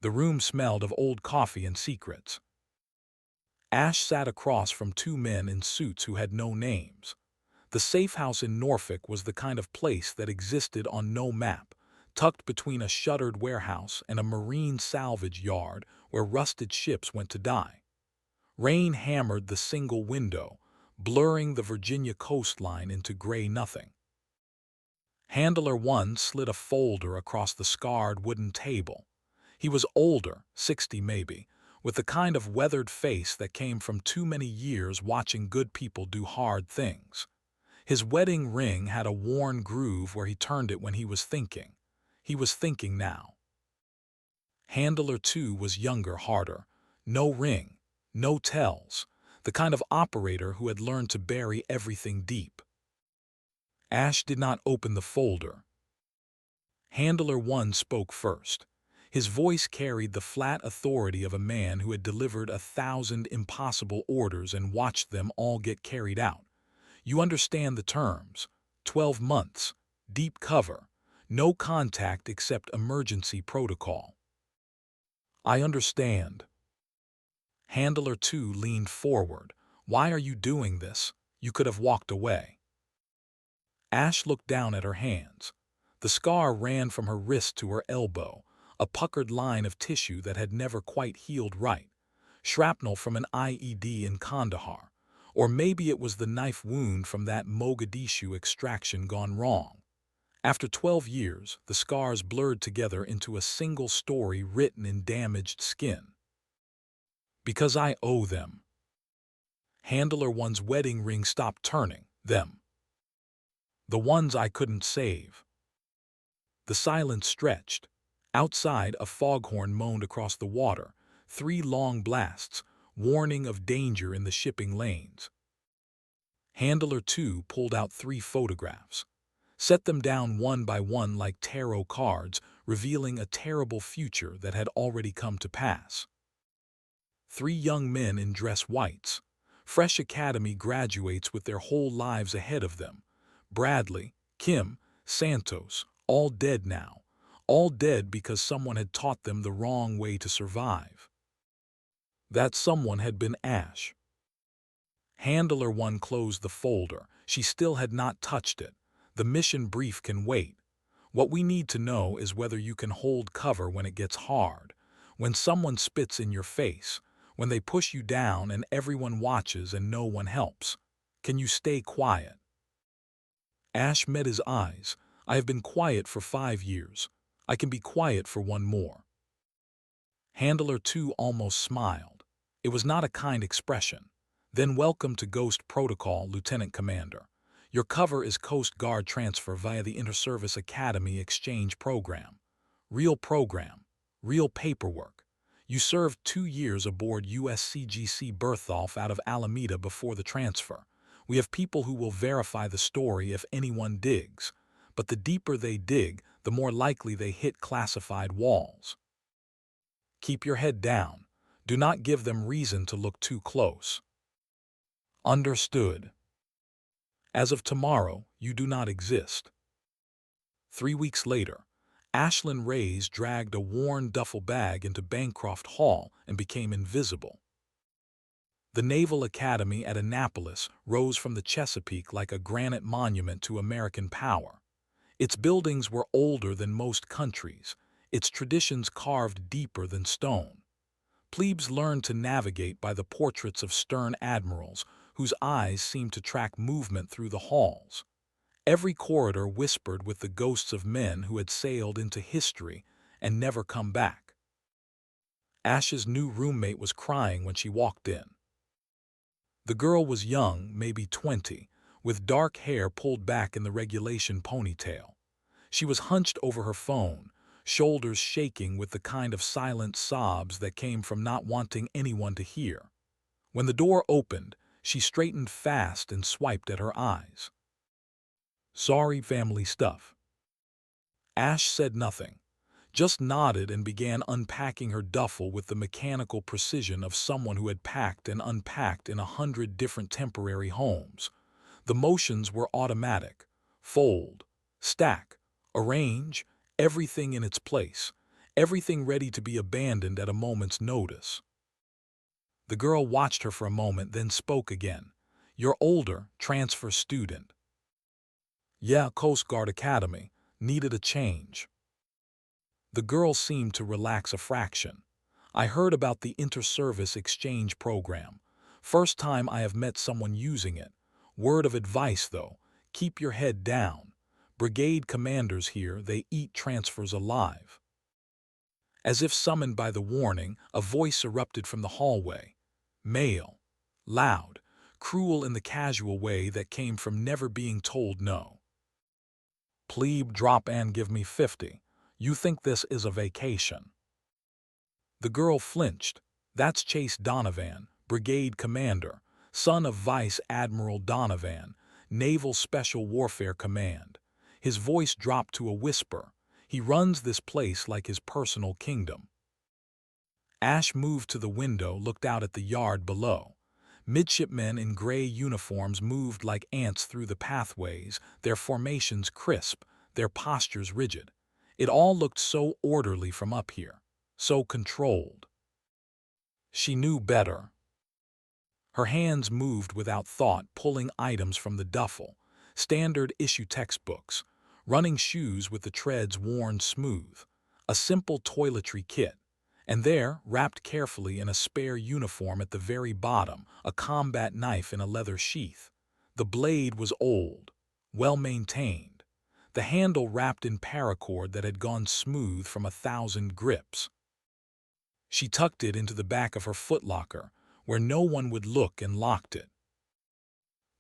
The room smelled of old coffee and secrets. Ash sat across from two men in suits who had no names. The safe house in Norfolk was the kind of place that existed on no map, tucked between a shuttered warehouse and a marine salvage yard where rusted ships went to die. Rain hammered the single window, blurring the Virginia coastline into gray nothing. Handler 1 slid a folder across the scarred wooden table. He was older, 60 maybe, with the kind of weathered face that came from too many years watching good people do hard things. His wedding ring had a worn groove where he turned it when he was thinking. He was thinking now. Handler 2 was younger, harder. No ring, no tells. The kind of operator who had learned to bury everything deep. Ash did not open the folder. Handler 1 spoke first. His voice carried the flat authority of a man who had delivered 1,000 impossible orders and watched them all get carried out. You understand the terms. 12 months, deep cover, no contact except emergency protocol. I understand. Handler 2 leaned forward. Why are you doing this? You could have walked away. Ash looked down at her hands. The scar ran from her wrist to her elbow, a puckered line of tissue that had never quite healed right. Shrapnel from an IED in Kandahar. Or maybe it was the knife wound from that Mogadishu extraction gone wrong. After 12 years, the scars blurred together into a single story written in damaged skin. Because I owe them. Handler 1's wedding ring stopped turning. Them. The ones I couldn't save. The silence stretched. Outside, a foghorn moaned across the water. 3 long blasts, warning of danger in the shipping lanes. Handler 2 pulled out 3 photographs. Set them down one by one like tarot cards, revealing a terrible future that had already come to pass. 3 young men in dress whites. Fresh academy graduates with their whole lives ahead of them. Bradley, Kim, Santos, all dead now. All dead because someone had taught them the wrong way to survive. That someone had been Ash. Handler 1 closed the folder. She still had not touched it. The mission brief can wait. What we need to know is whether you can hold cover when it gets hard, when someone spits in your face, when they push you down and everyone watches and no one helps. Can you stay quiet? Ash met his eyes. I have been quiet for 5 years. I can be quiet for 1 more. Handler 2 almost smiled. It was not a kind expression. Then welcome to Ghost Protocol, Lieutenant Commander. Your cover is Coast Guard transfer via the Inter-Service Academy Exchange Program. Real paperwork. You served 2 years aboard USCGC Bertholf out of Alameda before the transfer. We have people who will verify the story if anyone digs. But the deeper they dig, the more likely they hit classified walls. Keep your head down. Do not give them reason to look too close. Understood. As of tomorrow, you do not exist. 3 weeks later, Ashlyn Reyes dragged a worn duffel bag into Bancroft Hall and became invisible. The Naval Academy at Annapolis rose from the Chesapeake like a granite monument to American power. Its buildings were older than most countries, its traditions carved deeper than stone. Plebes learned to navigate by the portraits of stern admirals whose eyes seemed to track movement through the halls. Every corridor whispered with the ghosts of men who had sailed into history and never come back. Ash's new roommate was crying when she walked in. The girl was young, maybe 20, with dark hair pulled back in the regulation ponytail. She was hunched over her phone, shoulders shaking with the kind of silent sobs that came from not wanting anyone to hear. When the door opened, she straightened fast and swiped at her eyes. Sorry, family stuff. Ash said nothing, just nodded and began unpacking her duffel with the mechanical precision of someone who had packed and unpacked in 100 different temporary homes. The motions were automatic. Fold, stack, arrange, everything in its place. everything ready to be abandoned at a moment's notice. The girl watched her for a moment, then spoke again. "You're older, transfer student." "Yeah, Coast Guard Academy. Needed a change." The girl seemed to relax a fraction. "I heard about the inter-service exchange program. First time I have met someone using it. Word of advice though, keep your head down. Brigade commanders here, they eat transfers alive." As if summoned by the warning, a voice erupted from the hallway. Male. Loud. Cruel in the casual way that came from never being told no. "Plebe, drop and give me 50. You think this is a vacation?" The girl flinched. "That's Chase Donovan, Brigade Commander, son of Vice Admiral Donovan, Naval Special Warfare Command." His voice dropped to a whisper. "He runs this place like his personal kingdom." Ash moved to the window, looked out at the yard below. Midshipmen in gray uniforms moved like ants through the pathways, their formations crisp, their postures rigid. It all looked so orderly from up here, so controlled. She knew better. Her hands moved without thought, pulling items from the duffel. Standard issue textbooks, running shoes with the treads worn smooth, a simple toiletry kit. And there, wrapped carefully in a spare uniform at the very bottom, a combat knife in a leather sheath. The blade was old, well-maintained, the handle wrapped in paracord that had gone smooth from 1,000 grips. She tucked it into the back of her footlocker, where no one would look, and locked it.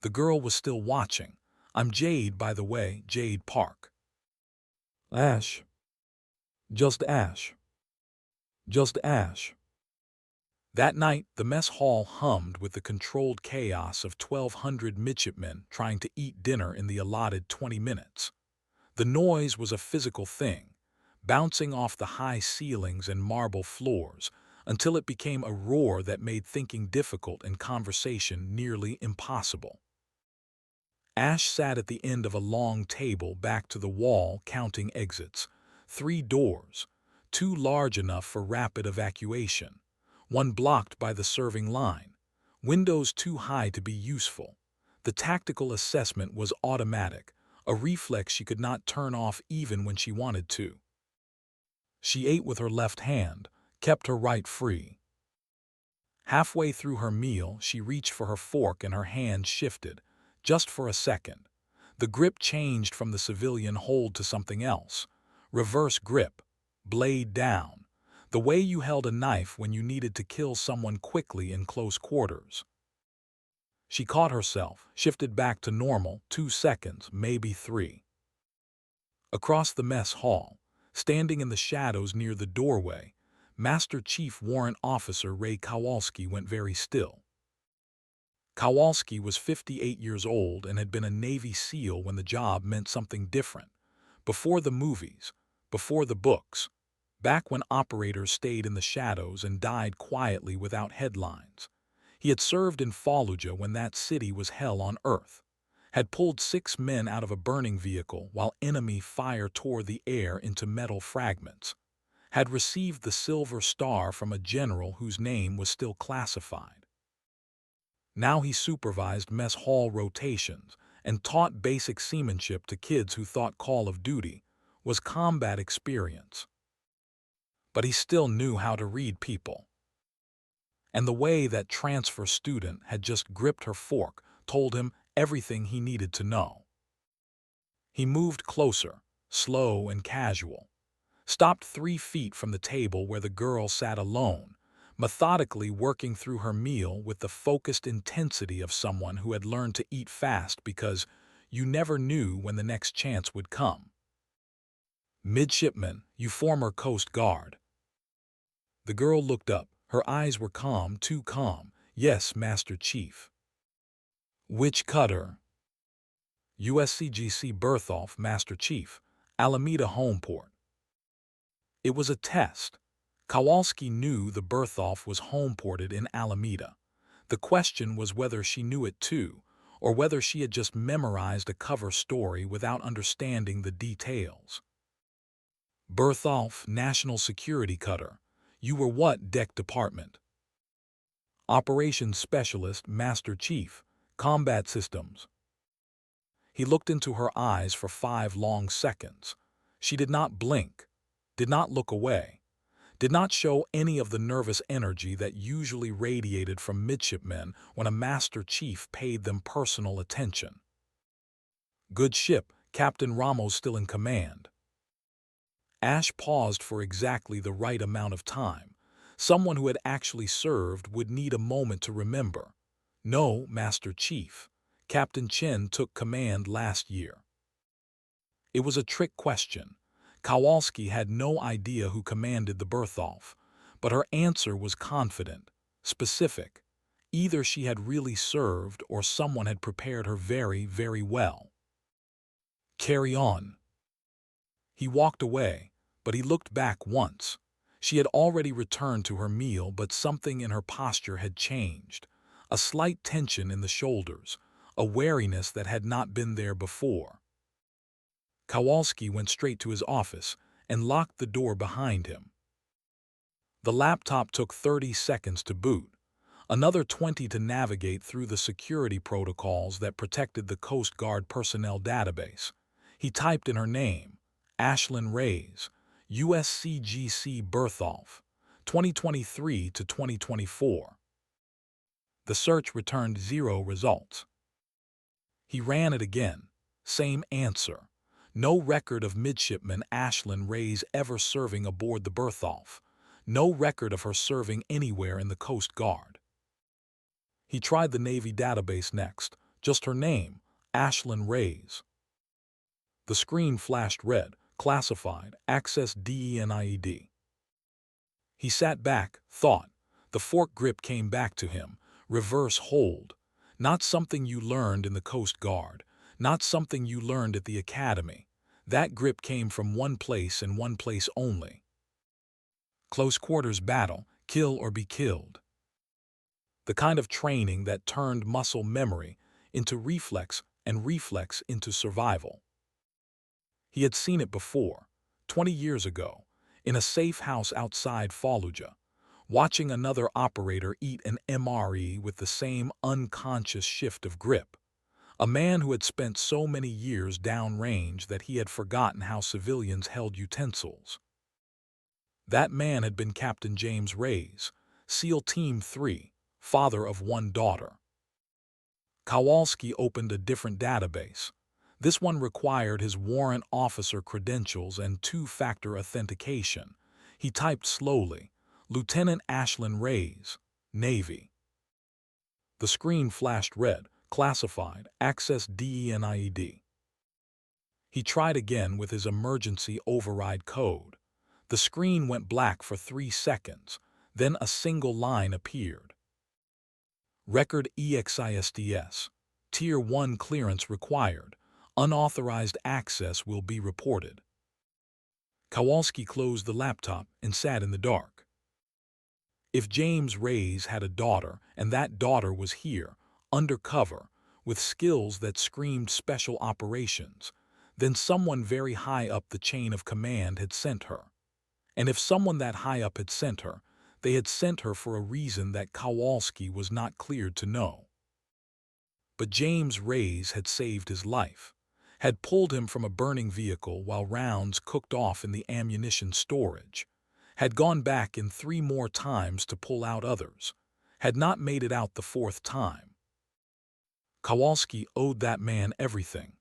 The girl was still watching. "I'm Jade, by the way, Jade Park." "Ash. Just Ash. Just Ash." That night, the mess hall hummed with the controlled chaos of 1,200 midshipmen trying to eat dinner in the allotted 20 minutes. The noise was a physical thing, bouncing off the high ceilings and marble floors, until it became a roar that made thinking difficult and conversation nearly impossible. Ash sat at the end of a long table back to the wall, counting exits. 3 doors, 2 large enough for rapid evacuation, 1 blocked by the serving line, windows too high to be useful. The tactical assessment was automatic, a reflex she could not turn off even when she wanted to. She ate with her left hand, kept her right free. Halfway through her meal, she reached for her fork and her hand shifted, just for a second. The grip changed from the civilian hold to something else. Reverse grip, blade down, the way you held a knife when you needed to kill someone quickly in close quarters. She caught herself, shifted back to normal, 2 seconds, maybe 3. Across the mess hall, standing in the shadows near the doorway, Master Chief Warrant Officer Ray Kowalski went very still. Kowalski was 58 years old and had been a Navy SEAL when the job meant something different. Before the movies, before the books, back when operators stayed in the shadows and died quietly without headlines. He had served in Fallujah when that city was hell on earth, had pulled 6 men out of a burning vehicle while enemy fire tore the air into metal fragments, had received the Silver Star from a general whose name was still classified. Now he supervised mess hall rotations and taught basic seamanship to kids who thought Call of Duty was combat experience. But he still knew how to read people. And the way that transfer student had just gripped her fork told him everything he needed to know. He moved closer, slow and casual, stopped 3 feet from the table where the girl sat alone, methodically working through her meal with the focused intensity of someone who had learned to eat fast because you never knew when the next chance would come. "Midshipman, you former Coast Guard." The girl looked up. Her eyes were calm, too calm. "Yes, Master Chief." "Which cutter?" "USCGC Bertholf, Master Chief, Alameda Homeport." It was a test. Kowalski knew the Bertholf was homeported in Alameda. The question was whether she knew it too, or whether she had just memorized a cover story without understanding the details. Bertholf, National Security Cutter. You were what deck department? Operations Specialist, Master Chief, Combat Systems. He looked into her eyes for 5 long seconds. She did not blink, did not look away, did not show any of the nervous energy that usually radiated from midshipmen when a Master Chief paid them personal attention. Good ship, Captain Ramos still in command. Ash paused for exactly the right amount of time. Someone who had actually served would need a moment to remember. No, Master Chief. Captain Chen took command last year. It was a trick question. Kowalski had no idea who commanded the Bertholf, but her answer was confident, specific. Either she had really served or someone had prepared her very, very well. Carry on. He walked away, but he looked back once. She had already returned to her meal, but something in her posture had changed. A slight tension in the shoulders, a wariness that had not been there before. Kowalski went straight to his office and locked the door behind him. The laptop took 30 seconds to boot, another 20 to navigate through the security protocols that protected the Coast Guard personnel database. He typed in her name, Ashlyn Reyes, USCGC Bertholf, 2023 to 2024. The search returned 0 results. He ran it again. Same answer. No record of midshipman Ashlyn Reyes ever serving aboard the Bertholf. No record of her serving anywhere in the Coast Guard. He tried the Navy database next. Just her name, Ashlyn Reyes. The screen flashed red. Classified, access DENIED. He sat back, thought. The fork grip came back to him. Reverse hold. Not something you learned in the Coast Guard. Not something you learned at the Academy. That grip came from one place and one place only. Close quarters battle, kill or be killed. The kind of training that turned muscle memory into reflex and reflex into survival. He had seen it before, 20 years ago, in a safe house outside Fallujah, watching another operator eat an MRE with the same unconscious shift of grip. A man who had spent so many years downrange that he had forgotten how civilians held utensils. That man had been Captain James Reyes, SEAL Team 3, father of 1 daughter. Kowalski opened a different database. This one required his warrant officer credentials and 2-factor authentication. He typed slowly, Lieutenant Ashlyn Reyes, Navy. The screen flashed red, classified, access DENIED. He tried again with his emergency override code. The screen went black for 3 seconds, then a single line appeared. Record EXISTS. Tier 1 clearance required. Unauthorized access will be reported. Kowalski closed the laptop and sat in the dark. If James Reyes had a daughter, and that daughter was here, undercover, with skills that screamed special operations, then someone very high up the chain of command had sent her. And if someone that high up had sent her, they had sent her for a reason that Kowalski was not cleared to know. But James Reyes had saved his life, had pulled him from a burning vehicle while rounds cooked off in the ammunition storage, had gone back in 3 more times to pull out others, had not made it out the 4th time. Kowalski owed that man everything,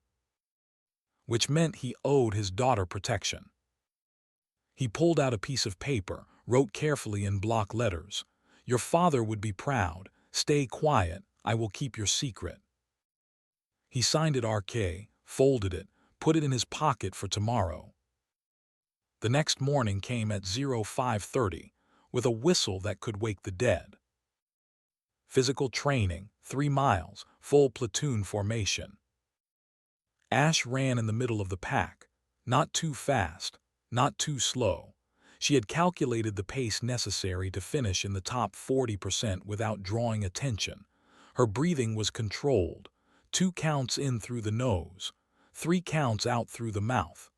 which meant he owed his daughter protection. He pulled out a piece of paper, wrote carefully in block letters, "Your father would be proud. Stay quiet. I will keep your secret." He signed it RK, folded it, put it in his pocket for tomorrow. The next morning came at 05:30, with a whistle that could wake the dead. Physical training, 3 miles, full platoon formation. Ash ran in the middle of the pack, not too fast, not too slow. She had calculated the pace necessary to finish in the top 40% without drawing attention. Her breathing was controlled, 2 counts in through the nose, 3 counts out through the mouth.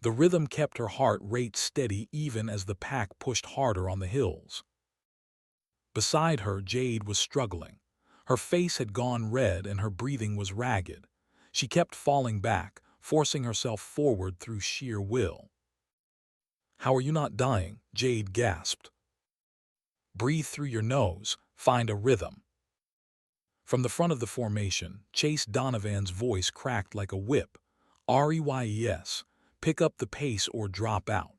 The rhythm kept her heart rate steady even as the pack pushed harder on the hills. Beside her, Jade was struggling. Her face had gone red and her breathing was ragged. She kept falling back, forcing herself forward through sheer will. "How are you not dying?" Jade gasped. "Breathe through your nose, find a rhythm." From the front of the formation, Chase Donovan's voice cracked like a whip. "Reyes, pick up the pace or drop out."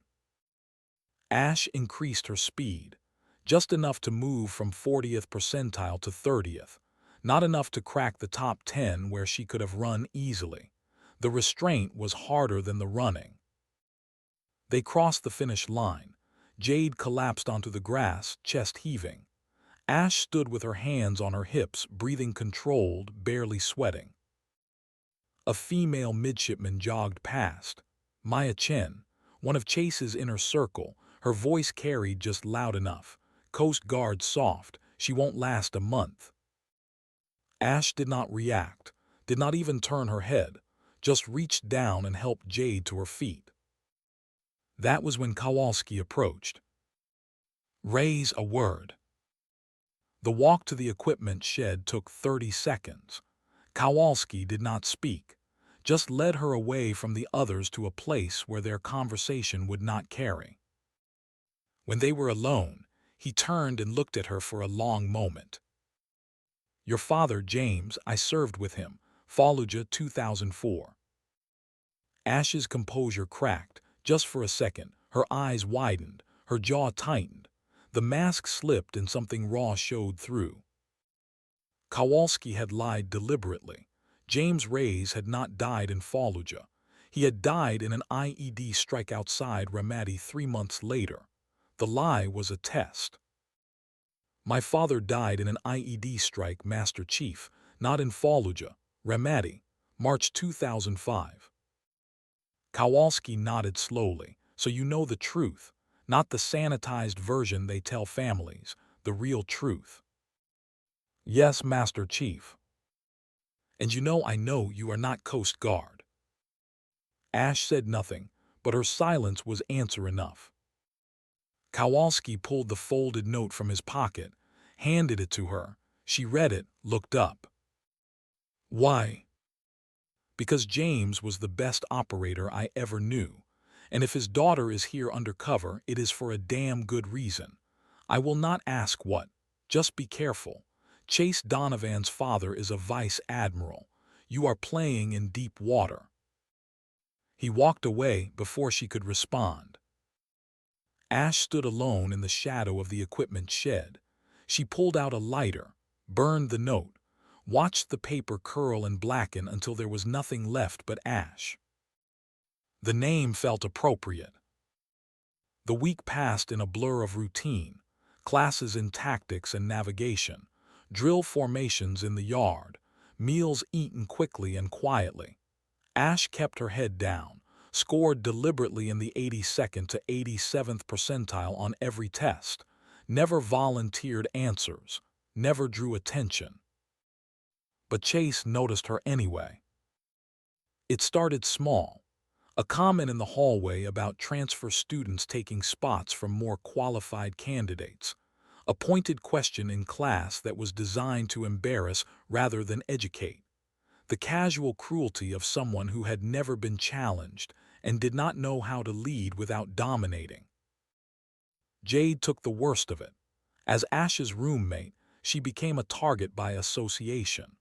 Ash increased her speed, just enough to move from 40th percentile to 30th, not enough to crack the top 10 where she could have run easily. The restraint was harder than the running. They crossed the finish line. Jade collapsed onto the grass, chest heaving. Ash stood with her hands on her hips, breathing controlled, barely sweating. A female midshipman jogged past. Maya Chen, one of Chase's inner circle, her voice carried just loud enough. "Coast Guard soft, she won't last a month." Ash did not react, did not even turn her head, just reached down and helped Jade to her feet. That was when Kowalski approached. "Raise a word." The walk to the equipment shed took 30 seconds. Kowalski did not speak, just led her away from the others to a place where their conversation would not carry. When they were alone, he turned and looked at her for a long moment. "Your father, James, I served with him, Fallujah 2004. Ash's composure cracked, just for a second. Her eyes widened, her jaw tightened. The mask slipped and something raw showed through. Kowalski had lied deliberately. James Reyes had not died in Fallujah. He had died in an IED strike outside Ramadi 3 months later. The lie was a test. "My father died in an IED strike, Master Chief, not in Fallujah, Ramadi, March 2005. Kowalski nodded slowly. "So you know the truth, not the sanitized version they tell families, the real truth." "Yes, Master Chief." "And I know you are not Coast Guard." Ash said nothing, but her silence was answer enough. Kowalski pulled the folded note from his pocket, handed it to her. She read it, looked up. "Why?" "Because James was the best operator I ever knew. And if his daughter is here undercover, it is for a damn good reason. I will not ask what. Just be careful. Chase Donovan's father is a vice admiral. You are playing in deep water." He walked away before she could respond. Ash stood alone in the shadow of the equipment shed. She pulled out a lighter, burned the note, watched the paper curl and blacken until there was nothing left but ash. The name felt appropriate. The week passed in a blur of routine, classes in tactics and navigation, drill formations in the yard, meals eaten quickly and quietly. Ash kept her head down, scored deliberately in the 82nd to 87th percentile on every test, never volunteered answers, never drew attention. But Chase noticed her anyway. It started small. A comment in the hallway about transfer students taking spots from more qualified candidates. A pointed question in class that was designed to embarrass rather than educate. The casual cruelty of someone who had never been challenged and did not know how to lead without dominating. Jade took the worst of it. As Ash's roommate, she became a target by association.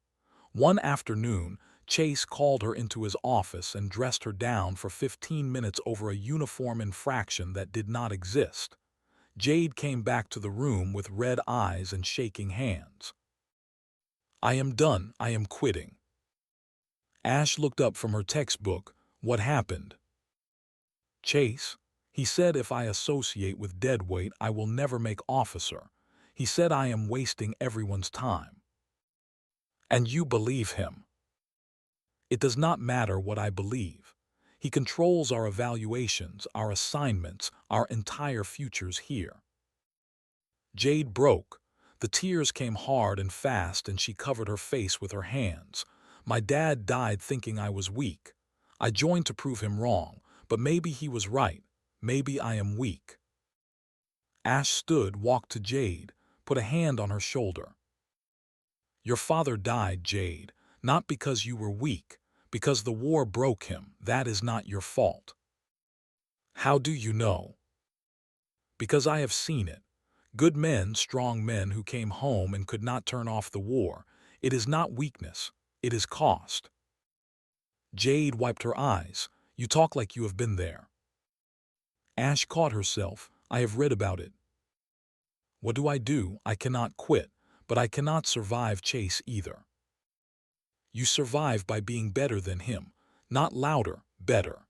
One afternoon, Chase called her into his office and dressed her down for 15 minutes over a uniform infraction that did not exist. Jade came back to the room with red eyes and shaking hands. "I am done. I am quitting." Ash looked up from her textbook. "What happened?" "Chase, he said if I associate with deadweight, I will never make officer. He said I am wasting everyone's time." "And you believe him?" "It does not matter what I believe. He controls our evaluations, our assignments, our entire futures here." Jade broke. The tears came hard and fast and she covered her face with her hands. "My dad died thinking I was weak. I joined to prove him wrong, But maybe he was right. Maybe I am weak. Ash stood, walked to Jade, put a hand on her shoulder. Your father died, Jade, not because you were weak, because the war broke him. That is not your fault. How do you know? Because I have seen it. Good men, strong men who came home and could not turn off the war. It is not weakness. It is cost. Jade wiped her eyes. You talk like you have been there. Ash caught herself. I have read about it. What do? I cannot quit, but I cannot survive Chase either. You survive by being better than him. Not louder, better.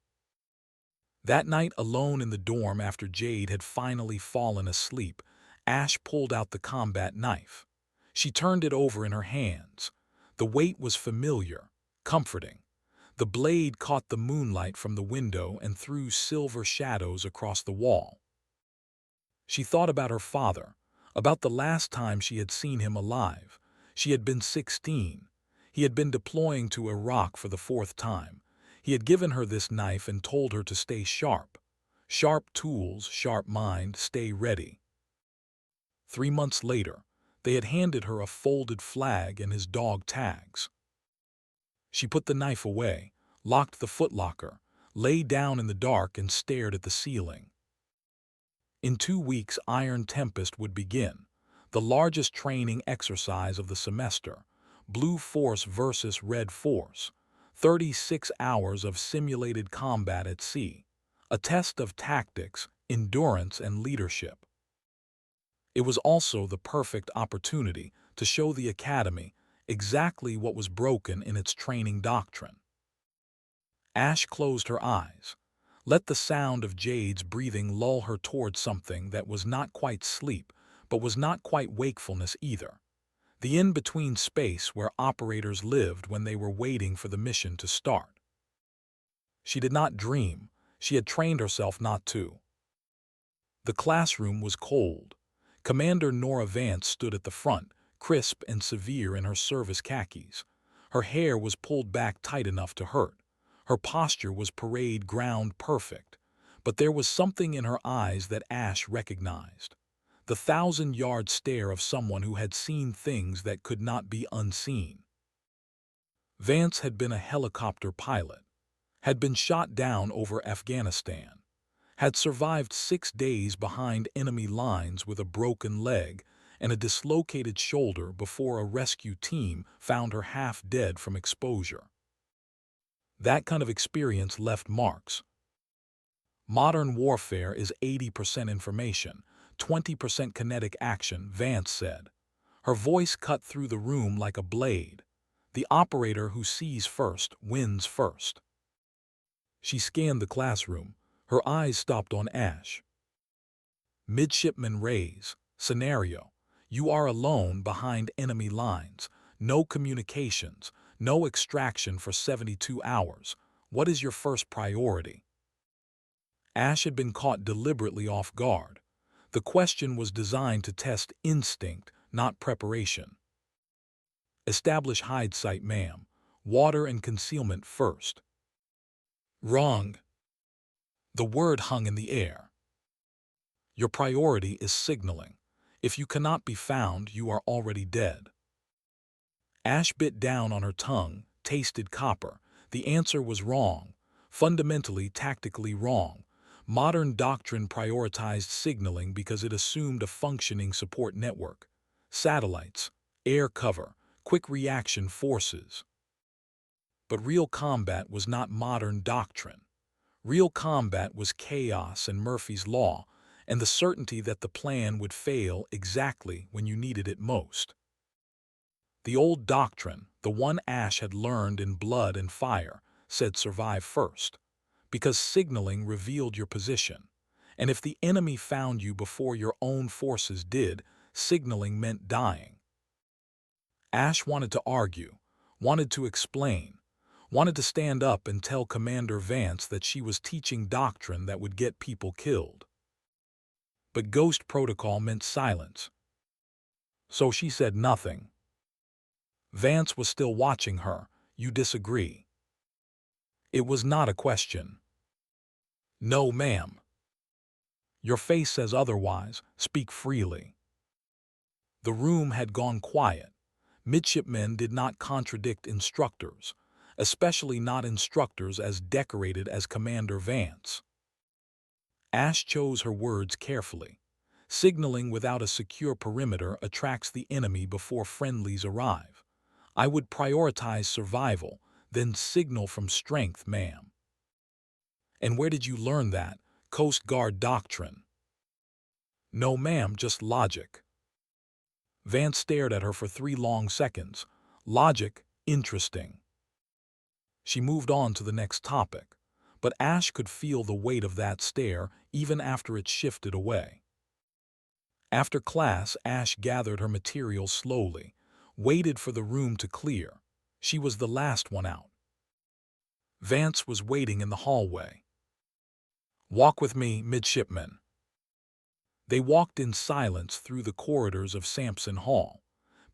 That night, alone in the dorm after Jade had finally fallen asleep, Ash pulled out the combat knife. She turned it over in her hands. The weight was familiar, comforting. The blade caught the moonlight from the window and threw silver shadows across the wall. She thought about her father, about the last time she had seen him alive. She had been 16. He had been deploying to Iraq for the 4th time. He had given her this knife and told her to stay sharp. Sharp tools, sharp mind, stay ready. 3 months later, they had handed her a folded flag and his dog tags. She put the knife away, locked the footlocker, lay down in the dark and stared at the ceiling. In 2 weeks, Iron Tempest would begin, the largest training exercise of the semester. Blue Force versus Red Force. 36 hours of simulated combat at sea. A test of tactics, endurance, and leadership. It was also the perfect opportunity to show the Academy exactly what was broken in its training doctrine. Ash closed her eyes. Let the sound of Jade's breathing lull her toward something that was not quite sleep, but was not quite wakefulness either. The in-between space where operators lived when they were waiting for the mission to start. She did not dream. She had trained herself not to. The classroom was cold. Commander Nora Vance stood at the front, crisp and severe in her service khakis. Her hair was pulled back tight enough to hurt. Her posture was parade ground perfect. But there was something in her eyes that Ash recognized. The 1,000-yard stare of someone who had seen things that could not be unseen. Vance had been a helicopter pilot, had been shot down over Afghanistan, had survived 6 days behind enemy lines with a broken leg and a dislocated shoulder before a rescue team found her half dead from exposure. That kind of experience left marks. Modern warfare is 80% information, 20% kinetic action, Vance said. Her voice cut through the room like a blade. The operator who sees first wins first. She scanned the classroom. Her eyes stopped on Ash. Midshipman Reyes. Scenario. You are alone behind enemy lines. No communications. No extraction for 72 hours. What is your first priority? Ash had been caught deliberately off guard. The question was designed to test instinct, not preparation. Establish hide site, ma'am. Water and concealment first. Wrong. The word hung in the air. Your priority is signaling. If you cannot be found, you are already dead. Ash bit down on her tongue, tasted copper. The answer was wrong. Fundamentally, tactically wrong. Modern doctrine prioritized signaling because it assumed a functioning support network. Satellites, air cover, quick reaction forces. But real combat was not modern doctrine. Real combat was chaos and Murphy's Law, and the certainty that the plan would fail exactly when you needed it most. The old doctrine, the one Ash had learned in Blood and Fire, said survive first, because signaling revealed your position, and if the enemy found you before your own forces did, signaling meant dying. Ash wanted to argue, wanted to explain, wanted to stand up and tell Commander Vance that she was teaching doctrine that would get people killed. But Ghost Protocol meant silence. So she said nothing. Vance was still watching her. You disagree. It was not a question. No, ma'am. Your face says otherwise. Speak freely. The room had gone quiet. Midshipmen did not contradict instructors, especially not instructors as decorated as Commander Vance. Ash chose her words carefully. Signaling without a secure perimeter attracts the enemy before friendlies arrive. I would prioritize survival, then signal from strength, ma'am. And where did you learn that? Coast Guard doctrine. No, ma'am, just logic. Vance stared at her for 3 long seconds. Logic, interesting. She moved on to the next topic, but Ash could feel the weight of that stare even after it shifted away. After class, Ash gathered her materials slowly, waited for the room to clear. She was the last one out. Vance was waiting in the hallway. Walk with me, midshipman. They walked in silence through the corridors of Sampson Hall,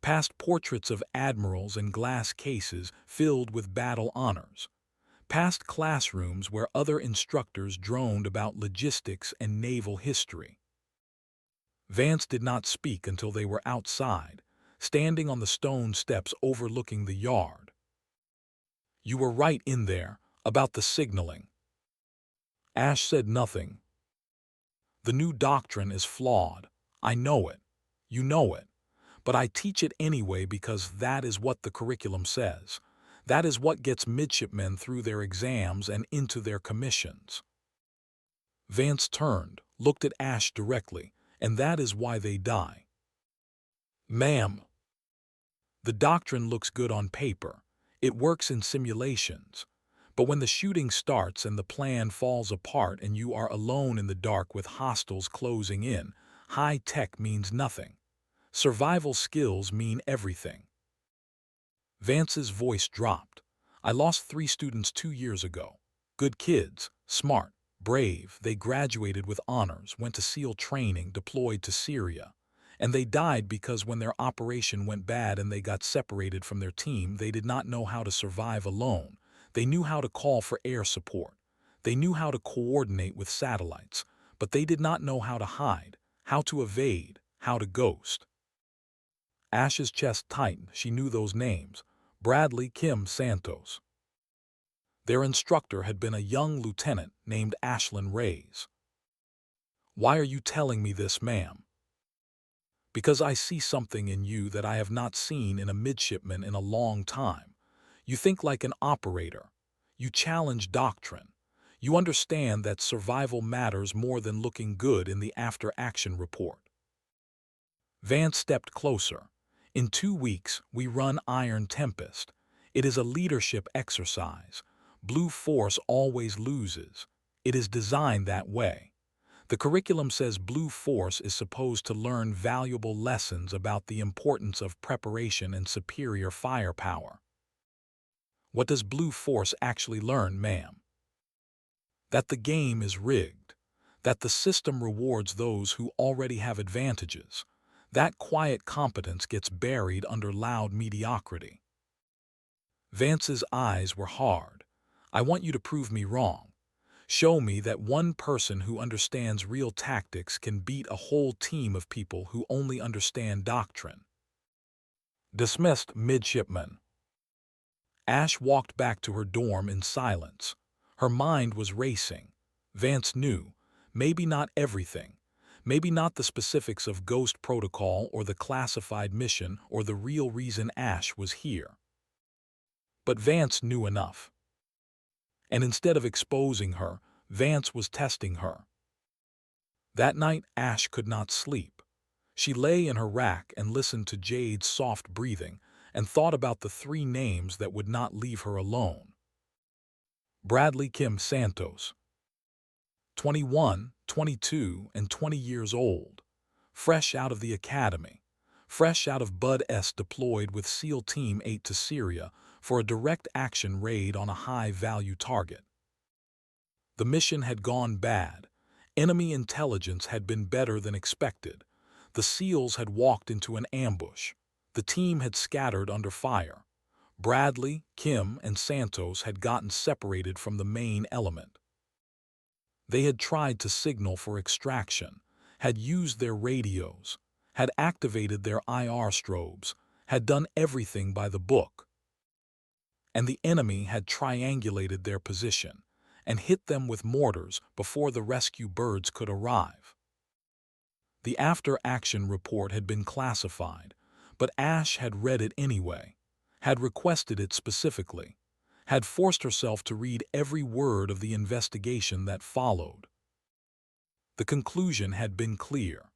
past portraits of admirals and glass cases filled with battle honors, past classrooms where other instructors droned about logistics and naval history. Vance did not speak until they were outside, standing on the stone steps overlooking the yard. You were right in there, about the signaling. Ash said nothing. The new doctrine is flawed. I know it. You know it. But I teach it anyway because that is what the curriculum says. That is what gets midshipmen through their exams and into their commissions. Vance turned, looked at Ash directly, and that is why they die. Ma'am. The doctrine looks good on paper. It works in simulations. But when the shooting starts and the plan falls apart and you are alone in the dark with hostiles closing in, high tech means nothing. Survival skills mean everything. Vance's voice dropped. I lost 3 students 2 years ago. Good kids, smart, brave. They graduated with honors, went to SEAL training, deployed to Syria. And they died because when their operation went bad and they got separated from their team, they did not know how to survive alone. They knew how to call for air support. They knew how to coordinate with satellites, but they did not know how to hide, how to evade, how to ghost. Ash's chest tightened. She knew those names. Bradley, Kim, Santos. Their instructor had been a young lieutenant named Ashlyn Reyes. Why are you telling me this, ma'am? Because I see something in you that I have not seen in a midshipman in a long time. You think like an operator. You challenge doctrine. You understand that survival matters more than looking good in the after-action report. Vance stepped closer. In 2 weeks, we run Iron Tempest. It is a leadership exercise. Blue Force always loses. It is designed that way. The curriculum says Blue Force is supposed to learn valuable lessons about the importance of preparation and superior firepower. What does Blue Force actually learn, ma'am? That the game is rigged. That the system rewards those who already have advantages. That quiet competence gets buried under loud mediocrity. Vance's eyes were hard. I want you to prove me wrong. Show me that one person who understands real tactics can beat a whole team of people who only understand doctrine. Dismissed, midshipman. Ash walked back to her dorm in silence. Her mind was racing. Vance knew, maybe not everything, maybe not the specifics of Ghost Protocol or the classified mission or the real reason Ash was here. But Vance knew enough. And instead of exposing her, Vance was testing her. That night, Ash could not sleep. She lay in her rack and listened to Jade's soft breathing and thought about the 3 names that would not leave her alone. Bradley Kim Santos. 21, 22, and 20 years old. Fresh out of the academy. Fresh out of Bud S deployed with SEAL Team 8 to Syria for a direct action raid on a high-value target. The mission had gone bad. Enemy intelligence had been better than expected. The SEALs had walked into an ambush. The team had scattered under fire. Bradley, Kim, and Santos had gotten separated from the main element. They had tried to signal for extraction, had used their radios, had activated their IR strobes, had done everything by the book. And the enemy had triangulated their position and hit them with mortars before the rescue birds could arrive. The after-action report had been classified, but Ash had read it anyway, had requested it specifically, had forced herself to read every word of the investigation that followed. The conclusion had been clear.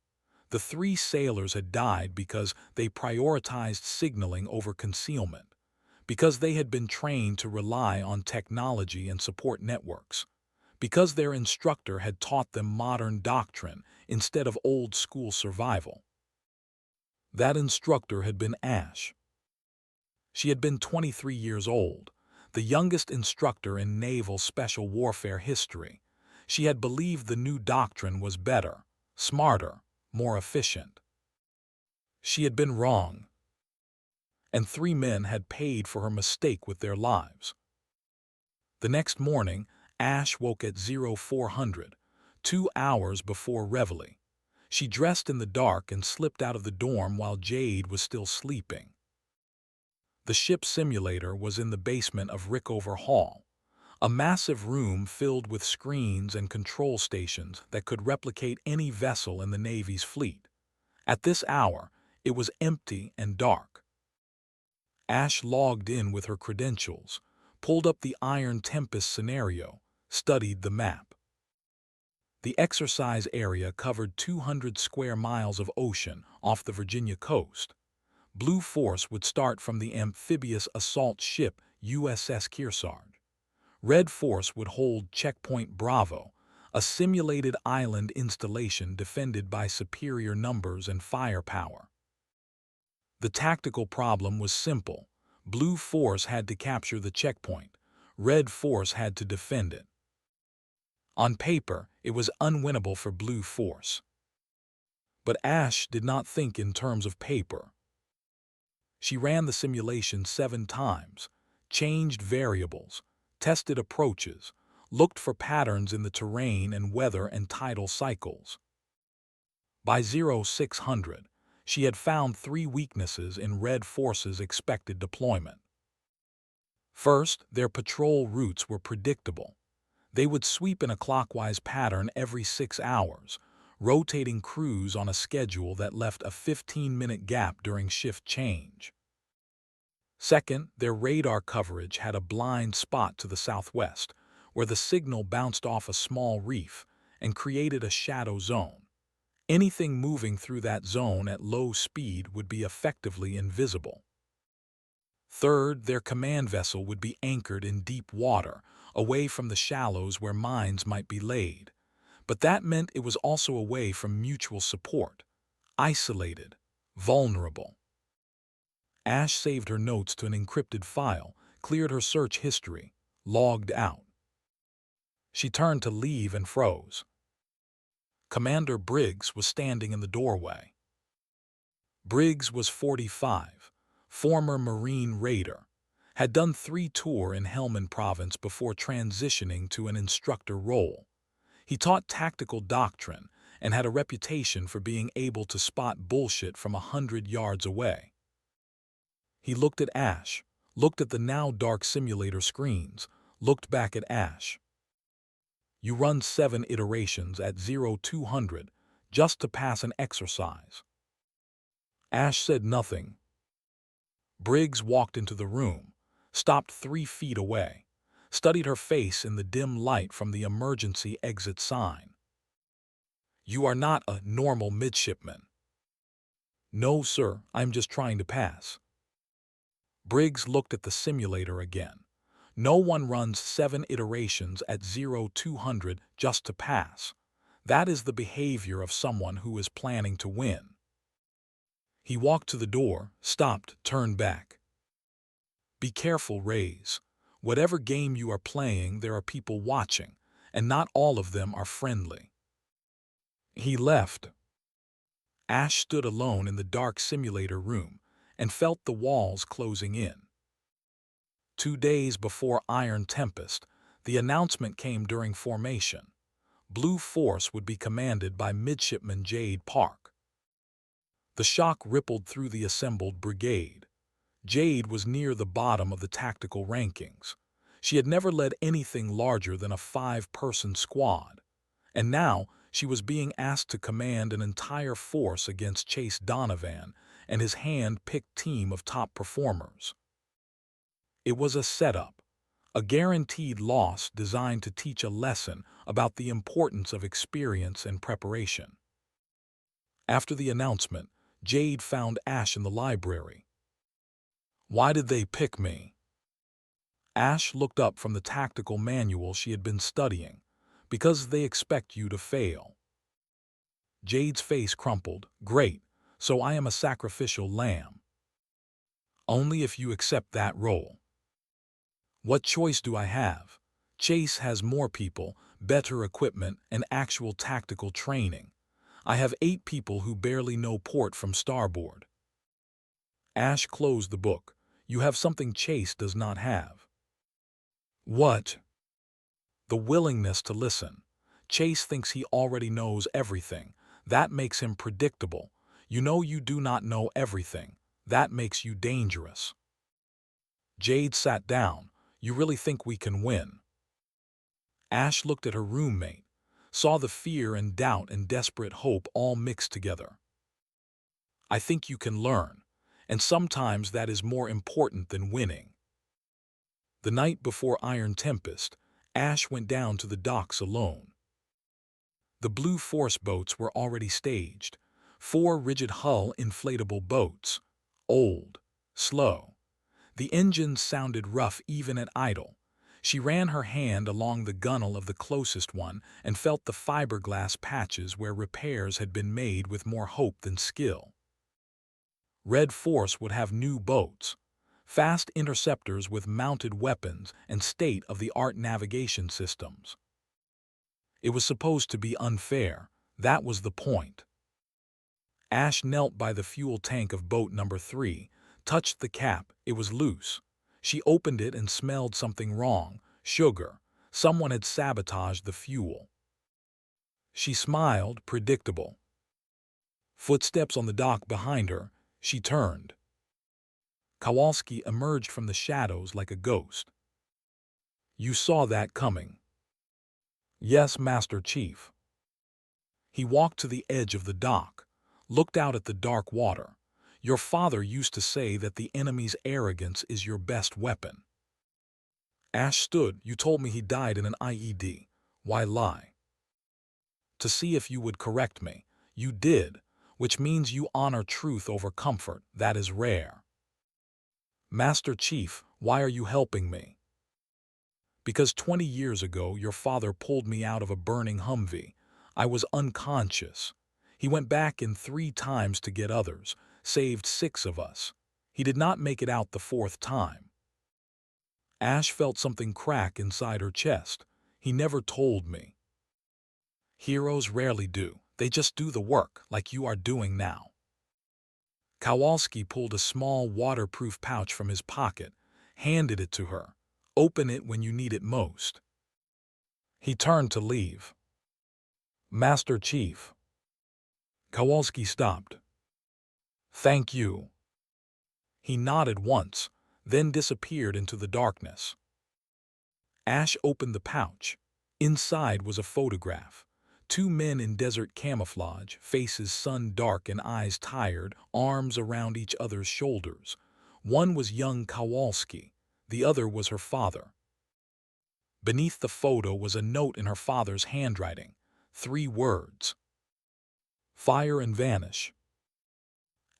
The 3 sailors had died because they prioritized signaling over concealment, because they had been trained to rely on technology and support networks, because their instructor had taught them modern doctrine instead of old-school survival. That instructor had been Ash. She had been 23 years old, the youngest instructor in naval special warfare history. She had believed the new doctrine was better, smarter, more efficient. She had been wrong, and 3 men had paid for her mistake with their lives. The next morning, Ash woke at 0400, 2 hours before reveille. She dressed in the dark and slipped out of the dorm while Jade was still sleeping. The ship simulator was in the basement of Rickover Hall, a massive room filled with screens and control stations that could replicate any vessel in the Navy's fleet. At this hour, it was empty and dark. Ash logged in with her credentials, pulled up the Iron Tempest scenario, studied the map. The exercise area covered 200 square miles of ocean off the Virginia coast. Blue Force would start from the amphibious assault ship USS Kearsarge. Red Force would hold Checkpoint Bravo, a simulated island installation defended by superior numbers and firepower. The tactical problem was simple. Blue Force had to capture the checkpoint. Red Force had to defend it. On paper, it was unwinnable for Blue Force. But Ash did not think in terms of paper. She ran the simulation 7 times, changed variables, tested approaches, looked for patterns in the terrain and weather and tidal cycles. By 0600, she had found 3 weaknesses in Red Force's expected deployment. First, their patrol routes were predictable. They would sweep in a clockwise pattern every 6 hours, rotating crews on a schedule that left a 15-minute gap during shift change. Second, their radar coverage had a blind spot to the southwest, where the signal bounced off a small reef and created a shadow zone. Anything moving through that zone at low speed would be effectively invisible. Third, their command vessel would be anchored in deep water, away from the shallows where mines might be laid. But that meant it was also away from mutual support, isolated, vulnerable. Ash saved her notes to an encrypted file, cleared her search history, logged out. She turned to leave and froze. Commander Briggs was standing in the doorway. Briggs was 45, former Marine raider, had done 3 tours in Helmand Province before transitioning to an instructor role. He taught tactical doctrine and had a reputation for being able to spot bullshit from 100 yards away. He looked at Ash, looked at the now dark simulator screens, looked back at Ash. You run 7 iterations at 0200 just to pass an exercise. Ash said nothing. Briggs walked into the room, stopped 3 feet away, studied her face in the dim light from the emergency exit sign. You are not a normal midshipman. No, sir, I'm just trying to pass. Briggs looked at the simulator again. No one runs 7 iterations at 0200 just to pass. That is the behavior of someone who is planning to win. He walked to the door, stopped, turned back. Be careful, Reyes. Whatever game you are playing, there are people watching, and not all of them are friendly. He left. Ash stood alone in the dark simulator room and felt the walls closing in. 2 days before Iron Tempest, the announcement came during formation. Blue Force would be commanded by Midshipman Jade Park. The shock rippled through the assembled brigade. Jade was near the bottom of the tactical rankings. She had never led anything larger than a 5-person squad, and now she was being asked to command an entire force against Chase Donovan and his hand-picked team of top performers. It was a setup, a guaranteed loss designed to teach a lesson about the importance of experience and preparation. After the announcement, Jade found Ash in the library. "Why did they pick me?" Ash looked up from the tactical manual she had been studying. "Because they expect you to fail." Jade's face crumpled. "Great, so I am a sacrificial lamb." "Only if you accept that role." "What choice do I have? Chase has more people, better equipment, and actual tactical training. I have 8 people who barely know port from starboard." Ash closed the book. "You have something Chase does not have." "What?" "The willingness to listen. Chase thinks he already knows everything. That makes him predictable. You know you do not know everything. That makes you dangerous." Jade sat down. "You really think we can win?" Ash looked at her roommate, saw the fear and doubt and desperate hope all mixed together. "I think you can learn, and sometimes that is more important than winning." The night before Iron Tempest, Ash went down to the docks alone. The Blue Force boats were already staged, 4 rigid-hull inflatable boats, old, slow. The engines sounded rough even at idle. She ran her hand along the gunwale of the closest one and felt the fiberglass patches where repairs had been made with more hope than skill. Red Force would have new boats, fast interceptors with mounted weapons and state-of-the-art navigation systems. It was supposed to be unfair. That was the point. Ash knelt by the fuel tank of boat number 3, touched the cap. It was loose. She opened it and smelled something wrong. Sugar. Someone had sabotaged the fuel. She smiled, predictable. Footsteps on the dock behind her. She turned. Kowalski emerged from the shadows like a ghost. "You saw that coming." "Yes, Master Chief." He walked to the edge of the dock, looked out at the dark water. "Your father used to say that the enemy's arrogance is your best weapon." Ash stood. "You told me he died in an IED. Why lie?" "To see if you would correct me. You did, which means you honor truth over comfort. That is rare." "Master Chief, why are you helping me?" "Because 20 years ago your father pulled me out of a burning Humvee. I was unconscious. He went back in 3 times to get others, saved 6 of us. He did not make it out the 4th time." Ash felt something crack inside her chest. "He never told me." "Heroes rarely do. They just do the work, like you are doing now." Kowalski pulled a small waterproof pouch from his pocket, handed it to her. "Open it when you need it most." He turned to leave. "Master Chief." Kowalski stopped. "Thank you." He nodded once, then disappeared into the darkness. Ash opened the pouch. Inside was a photograph. 2 men in desert camouflage, faces sun-dark and eyes tired, arms around each other's shoulders. One was young Kowalski, the other was her father. Beneath the photo was a note in her father's handwriting, 3 words: "Fire and vanish."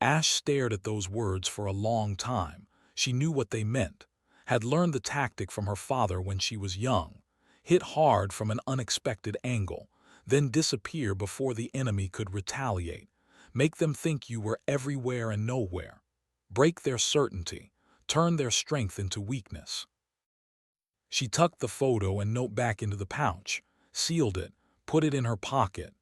Ash stared at those words for a long time. She knew what they meant, had learned the tactic from her father when she was young. Hit hard from an unexpected angle, then disappear before the enemy could retaliate. Make them think you were everywhere and nowhere. Break their certainty, turn their strength into weakness. She tucked the photo and note back into the pouch, sealed it, put it in her pocket.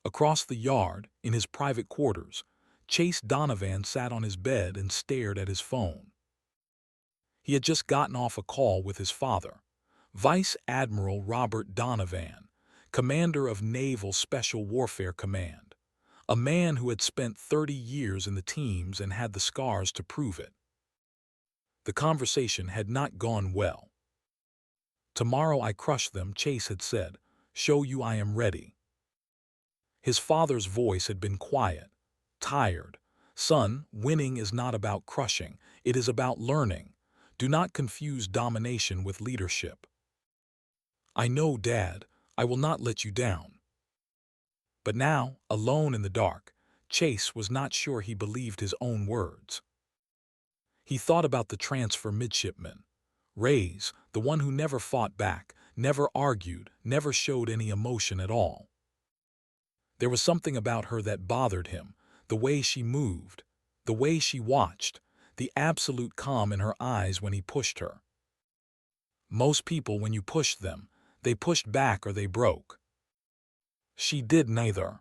Across the yard, in his private quarters, Chase Donovan sat on his bed and stared at his phone. He had just gotten off a call with his father, Vice Admiral Robert Donovan, commander of Naval Special Warfare Command, a man who had spent 30 years in the teams and had the scars to prove it. The conversation had not gone well. "Tomorrow I crush them," Chase had said. "Show you I am ready." His father's voice had been quiet, tired. "Son, winning is not about crushing. It is about learning. Do not confuse domination with leadership." "I know, Dad. I will not let you down." But now, alone in the dark, Chase was not sure he believed his own words. He thought about the transfer midshipman, Reyes, the one who never fought back, never argued, never showed any emotion at all. There was something about her that bothered him, the way she moved, the way she watched, the absolute calm in her eyes when he pushed her. Most people, when you pushed them, they pushed back or they broke. She did neither.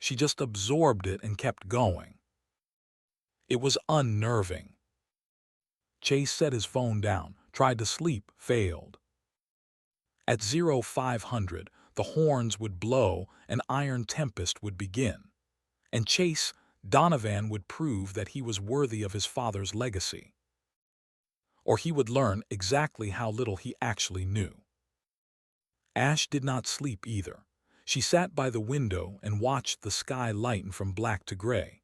She just absorbed it and kept going. It was unnerving. Chase set his phone down, tried to sleep, failed. At 0500, the horns would blow, an iron tempest would begin. And Chase Donovan would prove that he was worthy of his father's legacy. Or he would learn exactly how little he actually knew. Ash did not sleep either. She sat by the window and watched the sky lighten from black to gray,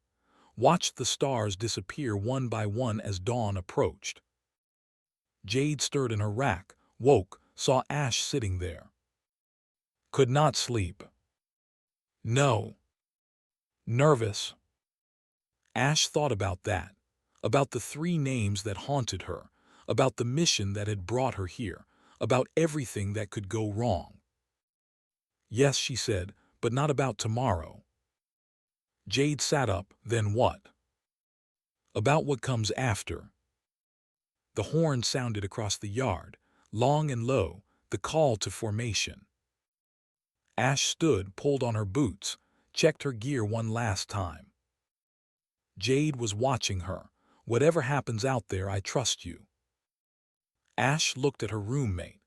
watched the stars disappear one by one as dawn approached. Jade stirred in her rack, woke, saw Ash sitting there. Could not sleep. No. Nervous. Ash thought about that, about the 3 names that haunted her, about the mission that had brought her here, about everything that could go wrong. "Yes," she said, "but not about tomorrow." Jade sat up. "Then what?" "About what comes after." The horn sounded across the yard, long and low, the call to formation. Ash stood, pulled on her boots, checked her gear one last time. Jade was watching her. "Whatever happens out there, I trust you." Ash looked at her roommate,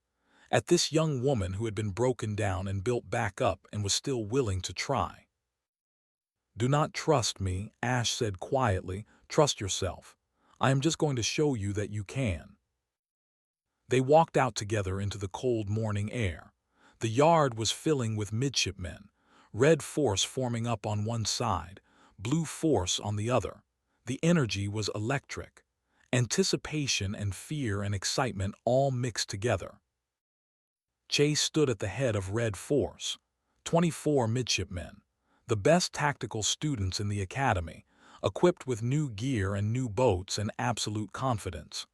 at this young woman who had been broken down and built back up and was still willing to try. "Do not trust me," Ash said quietly. "Trust yourself. I am just going to show you that you can." They walked out together into the cold morning air. The yard was filling with midshipmen, red force forming up on one side, blue force on the other. The energy was electric. Anticipation and fear and excitement all mixed together. Chase stood at the head of Red Force, 24 midshipmen, the best tactical students in the academy, equipped with new gear and new boats and absolute confidence.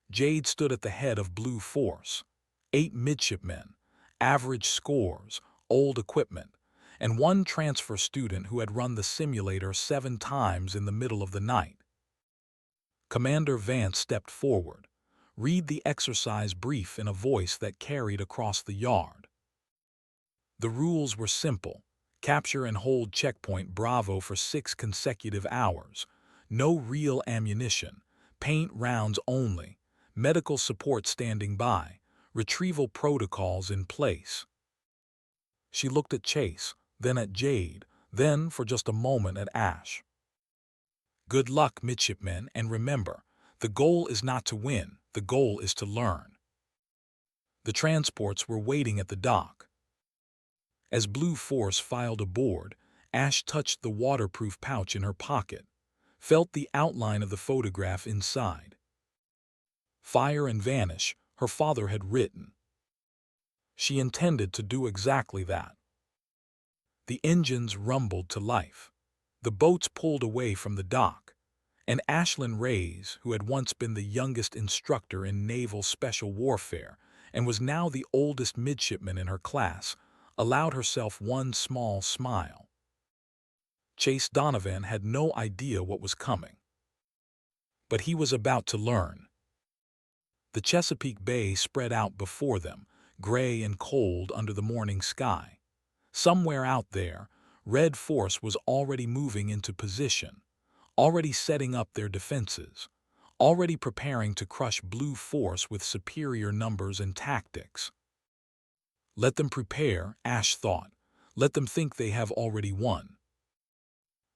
Jade stood at the head of Blue Force, 8 midshipmen, average scores, old equipment, and 1 transfer student who had run the simulator 7 times in the middle of the night. Commander Vance stepped forward. Read the exercise brief in a voice that carried across the yard. The rules were simple. Capture and hold checkpoint Bravo for 6 consecutive hours. No real ammunition. Paint rounds only. Medical support standing by. Retrieval protocols in place. She looked at Chase, then at Jade, then for just a moment at Ash. "Good luck, midshipmen, and remember, the goal is not to win, the goal is to learn." The transports were waiting at the dock. As Blue Force filed aboard, Ash touched the waterproof pouch in her pocket, felt the outline of the photograph inside. "Fire and vanish," her father had written. She intended to do exactly that. The engines rumbled to life. The boats pulled away from the dock, and Ashlyn Reyes, who had once been the youngest instructor in naval special warfare and was now the oldest midshipman in her class, allowed herself one small smile. Chase Donovan had no idea what was coming. But he was about to learn. The Chesapeake Bay spread out before them, gray and cold under the morning sky. Somewhere out there, Red Force was already moving into position, already setting up their defenses, already preparing to crush Blue Force with superior numbers and tactics. Let them prepare, Ash thought. Let them think they have already won.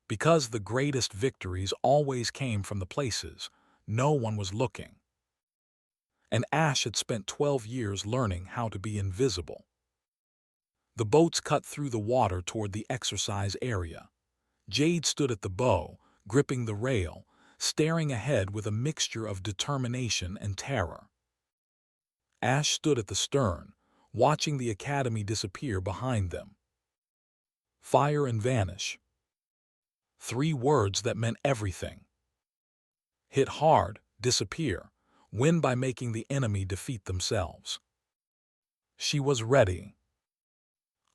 Because the greatest victories always came from the places no one was looking. And Ash had spent 12 years learning how to be invisible. The boats cut through the water toward the exercise area. Jade stood at the bow, gripping the rail, staring ahead with a mixture of determination and terror. Ash stood at the stern, watching the academy disappear behind them. Fire and vanish. 3 words that meant everything. Hit hard, disappear, win by making the enemy defeat themselves. She was ready.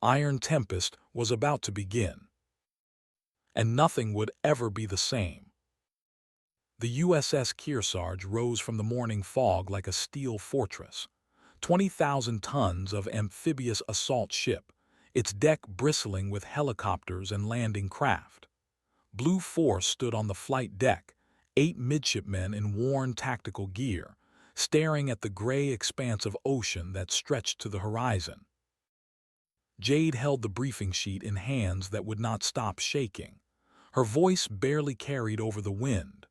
Iron Tempest was about to begin. And nothing would ever be the same. The USS Kearsarge rose from the morning fog like a steel fortress. 20,000 tons of amphibious assault ship, its deck bristling with helicopters and landing craft. Blue Force stood on the flight deck, 8 midshipmen in worn tactical gear, staring at the gray expanse of ocean that stretched to the horizon. Jade held the briefing sheet in hands that would not stop shaking. Her voice barely carried over the wind.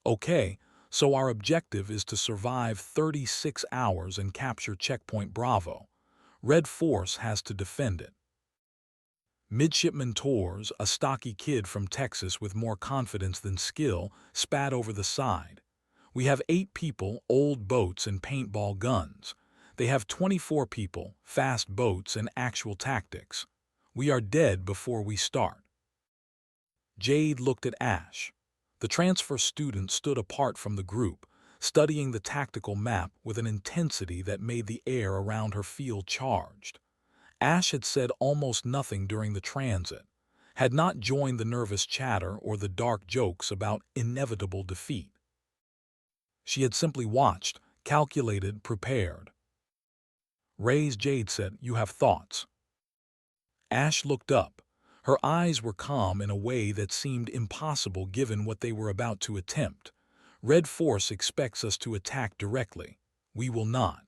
Okay, so our objective is to survive 36 hours and capture Checkpoint Bravo. Red Force has to defend it. Midshipman Torres, a stocky kid from Texas with more confidence than skill, spat over the side. We have 8 people, old boats and paintball guns. They have 24 people, fast boats and actual tactics. We are dead before we start. Jade looked at Ash. The transfer student stood apart from the group, studying the tactical map with an intensity that made the air around her feel charged. Ash had said almost nothing during the transit, had not joined the nervous chatter or the dark jokes about inevitable defeat. She had simply watched, calculated, prepared. Reyes, Jade said, "You have thoughts." Ash looked up. Her eyes were calm in a way that seemed impossible given what they were about to attempt. Red Force expects us to attack directly. We will not.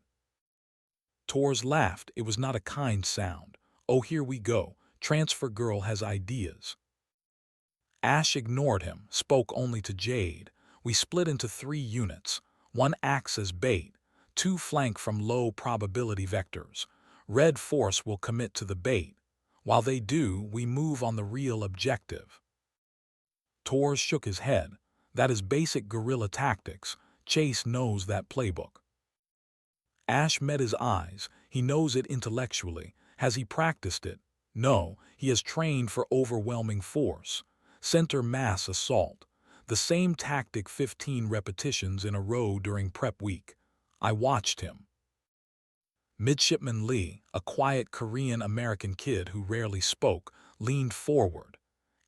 Torres laughed. It was not a kind sound. Oh, here we go. Transfer girl has ideas. Ash ignored him, spoke only to Jade. We split into 3 units. 1 acts as bait. 2 flank from low probability vectors. Red Force will commit to the bait. While they do, we move on the real objective. Torres shook his head. That is basic guerrilla tactics. Chase knows that playbook. Ash met his eyes. He knows it intellectually. Has he practiced it? No, he has trained for overwhelming force. Center mass assault. The same tactic 15 repetitions in a row during prep week. I watched him. Midshipman Lee, a quiet Korean-American kid who rarely spoke, leaned forward.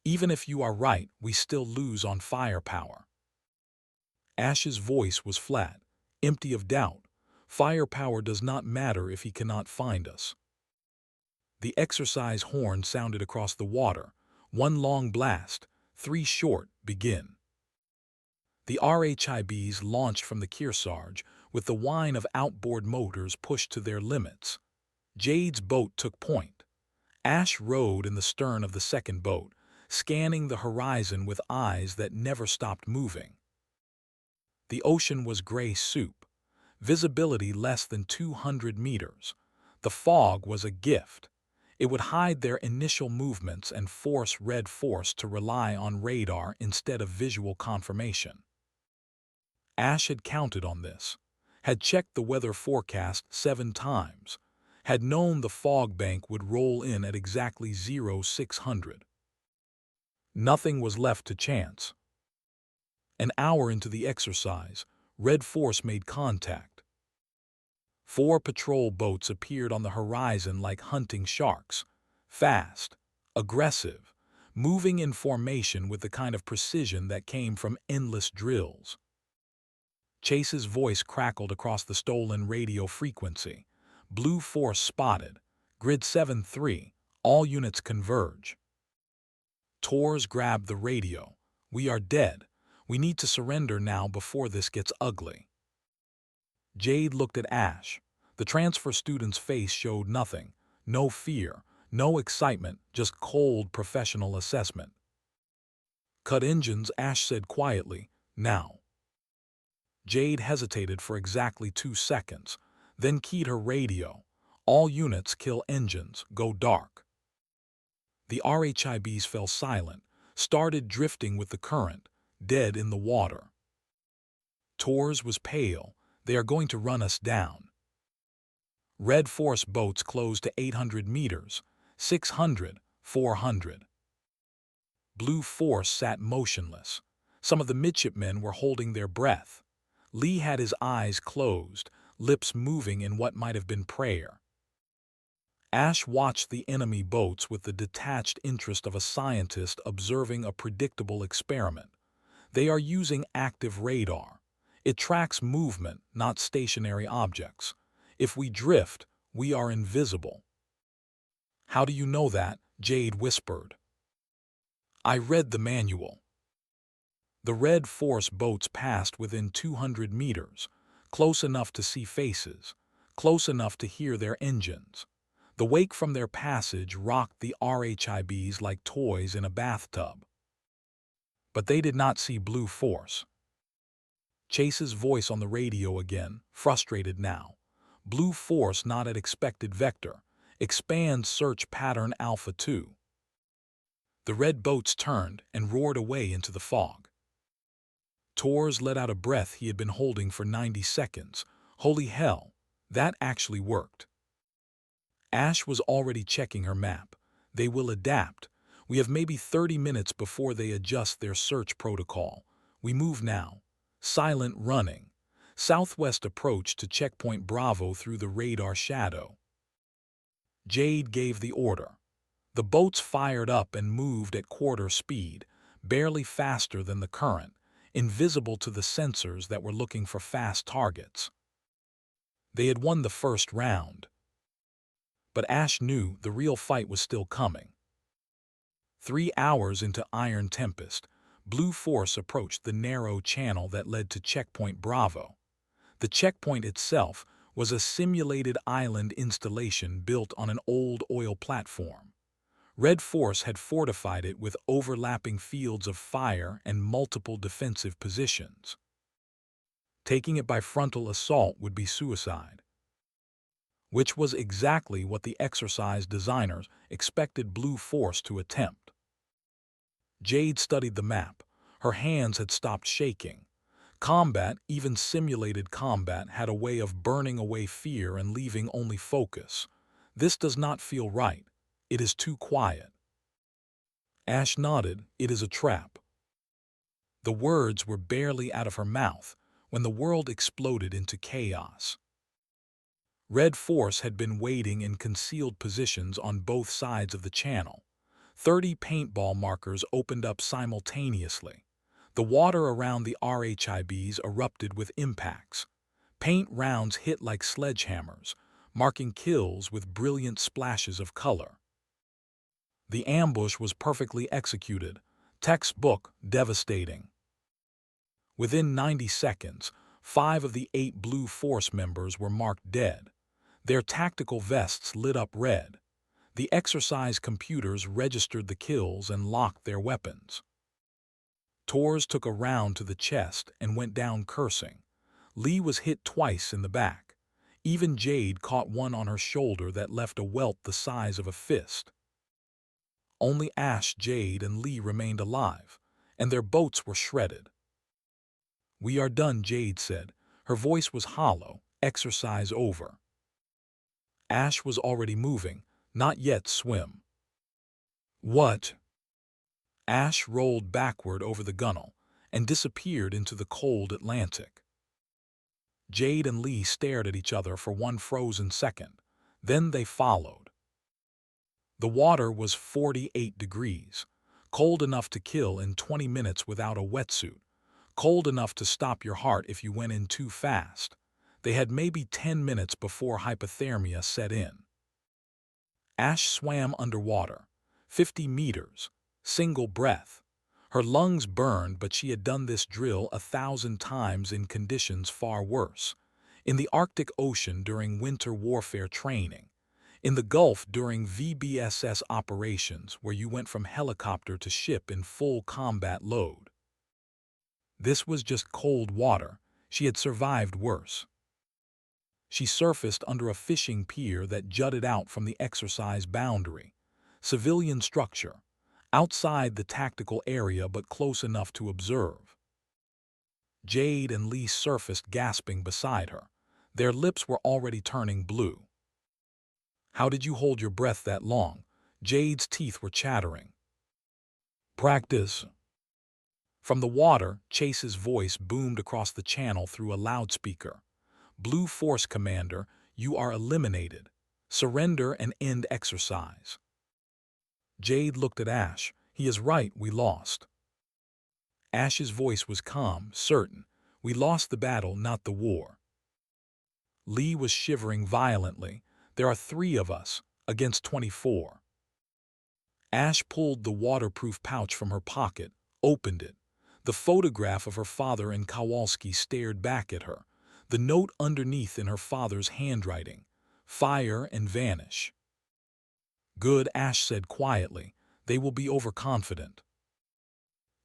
Even if you are right, we still lose on firepower. Ash's voice was flat, empty of doubt. Firepower does not matter if he cannot find us. The exercise horn sounded across the water. 1 long blast, 3 short, begin. The RHIBs launched from the Kearsarge, with the whine of outboard motors pushed to their limits. Jade's boat took point. Ash rowed in the stern of the second boat, scanning the horizon with eyes that never stopped moving. The ocean was gray soup. Visibility less than 200 meters. The fog was a gift. It would hide their initial movements and force Red Force to rely on radar instead of visual confirmation. Ash had counted on this, had checked the weather forecast 7 times, had known the fog bank would roll in at exactly 0600. Nothing was left to chance. An hour into the exercise, Red Force made contact. 4 patrol boats appeared on the horizon like hunting sharks, fast, aggressive, moving in formation with the kind of precision that came from endless drills. Chase's voice crackled across the stolen radio frequency. Blue Force spotted. Grid 7-3, all units converge. Torres grabbed the radio. We are dead. We need to surrender now before this gets ugly. Jade looked at Ash. The transfer student's face showed nothing, No fear, no excitement, just cold professional assessment. "Cut engines," Ash said quietly. "Now." Jade hesitated for exactly 2 seconds, then keyed her radio. "All units, kill engines, go dark." The RHIBs fell silent, started drifting with the current, dead in the water. Tor's was pale. "They are going to run us down." Red Force boats closed to 800 meters, 600, 400. Blue Force sat motionless. Some of the midshipmen were holding their breath. Lee had his eyes closed, lips moving in what might have been prayer. Ash watched the enemy boats with the detached interest of a scientist observing a predictable experiment. They are using active radar. It tracks movement, not stationary objects. If we drift, we are invisible. "How do you know that?" Jade whispered. "I read the manual." The Red Force boats passed within 200 meters, close enough to see faces, close enough to hear their engines. The wake from their passage rocked the RHIBs like toys in a bathtub. But they did not see Blue Force. Chase's voice on the radio again, frustrated now. "Blue Force not at expected vector. Expand search pattern Alpha 2. The red boats turned and roared away into the fog. Tor's let out a breath he had been holding for 90 seconds. Holy hell, that actually worked. Ash was already checking her map. "They will adapt. We have maybe 30 minutes before they adjust their search protocol. We move now." Silent running. Southwest approach to checkpoint Bravo through the radar shadow. Jade gave the order. The boats fired up and moved at quarter speed, barely faster than the current, invisible to the sensors that were looking for fast targets. They had won the first round. But Ash knew the real fight was still coming. 3 hours into Iron Tempest, Blue Force approached the narrow channel that led to Checkpoint Bravo. The checkpoint itself was a simulated island installation built on an old oil platform. Red Force had fortified it with overlapping fields of fire and multiple defensive positions. Taking it by frontal assault would be suicide, which was exactly what the exercise designers expected Blue Force to attempt. Jade studied the map. Her hands had stopped shaking. Combat, even simulated combat, had a way of burning away fear and leaving only focus. "This does not feel right. It is too quiet." Ash nodded. "It is a trap." The words were barely out of her mouth when the world exploded into chaos. Red Force had been waiting in concealed positions on both sides of the channel. 30 paintball markers opened up simultaneously. The water around the RHIBs erupted with impacts. Paint rounds hit like sledgehammers, marking kills with brilliant splashes of color. The ambush was perfectly executed, textbook devastating. Within 90 seconds, 5 of the 8 Blue Force members were marked dead. Their tactical vests lit up red. The exercise computers registered the kills and locked their weapons. Tor's took a round to the chest and went down cursing. Lee was hit twice in the back. Even Jade caught one on her shoulder that left a welt the size of a fist. Only Ash, Jade, and Lee remained alive, and their boats were shredded. "We are done," Jade said. Her voice was hollow. "Exercise over." Ash was already moving. "Not yet, swim." "What?" Ash rolled backward over the gunwale and disappeared into the cold Atlantic. Jade and Lee stared at each other for one frozen second. Then they followed. The water was 48 degrees, cold enough to kill in 20 minutes without a wetsuit, cold enough to stop your heart if you went in too fast. They had maybe 10 minutes before hypothermia set in. Ash swam underwater, 50 meters, single breath. Her lungs burned, but she had done this drill 1,000 times in conditions far worse. In the Arctic Ocean during winter warfare training. In the Gulf during VBSS operations where you went from helicopter to ship in full combat load. This was just cold water. She had survived worse. She surfaced under a fishing pier that jutted out from the exercise boundary. Civilian structure, outside the tactical area but close enough to observe. Jade and Lee surfaced gasping beside her. Their lips were already turning blue. How did you hold your breath that long? Jade's teeth were chattering. Practice. From the water, Chase's voice boomed across the channel through a loudspeaker. Blue Force Commander, you are eliminated. Surrender and end exercise. Jade looked at Ash. He is right, we lost. Ash's voice was calm, certain. We lost the battle, not the war. Lee was shivering violently. There are 3 of us, against 24. Ash pulled the waterproof pouch from her pocket, opened it. The photograph of her father and Kowalski stared back at her. The note underneath in her father's handwriting. Fire and vanish. Good, Ash said quietly. They will be overconfident.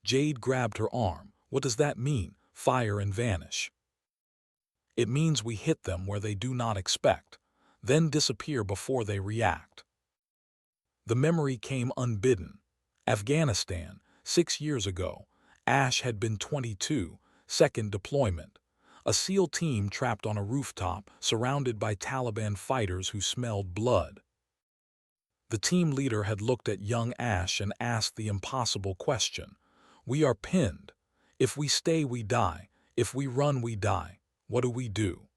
Jade grabbed her arm. What does that mean, fire and vanish? It means we hit them where they do not expect, then disappear before they react. The memory came unbidden. Afghanistan, 6 years ago. Ash had been 22, second deployment. A SEAL team trapped on a rooftop, surrounded by Taliban fighters who smelled blood. The team leader had looked at young Ash and asked the impossible question. We are pinned. If we stay, we die. If we run, we die. What do we do?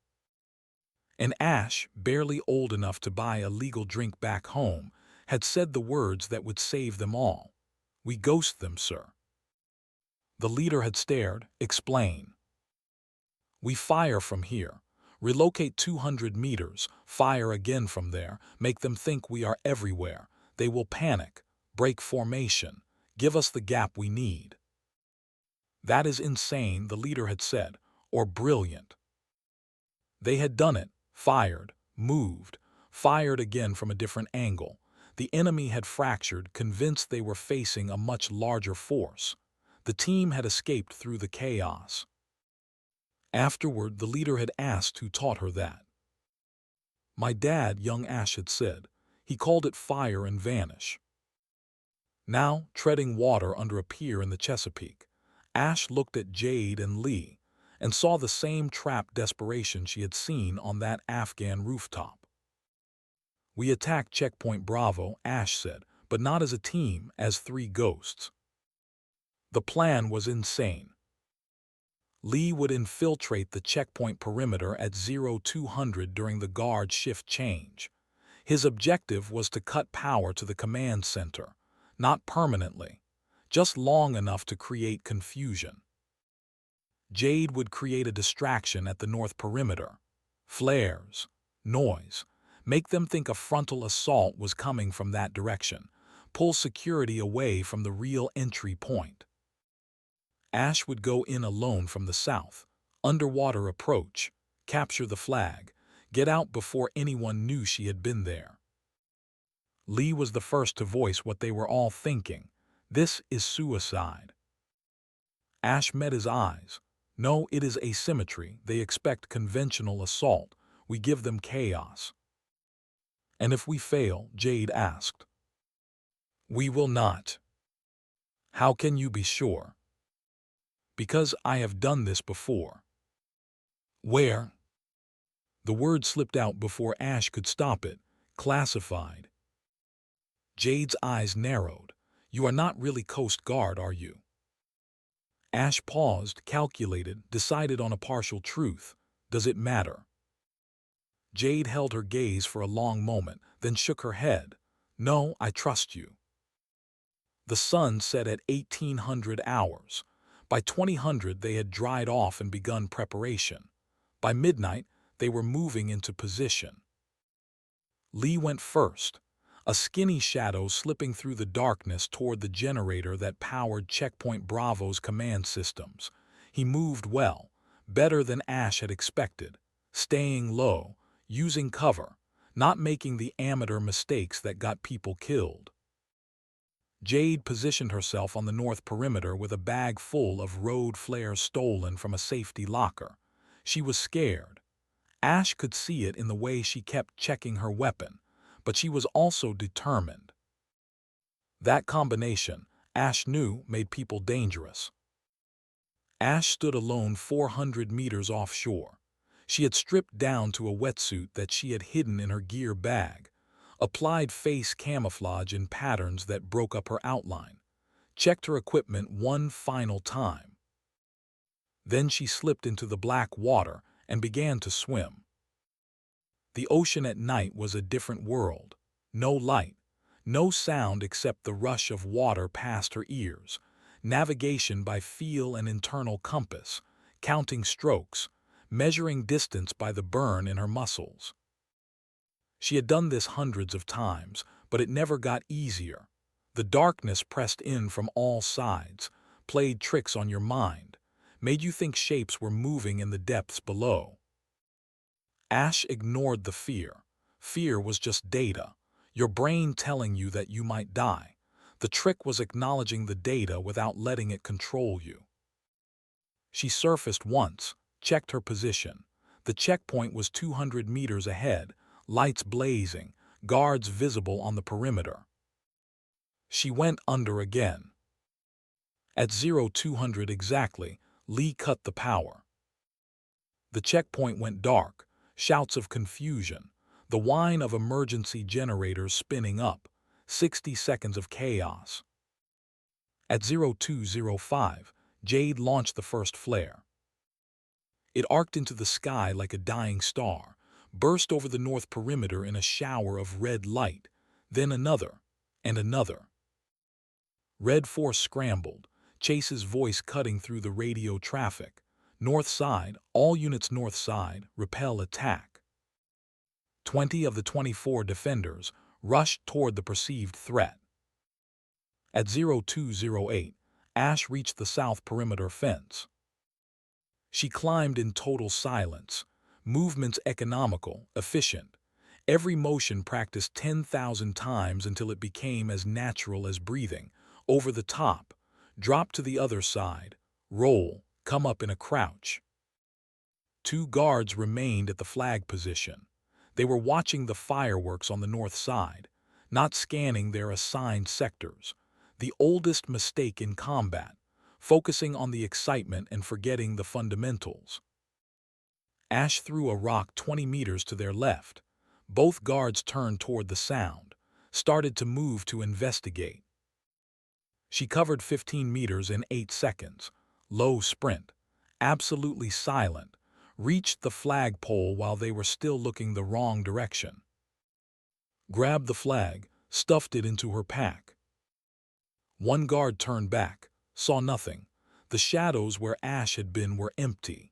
And Ash, barely old enough to buy a legal drink back home, had said the words that would save them all. We ghost them, sir. The leader had stared. Explain. We fire from here. Relocate 200 meters, fire again from there, make them think we are everywhere. They will panic, break formation, give us the gap we need. That is insane, the leader had said, or brilliant. They had done it, fired, moved, fired again from a different angle. The enemy had fractured, convinced they were facing a much larger force. The team had escaped through the chaos. Afterward, the leader had asked who taught her that. My dad, young Ash had said. He called it fire and vanish. Now, treading water under a pier in the Chesapeake, Ash looked at Jade and Lee and saw the same trapped desperation she had seen on that Afghan rooftop. We attacked Checkpoint Bravo, Ash said, but not as a team, as 3 ghosts. The plan was insane. Lee would infiltrate the checkpoint perimeter at 0200 during the guard shift change. His objective was to cut power to the command center, not permanently, just long enough to create confusion. Jade would create a distraction at the north perimeter. Flares, noise, make them think a frontal assault was coming from that direction, pull security away from the real entry point. Ash would go in alone from the south, underwater approach, capture the flag, get out before anyone knew she had been there. Lee was the first to voice what they were all thinking. This is suicide. Ash met his eyes. No, it is asymmetry. They expect conventional assault. We give them chaos. And if we fail, Jade asked. We will not. How can you be sure? Because I have done this before. Where? The word slipped out before Ash could stop it. Classified. Jade's eyes narrowed. You are not really Coast Guard, are you? Ash paused, calculated, decided on a partial truth. Does it matter? Jade held her gaze for a long moment, then shook her head. No, I trust you. The sun set at 1800 hours. By 2000 they had dried off and begun preparation. By midnight, they were moving into position. Lee went first, a skinny shadow slipping through the darkness toward the generator that powered Checkpoint Bravo's command systems. He moved well, better than Ash had expected, staying low, using cover, not making the amateur mistakes that got people killed. Jade positioned herself on the north perimeter with a bag full of road flares stolen from a safety locker. She was scared. Ash could see it in the way she kept checking her weapon, but she was also determined. That combination, Ash knew, made people dangerous. Ash stood alone 400 meters offshore. She had stripped down to a wetsuit that she had hidden in her gear bag, applied face camouflage in patterns that broke up her outline, checked her equipment one final time. Then she slipped into the black water and began to swim. The ocean at night was a different world. No light, no sound except the rush of water past her ears, navigation by feel and internal compass, counting strokes, measuring distance by the burn in her muscles. She had done this hundreds of times, but it never got easier. The darkness pressed in from all sides, played tricks on your mind, made you think shapes were moving in the depths below. Ash ignored the fear. Fear was just data, your brain telling you that you might die. The trick was acknowledging the data without letting it control you. She surfaced once, checked her position. The checkpoint was 200 meters ahead, lights blazing, guards visible on the perimeter. She went under again. At 0200 exactly, Lee cut the power. The checkpoint went dark, shouts of confusion, the whine of emergency generators spinning up, 60 seconds of chaos. At 0205, Jade launched the first flare. It arced into the sky like a dying star, burst over the north perimeter in a shower of red light, then another, and another. Red Force scrambled, Chase's voice cutting through the radio traffic. North side, all units north side, repel attack. 20 of the 24 defenders rushed toward the perceived threat. At 0208, Ash reached the south perimeter fence. She climbed in total silence, movements economical, efficient. Every motion practiced 10,000 times until it became as natural as breathing. Over the top, drop to the other side, roll, come up in a crouch. 2 guards remained at the flag position. They were watching the fireworks on the north side, not scanning their assigned sectors. The oldest mistake in combat, focusing on the excitement and forgetting the fundamentals. Ash threw a rock 20 meters to their left. Both guards turned toward the sound, started to move to investigate. She covered 15 meters in 8 seconds, low sprint, absolutely silent, reached the flagpole while they were still looking the wrong direction. Grabbed the flag, stuffed it into her pack. One guard turned back, saw nothing. The shadows where Ash had been were empty.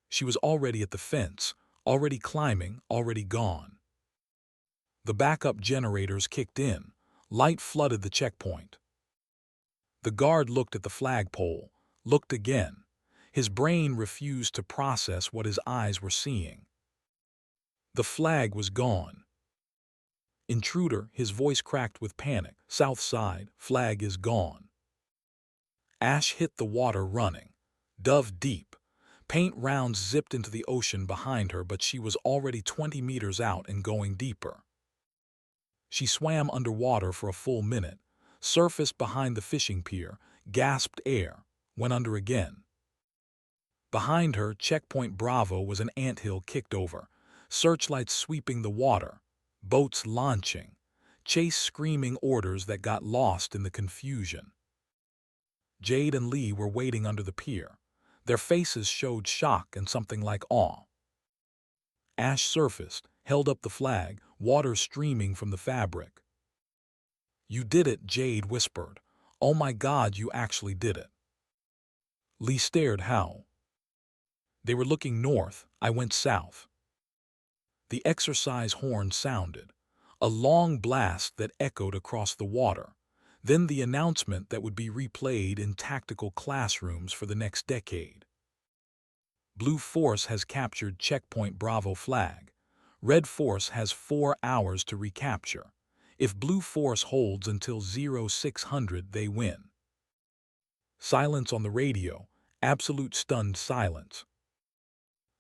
She was already at the fence, already climbing, already gone. The backup generators kicked in. Light flooded the checkpoint. The guard looked at the flagpole, looked again. His brain refused to process what his eyes were seeing. The flag was gone. Intruder, his voice cracked with panic. South side, flag is gone. Ash hit the water running. Dove deep. Paint rounds zipped into the ocean behind her, but she was already 20 meters out and going deeper. She swam underwater for a full minute, surfaced behind the fishing pier, gasped air, went under again. Behind her, Checkpoint Bravo was an anthill kicked over, searchlights sweeping the water, boats launching, Chase screaming orders that got lost in the confusion. Jade and Lee were waiting under the pier. Their faces showed shock and something like awe. Ash surfaced, held up the flag, water streaming from the fabric. "You did it," Jade whispered. "Oh my God, you actually did it." Lee stared. "How?" They were looking north, I went south. The exercise horn sounded, a long blast that echoed across the water, then the announcement that would be replayed in tactical classrooms for the next decade. Blue Force has captured Checkpoint Bravo flag. Red Force has 4 hours to recapture. If Blue Force holds until 0600, they win. Silence on the radio, absolute stunned silence.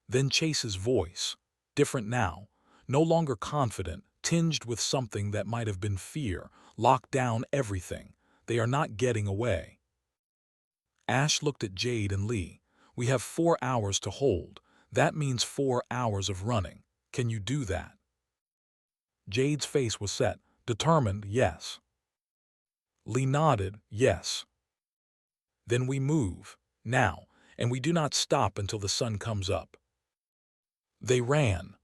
Then Chase's voice, different now, no longer confident, tinged with something that might have been fear. Lock down everything. They are not getting away. Ash looked at Jade and Lee. We have 4 hours to hold. That means 4 hours of running. Can you do that? Jade's face was set, determined, yes. Lee nodded, yes. Then we move, now, and we do not stop until the sun comes up. They ran.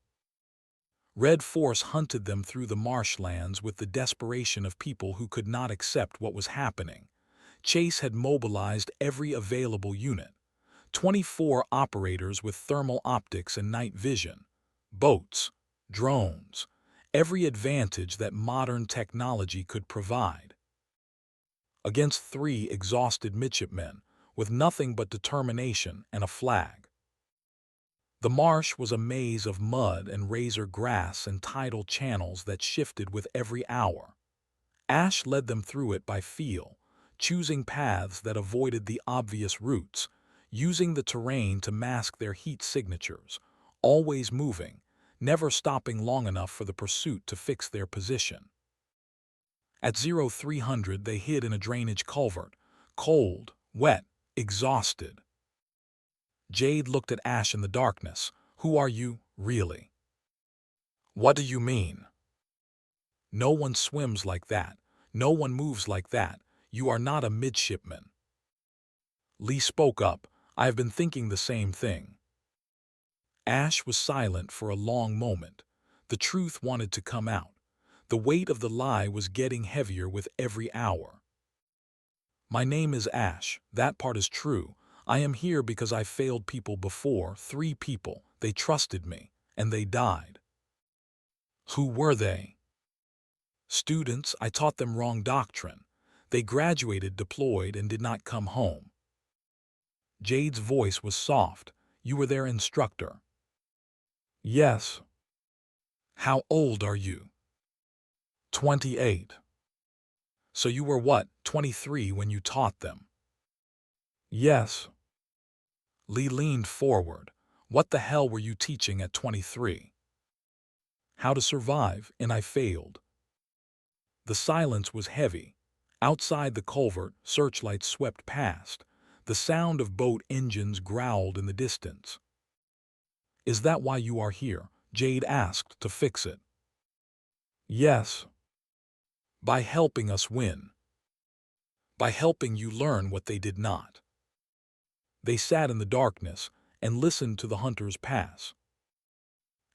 Red Force hunted them through the marshlands with the desperation of people who could not accept what was happening. Chase had mobilized every available unit. 24 operators with thermal optics and night vision. Boats, drones, every advantage that modern technology could provide. Against 3 exhausted midshipmen, with nothing but determination and a flag. The marsh was a maze of mud and razor grass and tidal channels that shifted with every hour. Ash led them through it by feel, choosing paths that avoided the obvious routes, using the terrain to mask their heat signatures, always moving, never stopping long enough for the pursuit to fix their position. At 0300 they hid in a drainage culvert, cold, wet, exhausted. Jade looked at Ash in the darkness. Who are you, really? What do you mean? No one swims like that. No one moves like that. You are not a midshipman. Lee spoke up. I have been thinking the same thing. Ash was silent for a long moment. The truth wanted to come out. The weight of the lie was getting heavier with every hour. My name is Ash. That part is true. I am here because I failed people before, 3 people. They trusted me, and they died. Who were they? Students. I taught them wrong doctrine. They graduated, deployed, and did not come home. Jade's voice was soft. You were their instructor. Yes. How old are you? 28. So you were what, 23 when you taught them? Yes. Lee leaned forward. What the hell were you teaching at 23? How to survive, and I failed. The silence was heavy. Outside the culvert, searchlights swept past. The sound of boat engines growled in the distance. Is that why you are here? Jade asked, to fix it. Yes. By helping us win. By helping you learn what they did not. They sat in the darkness and listened to the hunters pass.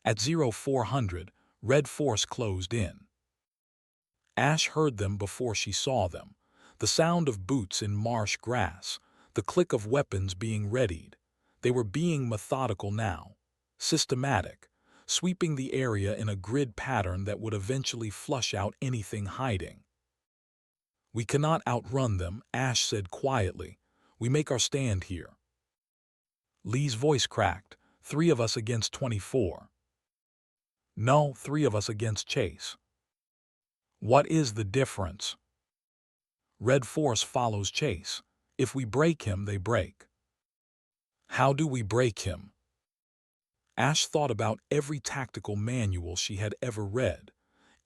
At 0400, Red Force closed in. Ash heard them before she saw them. The sound of boots in marsh grass, the click of weapons being readied. They were being methodical now, systematic, sweeping the area in a grid pattern that would eventually flush out anything hiding. We cannot outrun them, Ash said quietly. We make our stand here. Lee's voice cracked. 3 of us against 24. No, 3 of us against Chase. What is the difference? Red Force follows Chase. If we break him, they break. How do we break him? Ash thought about every tactical manual she had ever read,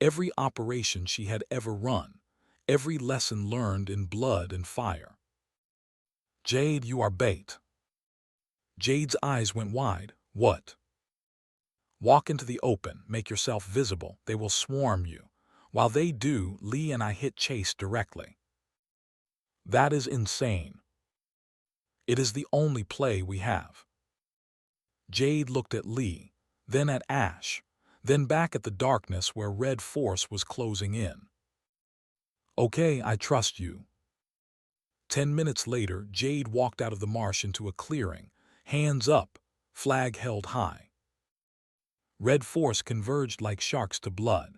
every operation she had ever run, every lesson learned in blood and fire. Jade, you are bait. Jade's eyes went wide. What? Walk into the open, make yourself visible. They will swarm you. While they do, Lee and I hit Chase directly. That is insane. It is the only play we have. Jade looked at Lee, then at Ash, then back at the darkness where Red Force was closing in. Okay, I trust you. 10 minutes later, Jade walked out of the marsh into a clearing, hands up, flag held high. Red Force converged like sharks to blood.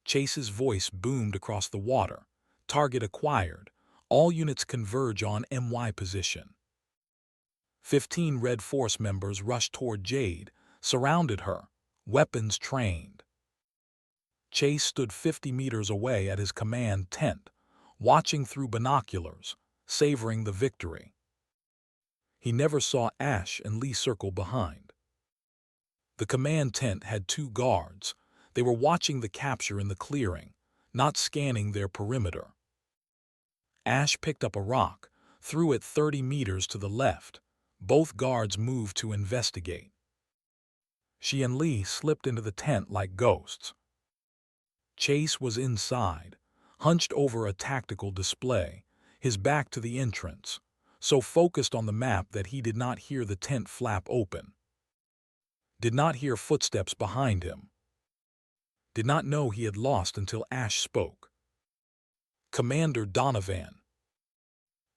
Chase's voice boomed across the water. Target acquired. All units converge on MY position. 15 Red Force members rushed toward Jade, surrounded her. weapons trained. Chase stood 50 meters away at his command tent, watching through binoculars, savoring the victory. He never saw Ash and Lee circle behind. The command tent had 2 guards. They were watching the capture in the clearing, not scanning their perimeter. Ash picked up a rock, threw it 30 meters to the left. Both guards moved to investigate. She and Lee slipped into the tent like ghosts. Chase was inside, hunched over a tactical display, his back to the entrance, so focused on the map that he did not hear the tent flap open. Did not hear footsteps behind him. Did not know he had lost until Ash spoke. "Commander Donovan."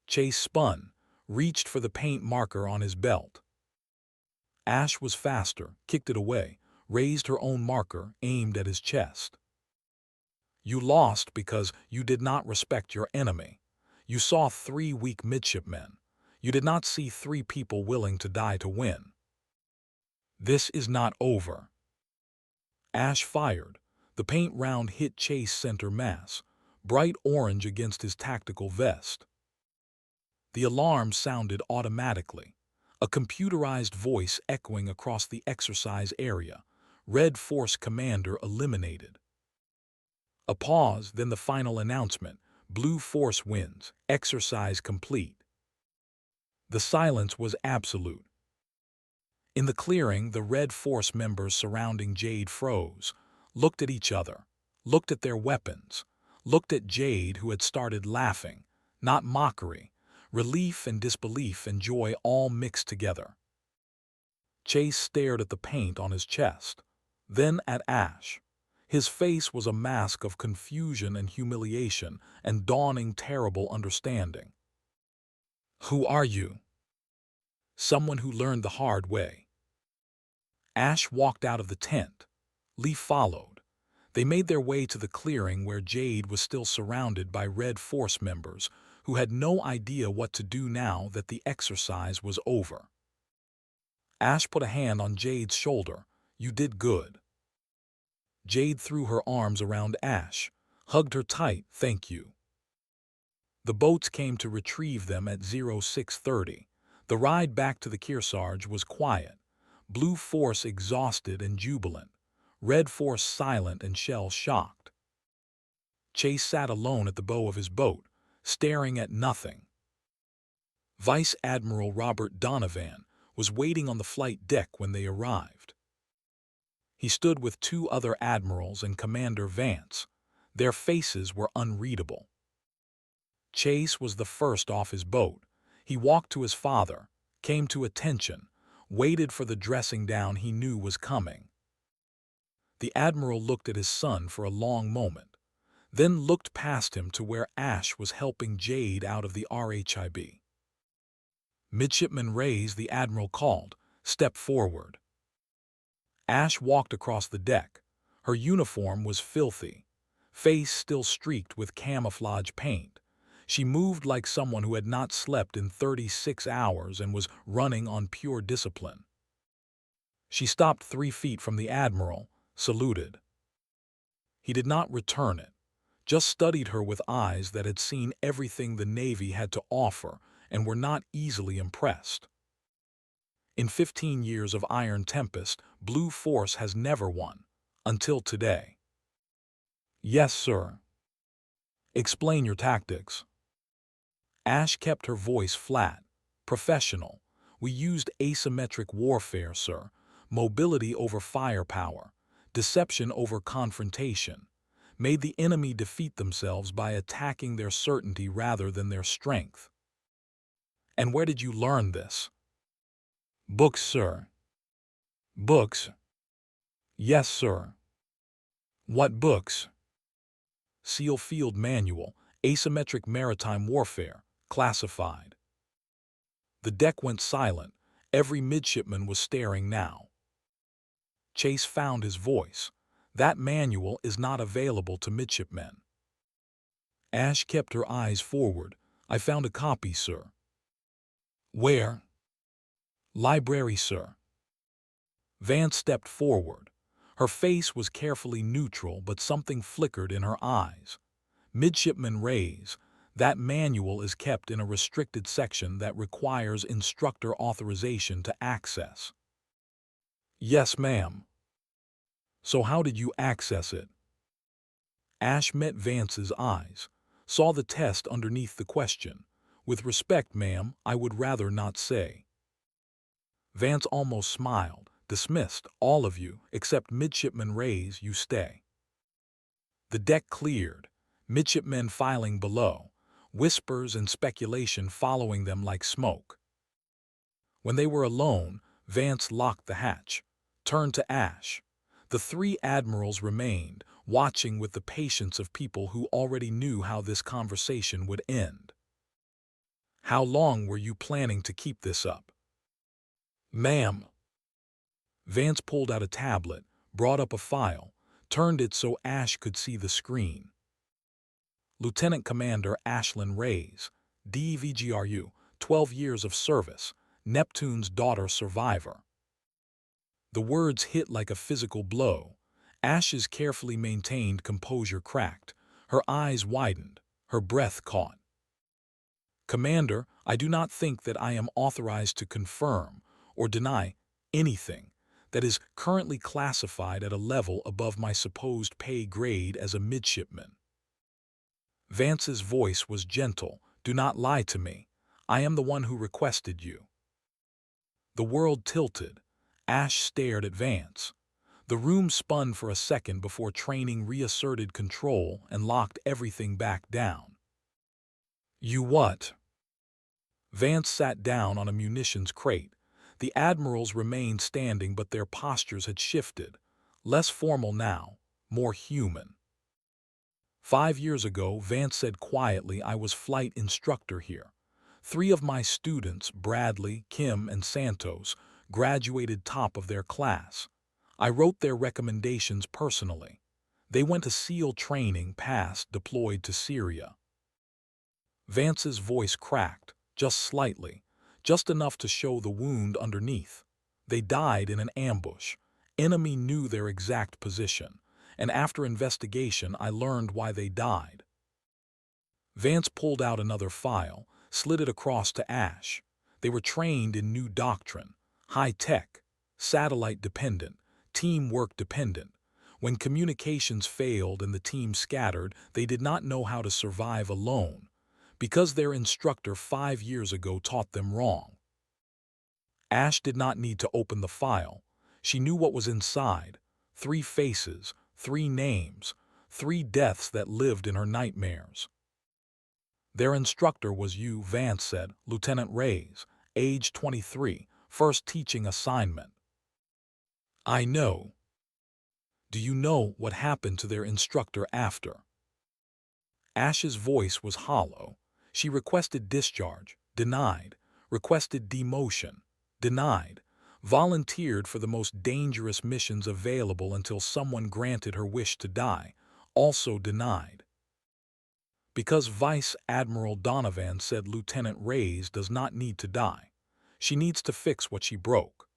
Chase spun, reached for the paint marker on his belt. Ash was faster, kicked it away, raised her own marker, aimed at his chest. "You lost because you did not respect your enemy. You saw 3 weak midshipmen. You did not see 3 people willing to die to win. This is not over." Ash fired. The paint round hit Chase center mass, bright orange against his tactical vest. The alarm sounded automatically, a computerized voice echoing across the exercise area. Red Force Commander eliminated. A pause, then the final announcement. Blue Force wins. Exercise complete. The silence was absolute. In the clearing, the Red Force members surrounding Jade froze, looked at each other, looked at their weapons, looked at Jade, who had started laughing, not mockery, relief and disbelief and joy all mixed together. Chase stared at the paint on his chest, then at Ash. His face was a mask of confusion and humiliation and dawning terrible understanding. "Who are you?" "Someone who learned the hard way." Ash walked out of the tent. Lee followed. They made their way to the clearing where Jade was still surrounded by Red Force members who had no idea what to do now that the exercise was over. Ash put a hand on Jade's shoulder. "You did good." Jade threw her arms around Ash, hugged her tight. "Thank you." The boats came to retrieve them at 0630. The ride back to the Kearsarge was quiet. Blue Force exhausted and jubilant. Red Force silent and shell-shocked. Chase sat alone at the bow of his boat, staring at nothing. Vice Admiral Robert Donovan was waiting on the flight deck when they arrived. He stood with 2 other admirals and Commander Vance. Their faces were unreadable. Chase was the first off his boat. He walked to his father, came to attention, waited for the dressing down he knew was coming. The admiral looked at his son for a long moment, then looked past him to where Ash was helping Jade out of the RHIB. "Midshipman Reyes," the admiral called, "step forward." Ash walked across the deck. Her uniform was filthy, face still streaked with camouflage paint. She moved like someone who had not slept in 36 hours and was running on pure discipline. She stopped 3 feet from the admiral, saluted. He did not return it, just studied her with eyes that had seen everything the Navy had to offer and were not easily impressed. In 15 years of Iron Tempest, Blue Force has never won, until today. "Yes, sir." "Explain your tactics." Ash kept her voice flat, professional. "We used asymmetric warfare, sir. Mobility over firepower, deception over confrontation. Made the enemy defeat themselves by attacking their certainty rather than their strength." "And where did you learn this?" "Books, sir." "Books?" "Yes, sir." "What books?" "SEAL Field Manual, Asymmetric Maritime Warfare, classified." The deck went silent. Every midshipman was staring now. Chase found his voice. "That manual is not available to midshipmen." Ash kept her eyes forward. "I found a copy, sir." "Where?" "Library, sir." Vance stepped forward. Her face was carefully neutral, but something flickered in her eyes. Midshipman Reyes, that manual is kept in a restricted section that requires instructor authorization to access. Yes, ma'am. So how did you access it? Ash met Vance's eyes, saw the test underneath the question. With respect, ma'am, I would rather not say. Vance almost smiled. Dismissed, all of you, except Midshipman Reyes, you stay. The deck cleared, midshipmen filing below, whispers and speculation following them like smoke. When they were alone, Vance locked the hatch, turned to Ash. The three admirals remained, watching with the patience of people who already knew how this conversation would end. How long were you planning to keep this up? Ma'am. Vance pulled out a tablet, brought up a file, turned it so Ash could see the screen. Lieutenant Commander Ashlyn Reyes, DVGRU, 12 years of service, Neptune's daughter survivor. The words hit like a physical blow. Ash's carefully maintained composure cracked. Her eyes widened. Her breath caught. Commander, I do not think that I am authorized to confirm or deny anything that is currently classified at a level above my supposed pay grade as a midshipman. Vance's voice was gentle. Do not lie to me. I am the one who requested you. The world tilted. Ash stared at Vance. The room spun for a second before training reasserted control and locked everything back down. You what? Vance sat down on a munitions crate. The admirals remained standing, but their postures had shifted. Less formal now, more human. 5 years ago, Vance said quietly, I was flight instructor here. 3 of my students, Bradley, Kim, and Santos, graduated top of their class. I wrote their recommendations personally. They went to SEAL training, passed, deployed to Syria. Vance's voice cracked, just slightly, just enough to show the wound underneath. They died in an ambush. Enemy knew their exact position, and after investigation I learned why they died. Vance pulled out another file, slid it across to Ash. They were trained in new doctrine, high-tech, satellite-dependent, teamwork-dependent. When communications failed and the team scattered, they did not know how to survive alone, because their instructor 5 years ago taught them wrong. Ash did not need to open the file. She knew what was inside. 3 faces, 3 names, 3 deaths that lived in her nightmares. Their instructor was you, Vance said, Lieutenant Reyes, age 23, first teaching assignment. I know. Do you know what happened to their instructor after? Ash's voice was hollow. She requested discharge, denied, requested demotion, denied, volunteered for the most dangerous missions available until someone granted her wish to die, also denied. Because Vice Admiral Donovan said Lieutenant Reyes does not need to die. She needs to fix what she broke.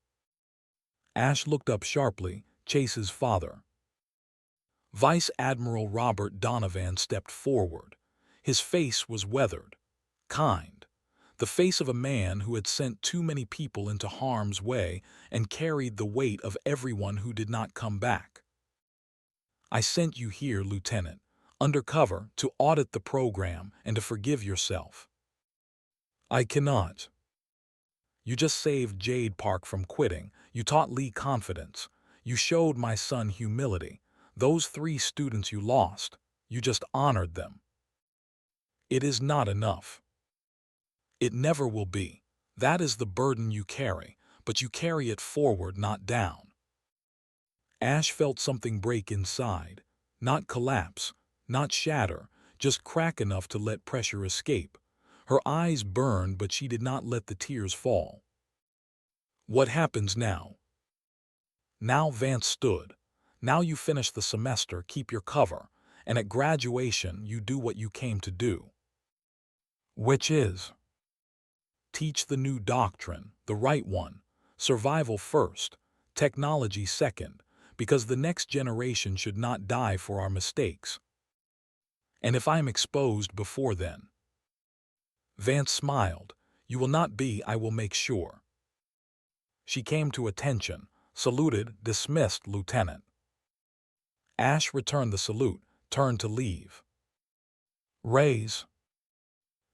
Ash looked up sharply, Chase's father. Vice Admiral Robert Donovan stepped forward. His face was weathered, kind, the face of a man who had sent too many people into harm's way and carried the weight of everyone who did not come back. I sent you here, Lieutenant, undercover, to audit the program and to forgive yourself. I cannot. You just saved Jade Park from quitting. You taught Lee confidence. You showed my son humility. Those 3 students you lost, you just honored them. It is not enough. It never will be. That is the burden you carry, but you carry it forward, not down. Ash felt something break inside, not collapse, not shatter, just crack enough to let pressure escape. Her eyes burned, but she did not let the tears fall. What happens now? Now Vance stood. Now you finish the semester, keep your cover, and at graduation you do what you came to do. Which is? Teach the new doctrine, the right one. Survival first, technology second, because the next generation should not die for our mistakes. And if I am exposed before then. Vance smiled. You will not be, I will make sure. She came to attention, saluted, dismissed, Lieutenant. Ash returned the salute, turned to leave. Reyes.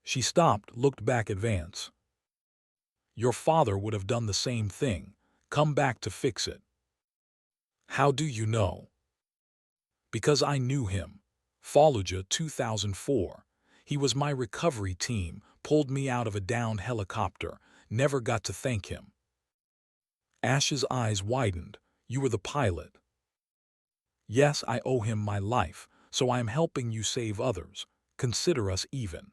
She stopped, looked back at Vance. Your father would have done the same thing, come back to fix it. How do you know? Because I knew him. Fallujah 2004. He was my recovery team, pulled me out of a downed helicopter, never got to thank him. Ash's eyes widened. You were the pilot. Yes, I owe him my life, so I am helping you save others. Consider us even.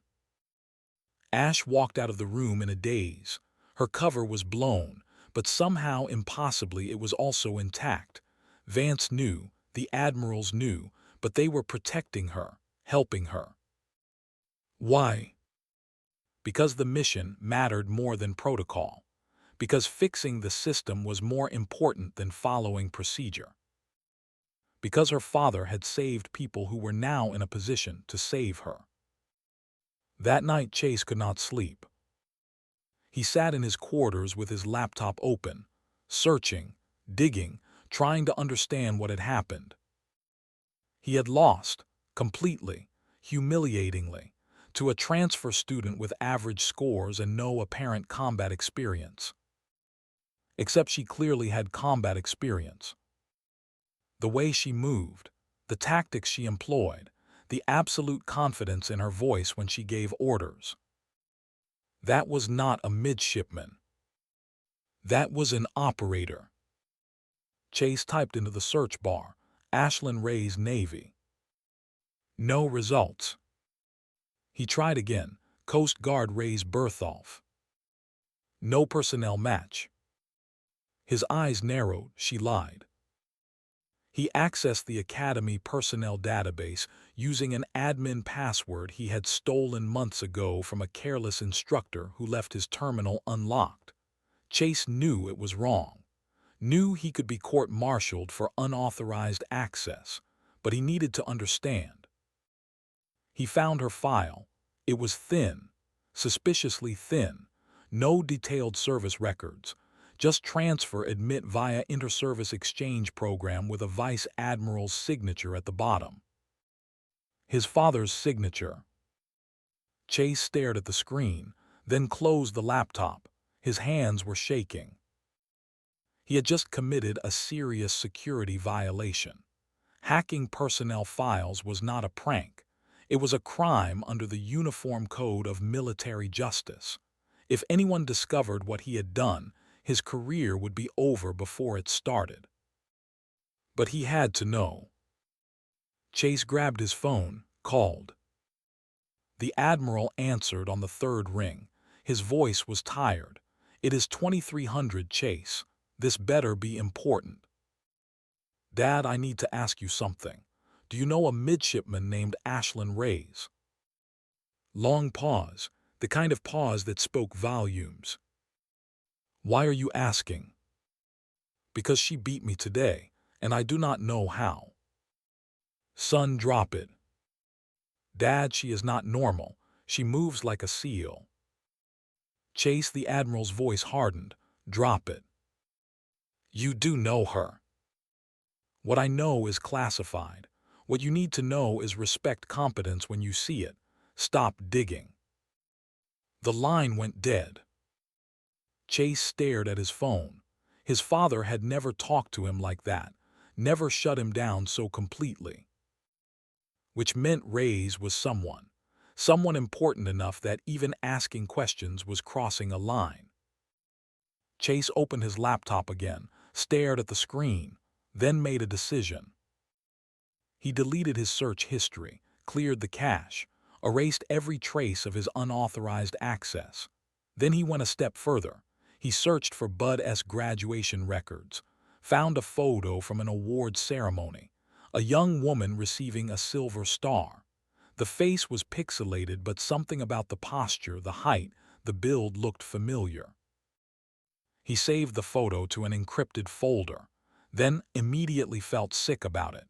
Ash walked out of the room in a daze. Her cover was blown, but somehow, impossibly, it was also intact. Vance knew, the admirals knew, but they were protecting her, helping her. Why? Because the mission mattered more than protocol. Because fixing the system was more important than following procedure. Because her father had saved people who were now in a position to save her. That night Chase could not sleep. He sat in his quarters with his laptop open, searching, digging, trying to understand what had happened. He had lost, completely, humiliatingly, to a transfer student with average scores and no apparent combat experience. Except she clearly had combat experience. The way she moved, the tactics she employed, the absolute confidence in her voice when she gave orders. That was not a midshipman. That was an operator. Chase typed into the search bar, Ashlyn Reyes, Navy. No results. He tried again, Coast Guard Reyes Bertholf. No personnel match. His eyes narrowed, she lied. He accessed the Academy personnel database using an admin password he had stolen months ago from a careless instructor who left his terminal unlocked. Chase knew it was wrong, knew he could be court-martialed for unauthorized access, but he needed to understand. He found her file. It was thin, suspiciously thin, no detailed service records, just transfer admit via inter-service exchange program with a vice admiral's signature at the bottom. His father's signature. Chase stared at the screen, then closed the laptop. His hands were shaking. He had just committed a serious security violation. Hacking personnel files was not a prank. It was a crime under the Uniform Code of Military Justice. If anyone discovered what he had done, his career would be over before it started. But he had to know. Chase grabbed his phone, called. The Admiral answered on the third ring. His voice was tired. It is 2300, Chase. This better be important. Dad, I need to ask you something. Do you know a midshipman named Ashlyn Reyes? Long pause, the kind of pause that spoke volumes. Why are you asking? Because she beat me today, and I do not know how. Son, drop it. Dad, she is not normal. She moves like a seal. Chase, the Admiral's voice hardened. Drop it. You do know her. What I know is classified. What you need to know is respect competence when you see it. Stop digging. The line went dead. Chase stared at his phone. His father had never talked to him like that, never shut him down so completely. Which meant Reyes was someone important enough that even asking questions was crossing a line. Chase opened his laptop again, stared at the screen, then made a decision. He deleted his search history, cleared the cache, erased every trace of his unauthorized access. Then he went a step further. He searched for Bud's graduation records, found a photo from an award ceremony, a young woman receiving a silver star. The face was pixelated, but something about the posture, the height, the build looked familiar. He saved the photo to an encrypted folder, then immediately felt sick about it.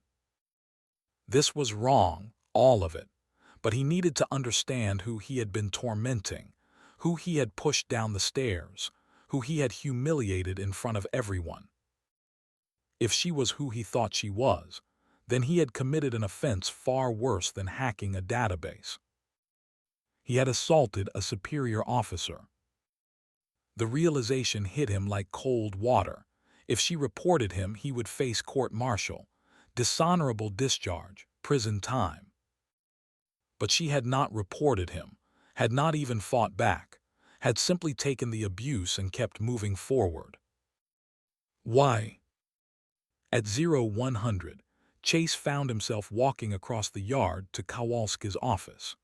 This was wrong, all of it, but he needed to understand who he had been tormenting, who he had pushed down the stairs, who he had humiliated in front of everyone. If she was who he thought she was, then he had committed an offense far worse than hacking a database. He had assaulted a superior officer. The realization hit him like cold water. If she reported him, he would face court-martial, dishonorable discharge, prison time. But she had not reported him, had not even fought back, had simply taken the abuse and kept moving forward. Why? At 0100, Chase found himself walking across the yard to Kowalski's office.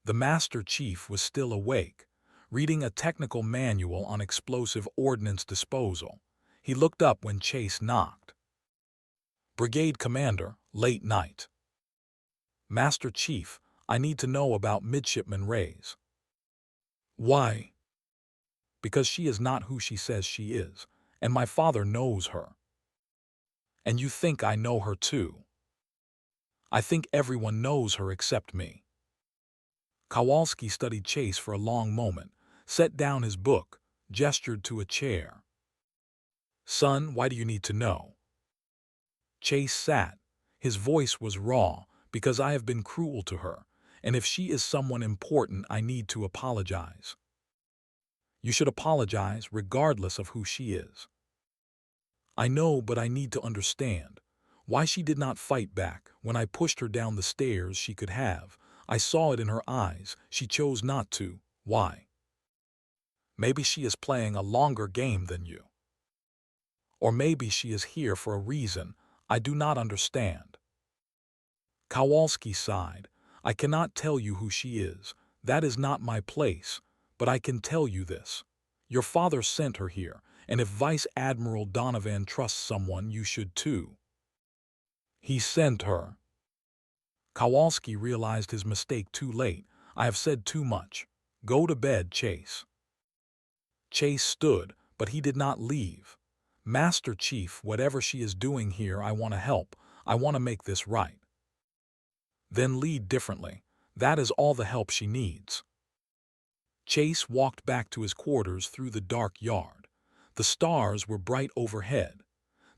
The Master Chief was still awake, reading a technical manual on explosive ordnance disposal. He looked up when Chase knocked. "Brigade Commander, late night." "Master Chief, I need to know about Midshipman Reyes." "Why?" "Because she is not who she says she is, and my father knows her." "And you think I know her too?" "I think everyone knows her except me." Kowalski studied Chase for a long moment, set down his book, gestured to a chair. "Son, why do you need to know?" Chase sat. His voice was raw, "Because I have been cruel to her, and if she is someone important, I need to apologize." "You should apologize regardless of who she is." "I know, but I need to understand. Why she did not fight back. When I pushed her down the stairs, she could have. I saw it in her eyes. She chose not to. Why?" "Maybe she is playing a longer game than you. Or maybe she is here for a reason I do not understand." Kowalski sighed. "I cannot tell you who she is. That is not my place. But I can tell you this. Your father sent her here, and if Vice Admiral Donovan trusts someone, you should too." "He sent her." Kowalski realized his mistake too late. "I have said too much. Go to bed, Chase." Chase stood, but he did not leave. "Master Chief, whatever she is doing here, I want to help. I want to make this right." "Then lead differently. That is all the help she needs." Chase walked back to his quarters through the dark yard. The stars were bright overhead,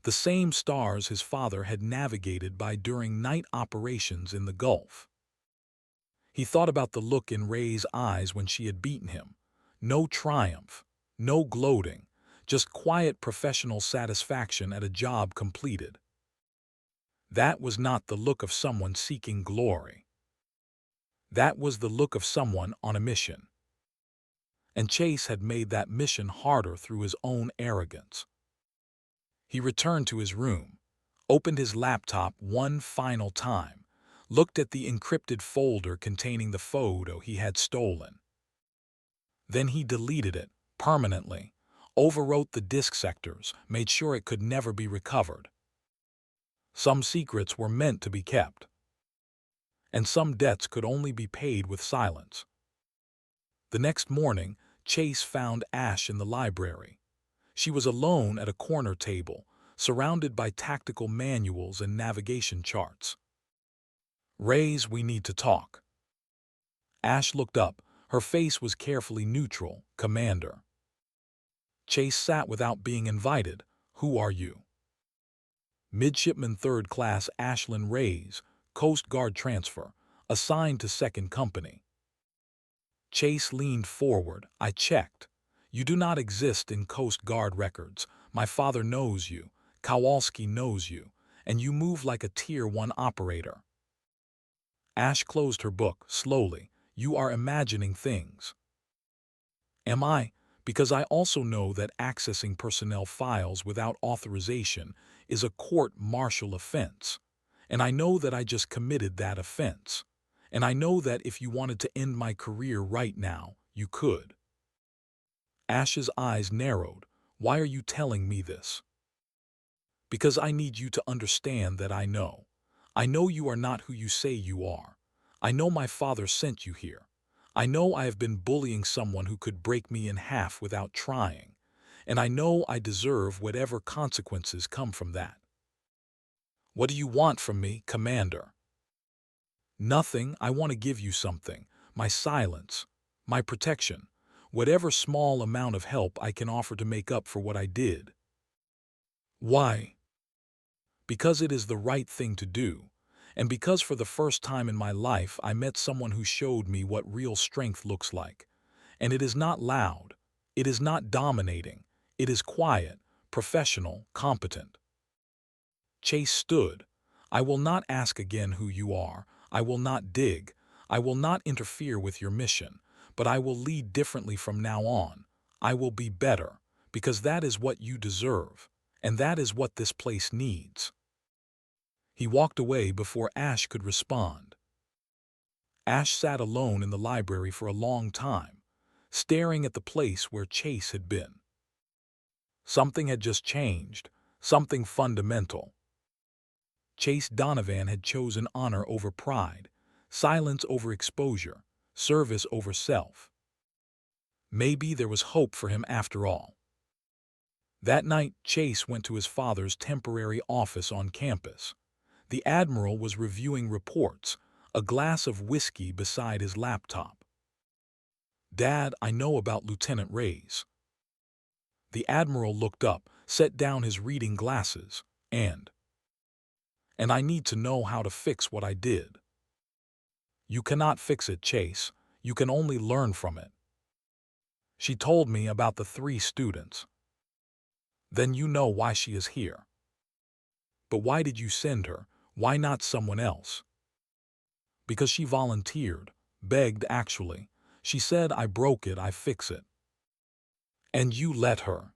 the same stars his father had navigated by during night operations in the Gulf. He thought about the look in Rey's eyes when she had beaten him. No triumph, no gloating, just quiet professional satisfaction at a job completed. That was not the look of someone seeking glory. That was the look of someone on a mission. And Chase had made that mission harder through his own arrogance. He returned to his room, opened his laptop one final time, looked at the encrypted folder containing the photo he had stolen. Then he deleted it permanently, overwrote the disk sectors, made sure it could never be recovered. Some secrets were meant to be kept, and some debts could only be paid with silence. The next morning, Chase found Ash in the library. She was alone at a corner table, surrounded by tactical manuals and navigation charts. "Reyes, we need to talk." Ash looked up. Her face was carefully neutral. "Commander." Chase sat without being invited. "Who are you?" "Midshipman 3rd Class Ashlyn Reyes, Coast Guard transfer, assigned to 2nd Company." Chase leaned forward. "I checked. You do not exist in Coast Guard records. My father knows you. Kowalski knows you. And you move like a Tier 1 operator." Ash closed her book slowly. "You are imagining things." "Am I? Because I also know that accessing personnel files without authorization is a court-martial offense. And I know that I just committed that offense. And I know that if you wanted to end my career right now, you could." Ash's eyes narrowed. "Why are you telling me this?" "Because I need you to understand that I know. I know you are not who you say you are. I know my father sent you here. I know I have been bullying someone who could break me in half without trying. and I know I deserve whatever consequences come from that. What do you want from me, Commander? Nothing. I want to give you something. My silence, my protection, whatever small amount of help I can offer to make up for what I did. Why? Because it is the right thing to do, and because for the first time in my life I met someone who showed me what real strength looks like. And it is not loud, it is not dominating, it is quiet, professional, competent. Chase stood. I will not ask again who you are, I will not dig, I will not interfere with your mission, but I will lead differently from now on. I will be better, because that is what you deserve, and that is what this place needs. He walked away before Ash could respond. Ash sat alone in the library for a long time, staring at the place where Chase had been. Something had just changed, something fundamental. Chase Donovan had chosen honor over pride, silence over exposure, service over self. Maybe there was hope for him after all. That night, Chase went to his father's temporary office on campus. The Admiral was reviewing reports, a glass of whiskey beside his laptop. Dad, I know about Lieutenant Reyes. The Admiral looked up, set down his reading glasses, and I need to know how to fix what I did. You cannot fix it, Chase. You can only learn from it. She told me about the 3 students. Then you know why she is here. But why did you send her? Why not someone else? Because she volunteered, begged actually. She said, I broke it, I fix it. And you let her.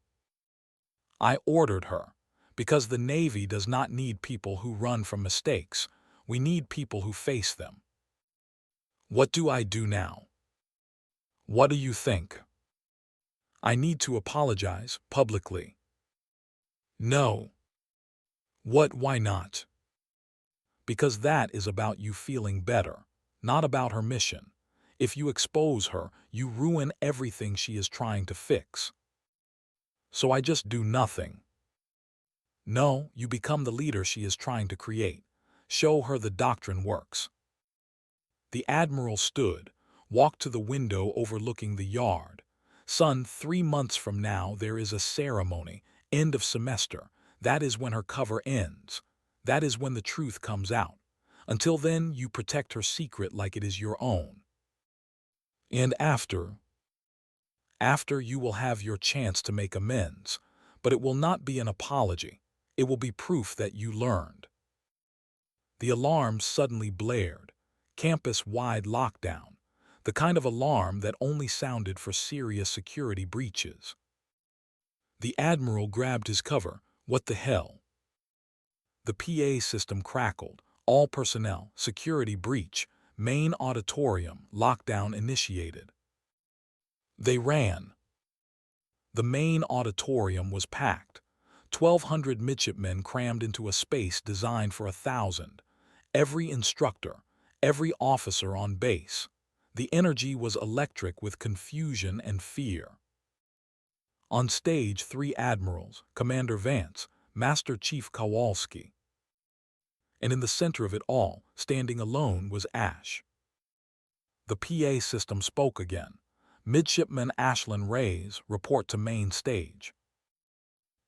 I ordered her. Because the Navy does not need people who run from mistakes. We need people who face them. What do I do now? What do you think? I need to apologize publicly. No. What, why not? Because that is about you feeling better, not about her mission. If you expose her, you ruin everything she is trying to fix. So I just do nothing. No, you become the leader she is trying to create. Show her the doctrine works. The Admiral stood, walked to the window overlooking the yard. Son, 3 months from now there is a ceremony, end of semester. That is when her cover ends. That is when the truth comes out. Until then, you protect her secret like it is your own. And after you will have your chance to make amends, but it will not be an apology. It will be proof that you learned. The alarm suddenly blared. Campus-wide lockdown. The kind of alarm that only sounded for serious security breaches. The Admiral grabbed his cover. What the hell? The PA system crackled. All personnel, security breach, main auditorium, lockdown initiated. They ran. The main auditorium was packed. 1,200 midshipmen crammed into a space designed for 1,000. Every instructor, every officer on base. The energy was electric with confusion and fear. On stage, 3 admirals, Commander Vance, Master Chief Kowalski. And in the center of it all, standing alone, was Ash. The PA system spoke again. Midshipman Ashlyn Reyes, report to main stage.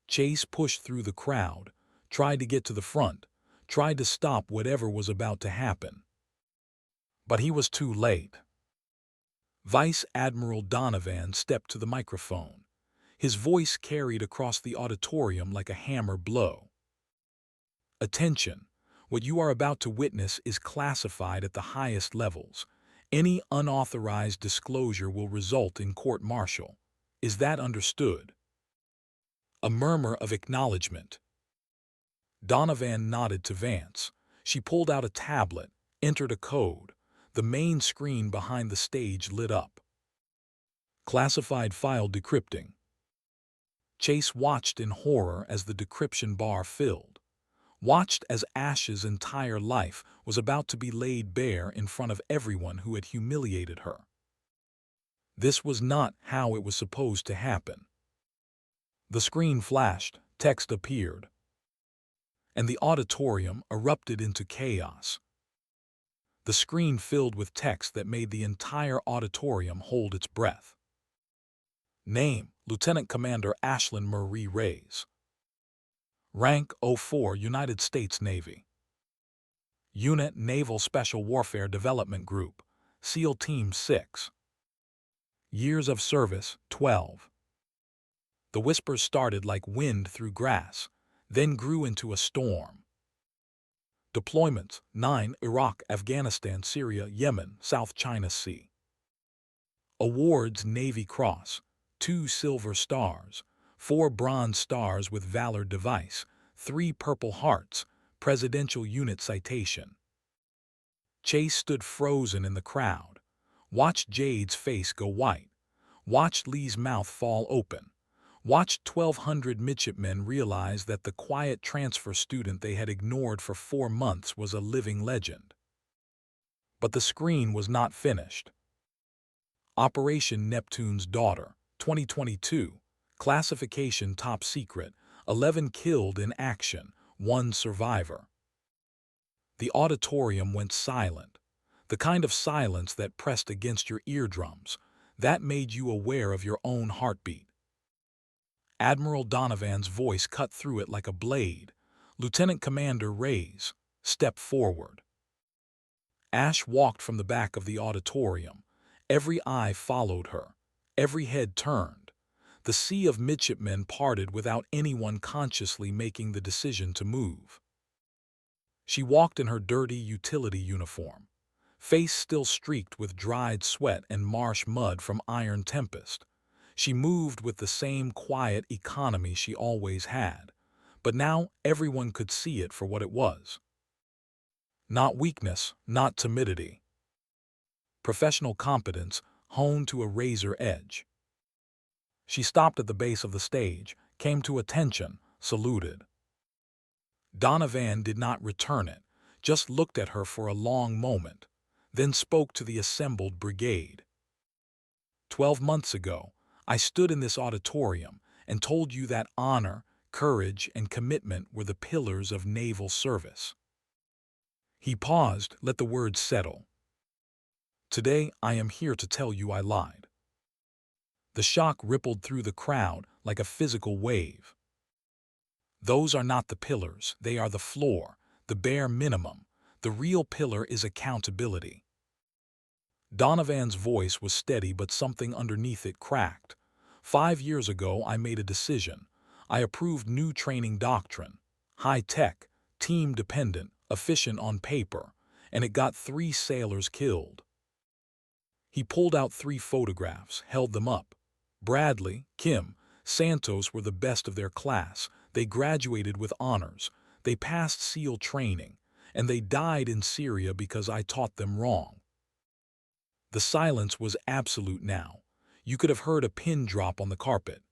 Chase pushed through the crowd, tried to get to the front, tried to stop whatever was about to happen. But he was too late. Vice Admiral Donovan stepped to the microphone. His voice carried across the auditorium like a hammer blow. Attention! What you are about to witness is classified at the highest levels. Any unauthorized disclosure will result in court-martial. Is that understood? A murmur of acknowledgement. Donovan nodded to Vance. She pulled out a tablet, entered a code. The main screen behind the stage lit up. Classified file decrypting. Chase watched in horror as the decryption bar filled. Watched as Ash's entire life was about to be laid bare in front of everyone who had humiliated her. This was not how it was supposed to happen. The screen flashed, text appeared, and the auditorium erupted into chaos. The screen filled with text that made the entire auditorium hold its breath. Name: Lieutenant Commander Ashlyn Reyes. Rank: 04, United States Navy. Unit: Naval Special Warfare Development Group, SEAL Team 6. Years of service: 12. The whispers started like wind through grass, then grew into a storm. Deployments: 9, Iraq, Afghanistan, Syria, Yemen, South China Sea. Awards: Navy Cross, 2 Silver Stars, 4 Bronze Stars with Valor Device, 3 Purple Hearts, Presidential Unit Citation. Chase stood frozen in the crowd, watched Jade's face go white, watched Lee's mouth fall open, watched 1,200 midshipmen realize that the quiet transfer student they had ignored for 4 months was a living legend. But the screen was not finished. Operation Neptune's Daughter, 2022, classification top secret, 11 killed in action, 1 survivor. The auditorium went silent, the kind of silence that pressed against your eardrums, that made you aware of your own heartbeat. Admiral Donovan's voice cut through it like a blade. Lieutenant Commander Reyes, step forward. Ash walked from the back of the auditorium. Every eye followed her, every head turned. The sea of midshipmen parted without anyone consciously making the decision to move. She walked in her dirty utility uniform, face still streaked with dried sweat and marsh mud from Iron Tempest. She moved with the same quiet economy she always had, but now everyone could see it for what it was. Not weakness, not timidity. Professional competence honed to a razor edge. She stopped at the base of the stage, came to attention, saluted. Donovan did not return it, just looked at her for a long moment, then spoke to the assembled brigade. 12 months ago, I stood in this auditorium and told you that honor, courage, and commitment were the pillars of naval service. He paused, let the words settle. Today, I am here to tell you I lied. The shock rippled through the crowd like a physical wave. Those are not the pillars, they are the floor, the bare minimum. The real pillar is accountability. Donovan's voice was steady, but something underneath it cracked. 5 years ago, I made a decision. I approved new training doctrine, high-tech, team-dependent, efficient on paper, and it got 3 sailors killed. He pulled out 3 photographs, held them up. Bradley, Kim, Santos were the best of their class. They graduated with honors. They passed SEAL training, and they died in Syria because I taught them wrong. The silence was absolute now. You could have heard a pin drop on the carpet.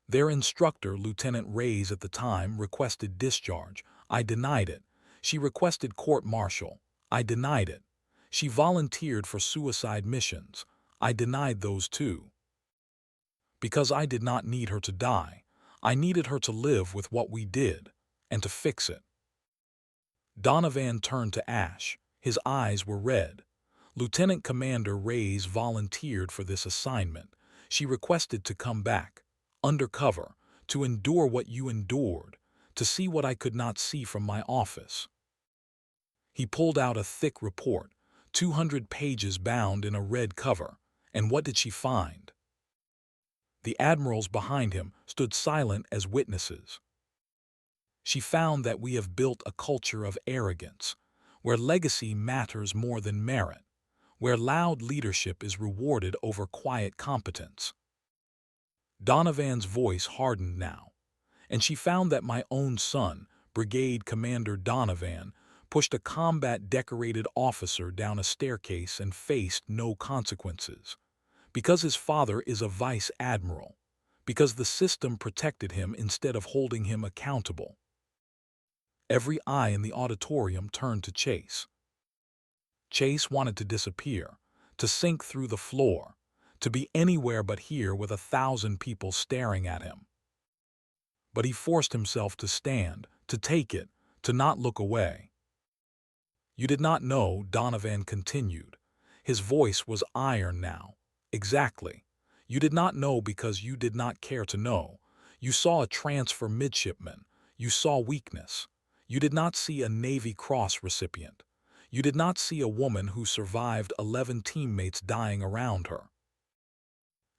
Their instructor, Lieutenant Reyes at the time, requested discharge. I denied it. She requested court-martial. I denied it. She volunteered for suicide missions. I denied those too. Because I did not need her to die. I needed her to live with what we did, and to fix it. Donovan turned to Ash. His eyes were red. Lieutenant Commander Reyes volunteered for this assignment. She requested to come back, undercover, to endure what you endured, to see what I could not see from my office. He pulled out a thick report, 200 pages bound in a red cover, and what did she find? The admirals behind him stood silent as witnesses. She found that we have built a culture of arrogance, where legacy matters more than merit, where loud leadership is rewarded over quiet competence. Donovan's voice hardened now, and she found that my own son, Brigade Commander Donovan, pushed a combat-decorated officer down a staircase and faced no consequences. Because his father is a vice admiral, because the system protected him instead of holding him accountable. Every eye in the auditorium turned to Chase. Chase wanted to disappear, to sink through the floor, to be anywhere but here with 1,000 people staring at him. But he forced himself to stand, to take it, to not look away. "You did not know," Donovan continued. His voice was iron now. "Exactly. You did not know because you did not care to know. You saw a transfer midshipman. You saw weakness. You did not see a Navy Cross recipient. You did not see a woman who survived 11 teammates dying around her."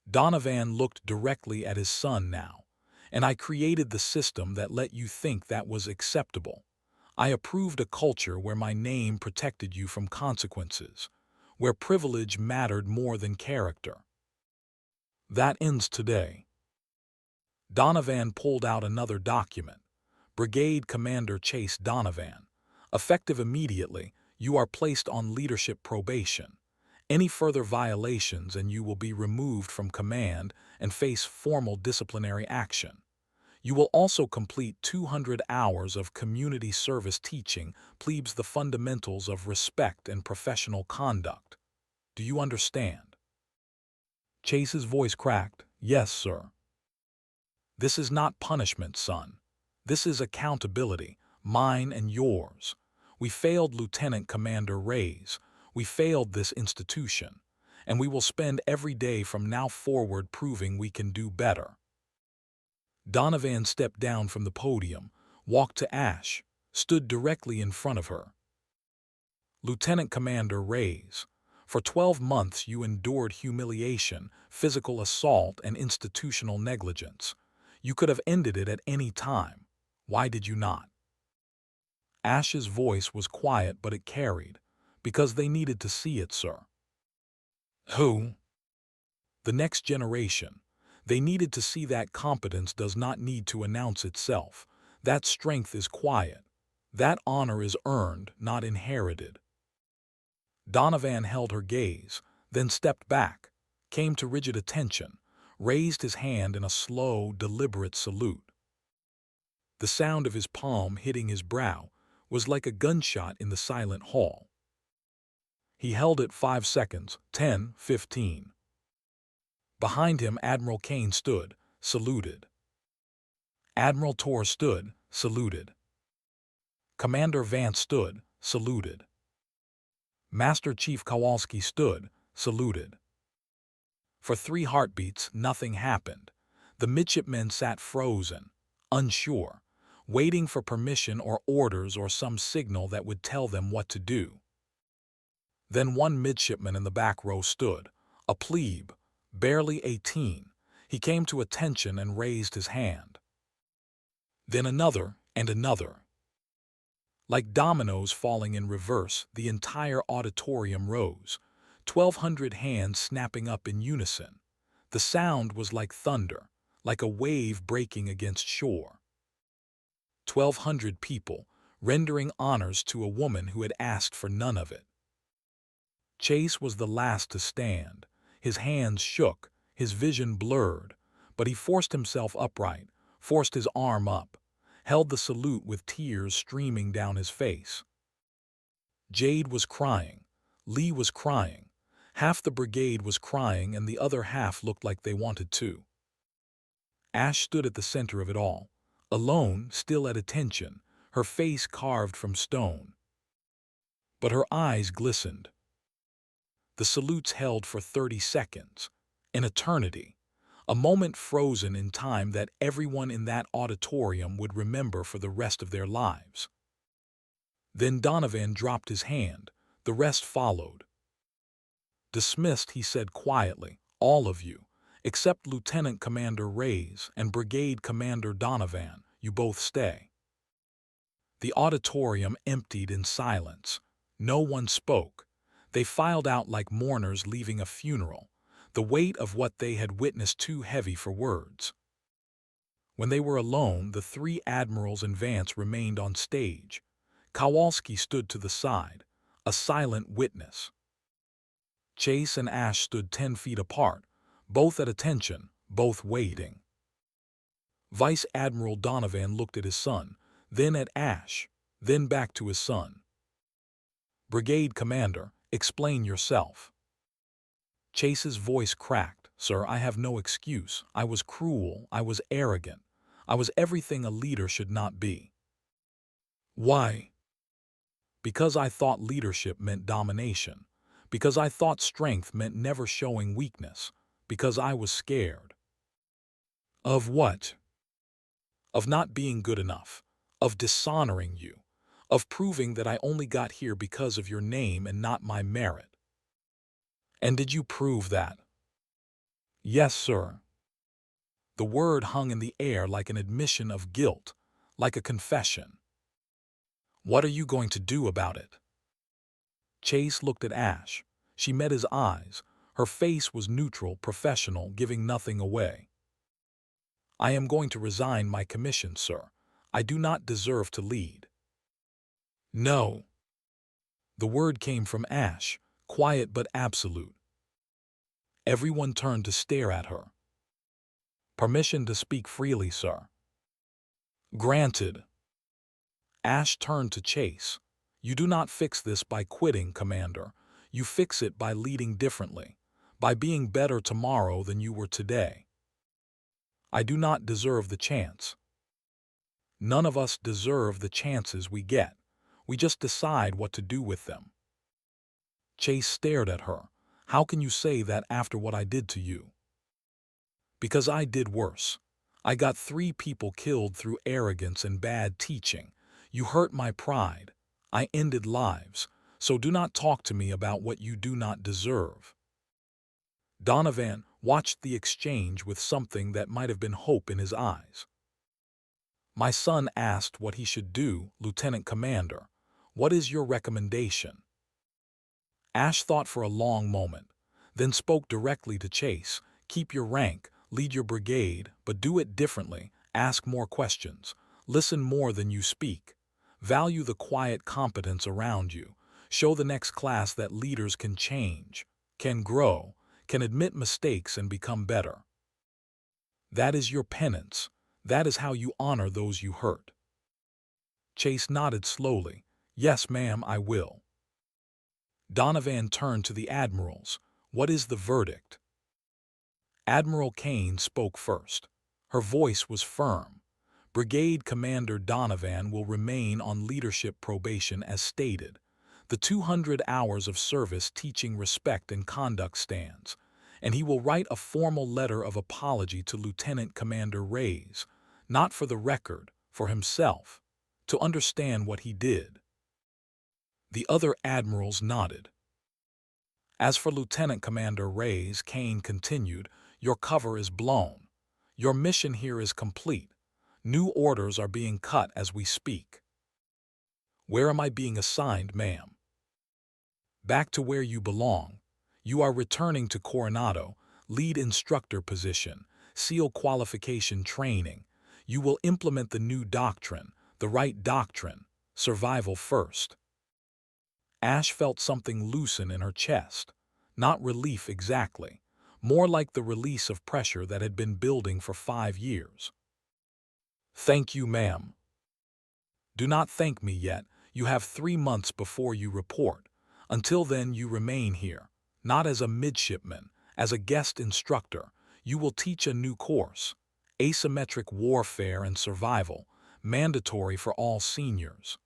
Donovan looked directly at his son now. "And I created the system that let you think that was acceptable. I approved a culture where my name protected you from consequences, where privilege mattered more than character. That ends today." Donovan pulled out another document. "Brigade Commander Chase Donovan. Effective immediately, you are placed on leadership probation. Any further violations and you will be removed from command and face formal disciplinary action. You will also complete 200 hours of community service teaching plebes the fundamentals of respect and professional conduct. Do you understand?" Chase's voice cracked. "Yes, sir." "This is not punishment, son. This is accountability, mine and yours. We failed Lieutenant Commander Reyes. We failed this institution. And we will spend every day from now forward proving we can do better." Donovan stepped down from the podium, walked to Ash, stood directly in front of her. "Lieutenant Commander Reyes, for 12 months you endured humiliation, physical assault, and institutional negligence. You could have ended it at any time. Why did you not?" Ash's voice was quiet, but it carried. "Because they needed to see it, sir." "Who?" "The next generation. They needed to see that competence does not need to announce itself. That strength is quiet. That honor is earned, not inherited." Donovan held her gaze, then stepped back, came to rigid attention, raised his hand in a slow, deliberate salute. The sound of his palm hitting his brow was like a gunshot in the silent hall. He held it 5 seconds, 10, 15. Behind him, Admiral Kane stood, saluted. Admiral Torr stood, saluted. Commander Vance stood, saluted. Master Chief Kowalski stood, saluted. For 3 heartbeats, nothing happened. The midshipmen sat frozen, unsure, waiting for permission or orders or some signal that would tell them what to do. Then one midshipman in the back row stood, a plebe, barely 18. He came to attention and raised his hand. Then another and another. Like dominoes falling in reverse, the entire auditorium rose, 1,200 hands snapping up in unison. The sound was like thunder, like a wave breaking against shore. 1,200 people, rendering honors to a woman who had asked for none of it. Chase was the last to stand. His hands shook, his vision blurred, but he forced himself upright, forced his arm up, held the salute with tears streaming down his face. Jade was crying. Lee was crying. Half the brigade was crying and the other half looked like they wanted to. Ash stood at the center of it all, alone, still at attention, her face carved from stone. But her eyes glistened. The salutes held for 30 seconds, an eternity, a moment frozen in time that everyone in that auditorium would remember for the rest of their lives. Then Donovan dropped his hand. The rest followed. "Dismissed," he said quietly, "all of you, except Lieutenant Commander Reyes and Brigade Commander Donovan. You both stay." The auditorium emptied in silence. No one spoke. They filed out like mourners leaving a funeral, the weight of what they had witnessed too heavy for words. When they were alone, the 3 admirals and Vance remained on stage. Kowalski stood to the side, a silent witness. Chase and Ash stood 10 feet apart, both at attention, both waiting. Vice Admiral Donovan looked at his son, then at Ash, then back to his son. "Brigade Commander, explain yourself." Chase's voice cracked. "Sir, I have no excuse. I was cruel. I was arrogant. I was everything a leader should not be. Why? Because I thought leadership meant domination. Because I thought strength meant never showing weakness. Because I was scared. Of what? Of not being good enough. Of dishonoring you. Of proving that I only got here because of your name and not my merit. And did you prove that? Yes, sir. The word hung in the air like an admission of guilt, like a confession. What are you going to do about it? Chase looked at Ash. She met his eyes. Her face was neutral, professional, giving nothing away. I am going to resign my commission, sir. I do not deserve to lead. No. The word came from Ash, quiet but absolute. Everyone turned to stare at her. Permission to speak freely, sir. Granted. Ash turned to Chase. You do not fix this by quitting, Commander. You fix it by leading differently, by being better tomorrow than you were today. I do not deserve the chance. None of us deserve the chances we get. We just decide what to do with them. Chase stared at her. How can you say that after what I did to you? Because I did worse. I got 3 people killed through arrogance and bad teaching. You hurt my pride. I ended lives. So do not talk to me about what you do not deserve. Donovan watched the exchange with something that might have been hope in his eyes. My son asked what he should do, Lieutenant Commander. What is your recommendation? Ash thought for a long moment, then spoke directly to Chase. Keep your rank, lead your brigade, but do it differently. Ask more questions. Listen more than you speak. Value the quiet competence around you. Show the next class that leaders can change, can grow, can admit mistakes and become better. That is your penance. That is how you honor those you hurt. Chase nodded slowly. Yes, ma'am, I will. Donovan turned to the admirals. What is the verdict? Admiral Kane spoke first. Her voice was firm. Brigade Commander Donovan will remain on leadership probation as stated. The 200 hours of service teaching respect and conduct stands, and he will write a formal letter of apology to Lieutenant Commander Reyes, not for the record, for himself, to understand what he did. The other admirals nodded. As for Lieutenant Commander Reyes, Kane continued, your cover is blown. Your mission here is complete. New orders are being cut as we speak. Where am I being assigned, ma'am? Back to where you belong. You are returning to Coronado, lead instructor position, SEAL qualification training. You will implement the new doctrine, the right doctrine, survival first. Ash felt something loosen in her chest. Not relief exactly, more like the release of pressure that had been building for 5 years. Thank you, ma'am. Do not thank me yet. You have 3 months before you report. Until then you remain here, not as a midshipman, as a guest instructor. You will teach a new course, asymmetric warfare and survival, mandatory for all seniors.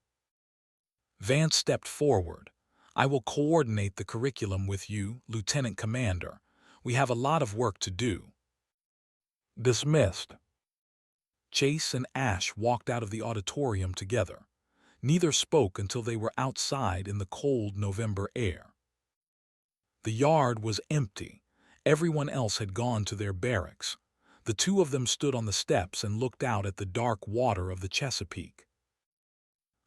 Vance stepped forward. I will coordinate the curriculum with you, Lieutenant Commander. We have a lot of work to do. Dismissed. Chase and Ash walked out of the auditorium together. Neither spoke until they were outside in the cold November air. The yard was empty. Everyone else had gone to their barracks. The two of them stood on the steps and looked out at the dark water of the Chesapeake.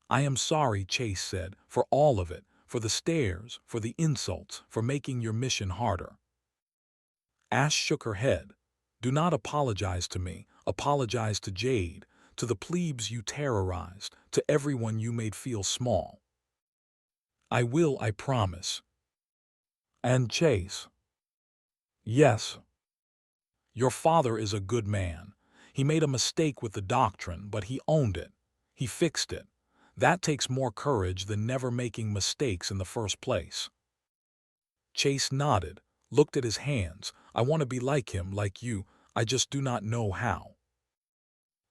I am sorry, Chase said, for all of it, for the stares, for the insults, for making your mission harder. Ash shook her head. Do not apologize to me. Apologize to Jade, to the plebes you terrorized, to everyone you made feel small. I will, I promise. And Chase. Yes. Your father is a good man. He made a mistake with the doctrine, but he owned it. He fixed it. That takes more courage than never making mistakes in the first place. Chase nodded, looked at his hands. I want to be like him, like you. I just do not know how.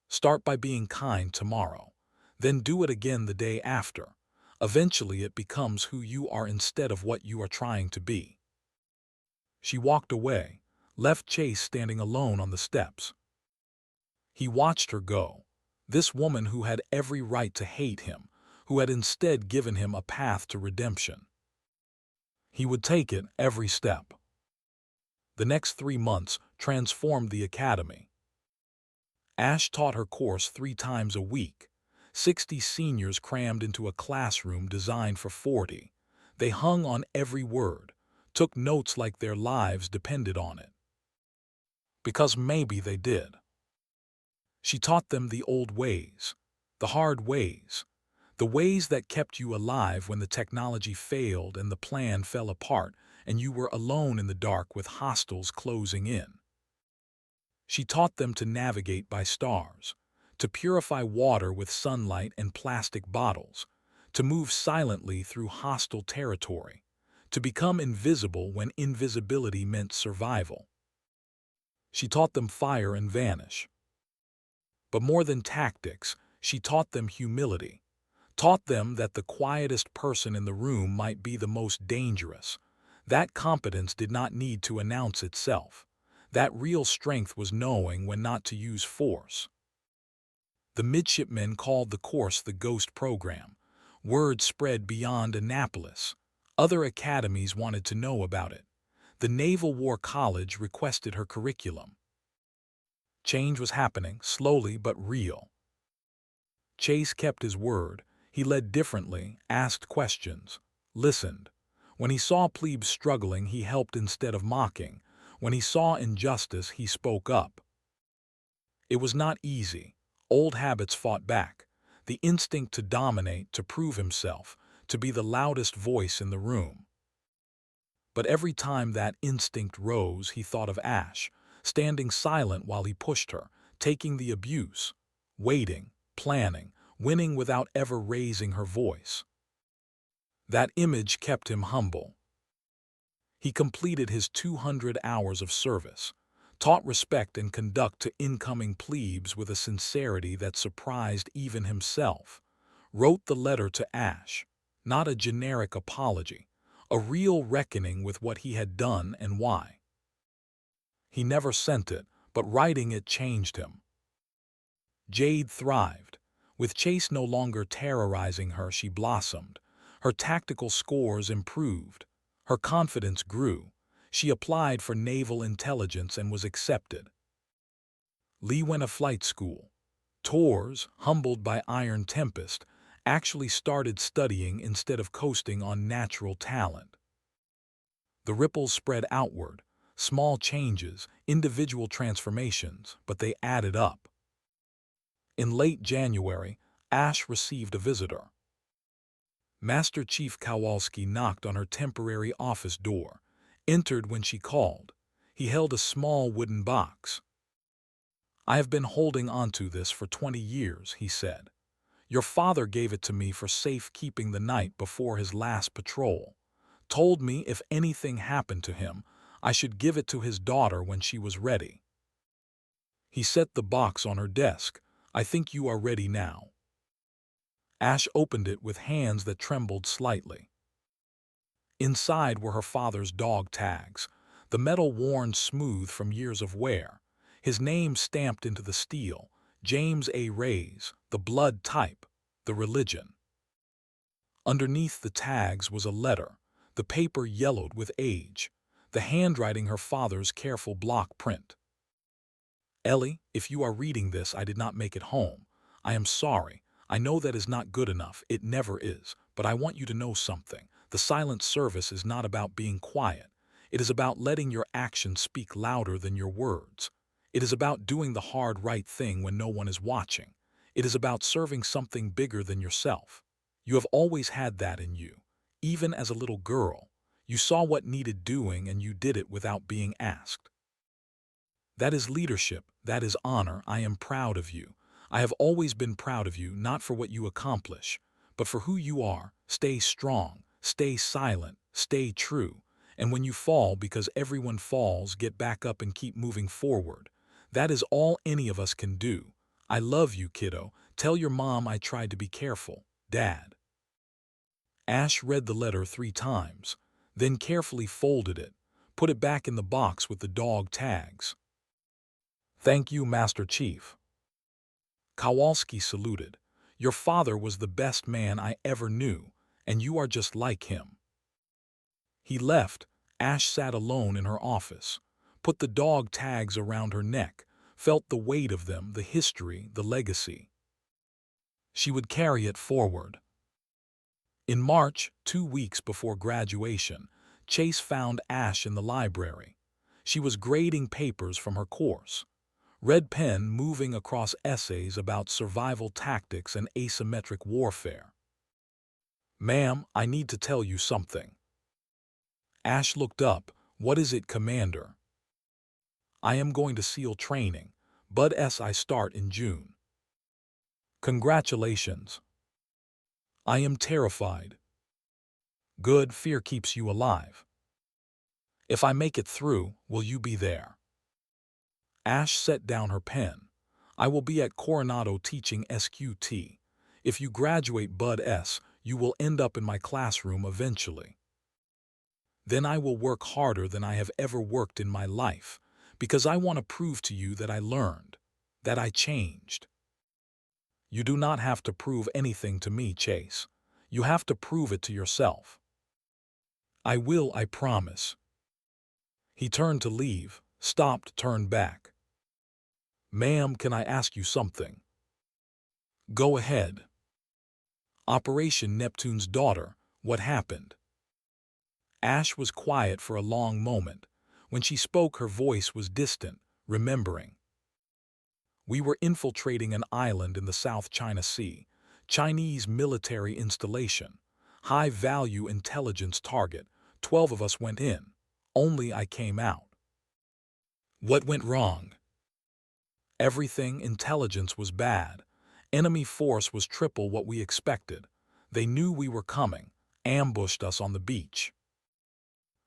Start by being kind tomorrow. Then do it again the day after. Eventually it becomes who you are instead of what you are trying to be. She walked away, left Chase standing alone on the steps. He watched her go. This woman who had every right to hate him, who had instead given him a path to redemption. He would take it every step. The next 3 months transformed the academy. Ash taught her course 3 times a week. 60 seniors crammed into a classroom designed for 40. They hung on every word, took notes like their lives depended on it. Because maybe they did. She taught them the old ways, the hard ways, the ways that kept you alive when the technology failed and the plan fell apart and you were alone in the dark with hostiles closing in. She taught them to navigate by stars, to purify water with sunlight and plastic bottles, to move silently through hostile territory, to become invisible when invisibility meant survival. She taught them fire and vanish. But more than tactics, she taught them humility, taught them that the quietest person in the room might be the most dangerous. That competence did not need to announce itself. That real strength was knowing when not to use force. The midshipmen called the course the Ghost Program. Word spread beyond Annapolis. Other academies wanted to know about it. The Naval War College requested her curriculum. Change was happening, slowly but real. Chase kept his word. He led differently, asked questions, listened. When he saw plebes struggling, he helped instead of mocking. When he saw injustice, he spoke up. It was not easy. Old habits fought back. The instinct to dominate, to prove himself, to be the loudest voice in the room. But every time that instinct rose, he thought of Ash, standing silent while he pushed her, taking the abuse, waiting, planning, winning without ever raising her voice. That image kept him humble. He completed his 200 hours of service, taught respect and conduct to incoming plebes with a sincerity that surprised even himself, wrote the letter to Ash, not a generic apology, a real reckoning with what he had done and why. He never sent it, but writing it changed him. Jade thrived. With Chase no longer terrorizing her, she blossomed. Her tactical scores improved. Her confidence grew. She applied for naval intelligence and was accepted. Lee went to flight school. Tours, humbled by Iron Tempest, actually started studying instead of coasting on natural talent. The ripples spread outward, small changes, individual transformations, but they added up. In late January, Ash received a visitor. Master Chief Kowalski knocked on her temporary office door, entered when she called. He held a small wooden box. "I have been holding onto this for 20 years, he said. "Your father gave it to me for safekeeping the night before his last patrol. Told me if anything happened to him, I should give it to his daughter when she was ready." He set the box on her desk. "I think you are ready now." Ash opened it with hands that trembled slightly. Inside were her father's dog tags, the metal worn smooth from years of wear, his name stamped into the steel, James A. Reyes, the blood type, the religion. Underneath the tags was a letter, the paper yellowed with age, the handwriting her father's careful block print. "Ellie, if you are reading this, I did not make it home. I am sorry. I know that is not good enough, it never is, but I want you to know something. The silent service is not about being quiet. It is about letting your actions speak louder than your words. It is about doing the hard right thing when no one is watching. It is about serving something bigger than yourself. You have always had that in you. Even as a little girl, you saw what needed doing and you did it without being asked. That is leadership, that is honor. I am proud of you. I have always been proud of you, not for what you accomplish, but for who you are. Stay strong, stay silent, stay true. And when you fall, because everyone falls, get back up and keep moving forward. That is all any of us can do. I love you, kiddo. Tell your mom I tried to be careful, Dad. Ash read the letter 3 times, then carefully folded it, put it back in the box with the dog tags. Thank you, Master Chief. Kowalski saluted. Your father was the best man I ever knew, and you are just like him. He left. Ash sat alone in her office, put the dog tags around her neck, felt the weight of them, the history, the legacy. She would carry it forward. In March, 2 weeks before graduation, Chase found Ash in the library. She was grading papers from her course, red pen moving across essays about survival tactics and asymmetric warfare. Ma'am, I need to tell you something. Ash looked up. What is it, Commander? I am going to SEAL training. Bud S. I start in June. Congratulations. I am terrified. Good, fear keeps you alive. If I make it through, will you be there? Ash set down her pen. I will be at Coronado teaching SQT. If you graduate Bud S., you will end up in my classroom eventually. Then I will work harder than I have ever worked in my life, because I want to prove to you that I learned, that I changed. You do not have to prove anything to me, Chase. You have to prove it to yourself. I will, I promise. He turned to leave, stopped, turned back. Ma'am, can I ask you something? Go ahead. Operation Neptune's daughter, what happened? Ash was quiet for a long moment. When she spoke, her voice was distant, remembering. We were infiltrating an island in the South China Sea, Chinese military installation, high-value intelligence target. 12 of us went in. Only I came out. What went wrong? Everything. Intelligence was bad. Enemy force was triple what we expected. They knew we were coming, ambushed us on the beach.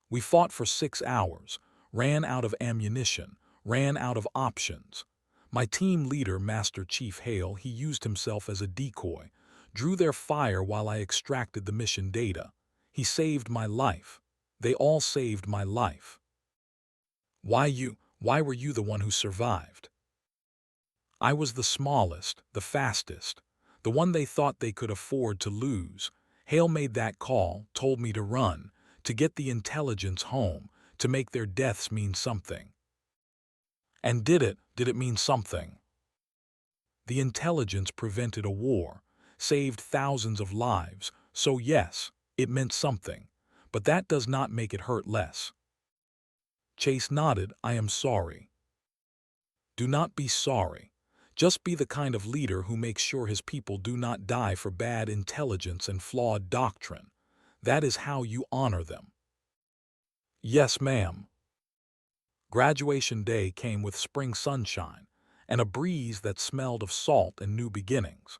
We fought for 6 hours, ran out of ammunition, ran out of options. My team leader, Master Chief Hale, he used himself as a decoy, drew their fire while I extracted the mission data. He saved my life. They all saved my life. Why you? Why were you the one who survived? I was the smallest, the fastest, the one they thought they could afford to lose. Hale made that call, told me to run, to get the intelligence home, to make their deaths mean something. And did it mean something? The intelligence prevented a war, saved thousands of lives, so yes, it meant something, but that does not make it hurt less. Chase nodded. I am sorry. Do not be sorry. Just be the kind of leader who makes sure his people do not die for bad intelligence and flawed doctrine. That is how you honor them. Yes, ma'am. Graduation day came with spring sunshine and a breeze that smelled of salt and new beginnings.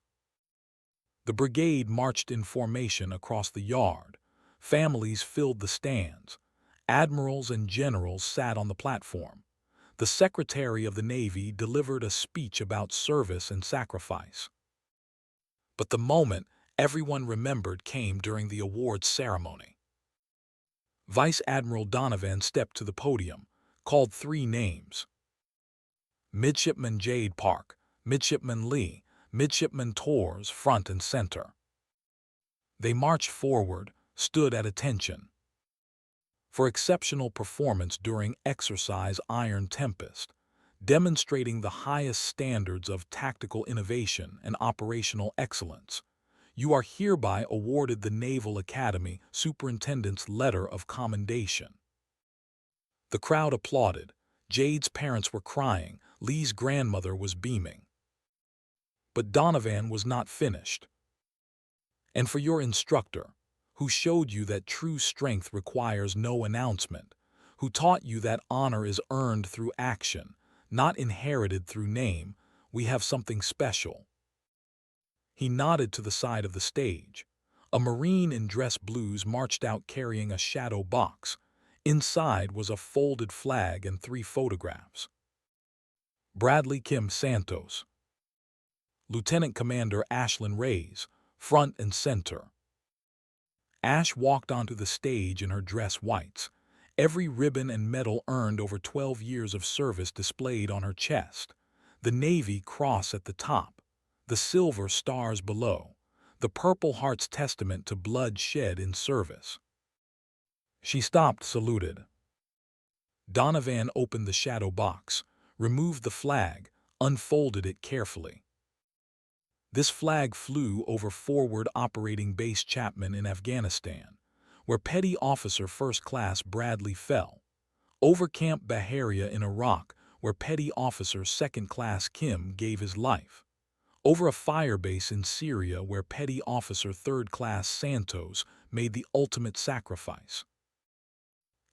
The brigade marched in formation across the yard. Families filled the stands. Admirals and generals sat on the platform. The Secretary of the Navy delivered a speech about service and sacrifice. But the moment everyone remembered came during the awards ceremony. Vice Admiral Donovan stepped to the podium, called 3 names. Midshipman Jade Park, Midshipman Lee, Midshipman Torres front and center. They marched forward, stood at attention. For exceptional performance during Exercise Iron Tempest, demonstrating the highest standards of tactical innovation and operational excellence, you are hereby awarded the Naval Academy Superintendent's Letter of Commendation. The crowd applauded. Jade's parents were crying. Lee's grandmother was beaming. But Donovan was not finished. And for your instructor, who showed you that true strength requires no announcement, who taught you that honor is earned through action, not inherited through name, we have something special. He nodded to the side of the stage. A Marine in dress blues marched out carrying a shadow box. Inside was a folded flag and 3 photographs. Bradley Kim Santos. Lieutenant Commander Ashlyn Reyes, front and center. Ash walked onto the stage in her dress whites, every ribbon and medal earned over 12 years of service displayed on her chest, the Navy cross at the top, the silver stars below, the Purple Heart's testament to blood shed in service. She stopped, saluted. Donovan opened the shadow box, removed the flag, unfolded it carefully. This flag flew over Forward Operating Base Chapman in Afghanistan, where Petty Officer First Class Bradley fell, over Camp Baharia in Iraq, where Petty Officer Second Class Kim gave his life, over a firebase in Syria where Petty Officer Third Class Santos made the ultimate sacrifice.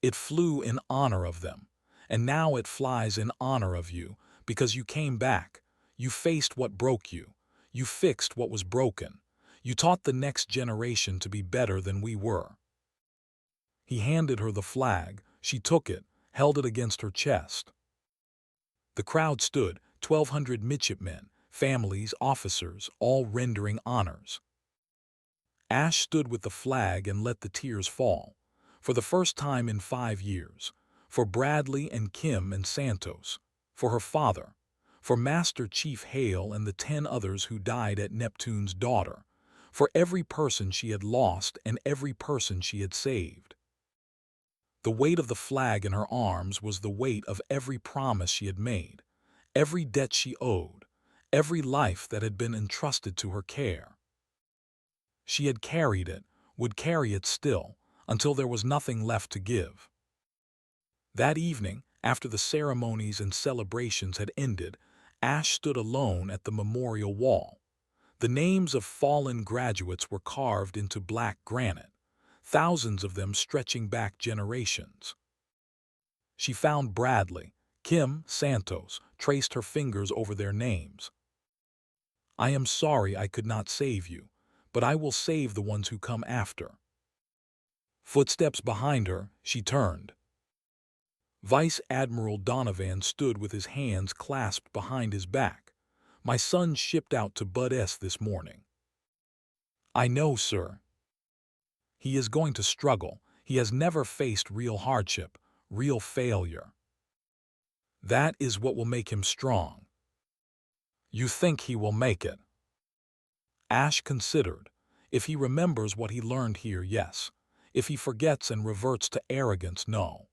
It flew in honor of them, and now it flies in honor of you because you came back, you faced what broke you. You fixed what was broken. You taught the next generation to be better than we were. He handed her the flag. She took it, held it against her chest. The crowd stood, 1,200 midshipmen, families, officers, all rendering honors. Ash stood with the flag and let the tears fall, for the first time in 5 years, for Bradley and Kim and Santos, for her father, for Master Chief Hale and the 10 others who died at Neptune's daughter, for every person she had lost and every person she had saved. The weight of the flag in her arms was the weight of every promise she had made, every debt she owed, every life that had been entrusted to her care. She had carried it, would carry it still, until there was nothing left to give. That evening, after the ceremonies and celebrations had ended, Ash stood alone at the memorial wall. The names of fallen graduates were carved into black granite, thousands of them stretching back generations. She found Bradley, Kim, Santos, traced her fingers over their names. I am sorry I could not save you, but I will save the ones who come after. Footsteps behind her, she turned. Vice Admiral Donovan stood with his hands clasped behind his back. My son shipped out to Bud S this morning. I know, sir. He is going to struggle. He has never faced real hardship, real failure. That is what will make him strong. You think he will make it? Ash considered. If he remembers what he learned here, yes. If he forgets and reverts to arrogance, no.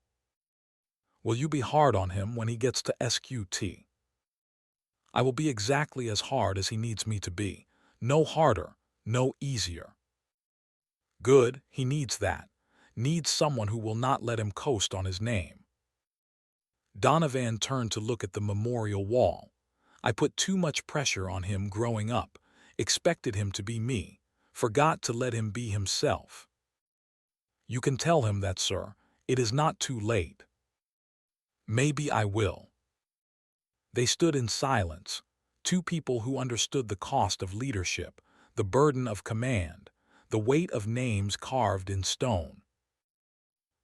Will you be hard on him when he gets to SQT? I will be exactly as hard as he needs me to be. No harder, no easier. Good, he needs that. Needs someone who will not let him coast on his name. Donovan turned to look at the memorial wall. I put too much pressure on him growing up, expected him to be me, forgot to let him be himself. You can tell him that, sir. It is not too late. Maybe I will. They stood in silence, two people who understood the cost of leadership, the burden of command, the weight of names carved in stone.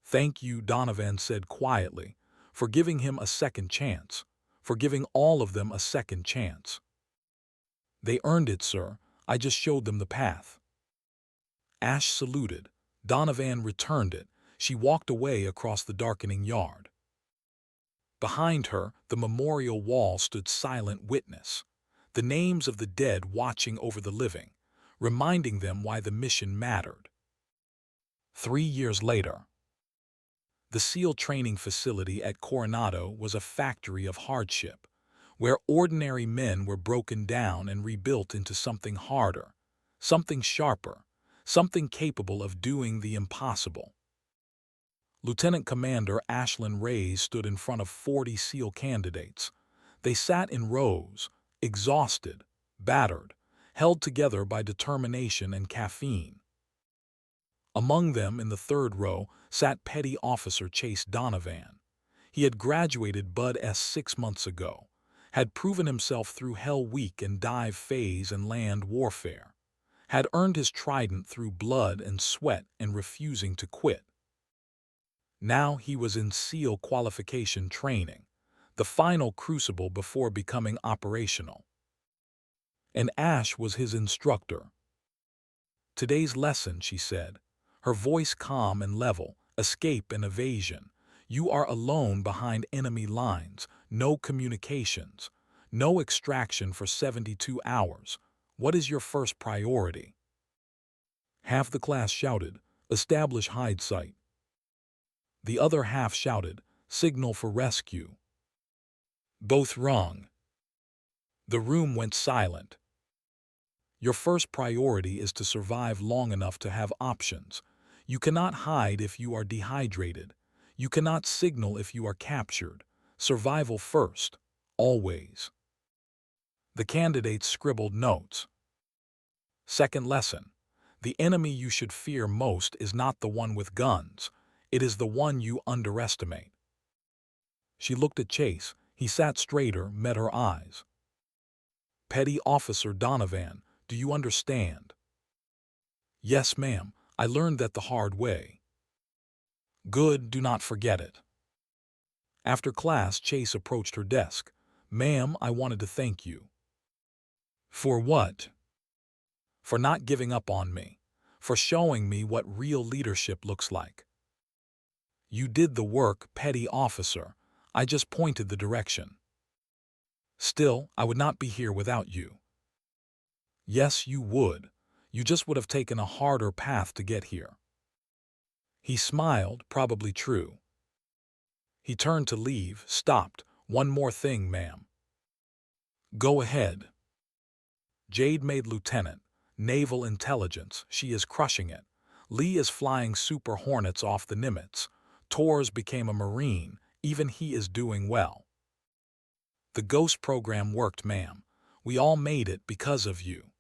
Thank you, Donovan said quietly, for giving him a second chance, for giving all of them a second chance. They earned it, sir. I just showed them the path. Ash saluted. Donovan returned it. She walked away across the darkening yard. Behind her, the memorial wall stood silent witness, the names of the dead watching over the living, reminding them why the mission mattered. 3 years later, the SEAL training facility at Coronado was a factory of hardship, where ordinary men were broken down and rebuilt into something harder, something sharper, something capable of doing the impossible. Lieutenant Commander Ashlyn Reyes stood in front of 40 SEAL candidates. They sat in rows, exhausted, battered, held together by determination and caffeine. Among them, in the third row, sat Petty Officer Chase Donovan. He had graduated Bud S 6 months ago, had proven himself through Hell Week and dive phase and land warfare, had earned his trident through blood and sweat and refusing to quit. Now he was in SEAL qualification training, the final crucible before becoming operational. and Ash was his instructor. "Today's lesson," she said, her voice calm and level, "escape and evasion. You are alone behind enemy lines, no communications, no extraction for 72 hours. What is your first priority?" Half the class shouted, "Establish hide site." The other half shouted, "Signal for rescue." Both wrong. The room went silent. Your first priority is to survive long enough to have options. You cannot hide if you are dehydrated. You cannot signal if you are captured. Survival first, always. The candidates scribbled notes. Second lesson. The enemy you should fear most is not the one with guns. It is the one you underestimate. She looked at Chase. He sat straighter, met her eyes. "Petty Officer Donovan, do you understand?" "Yes, ma'am. I learned that the hard way." "Good, do not forget it." After class, Chase approached her desk. "Ma'am, I wanted to thank you." "For what?" "For not giving up on me. For showing me what real leadership looks like." "You did the work, petty officer. I just pointed the direction." "Still, I would not be here without you." "Yes, you would. You just would have taken a harder path to get here." He smiled, probably true. He turned to leave, stopped. "One more thing, ma'am." "Go ahead." "Jade made lieutenant. Naval intelligence. She is crushing it. Lee is flying Super Hornets off the Nimitz. Torres became a Marine. Even he is doing well. The Ghost program worked, ma'am. We all made it because of you."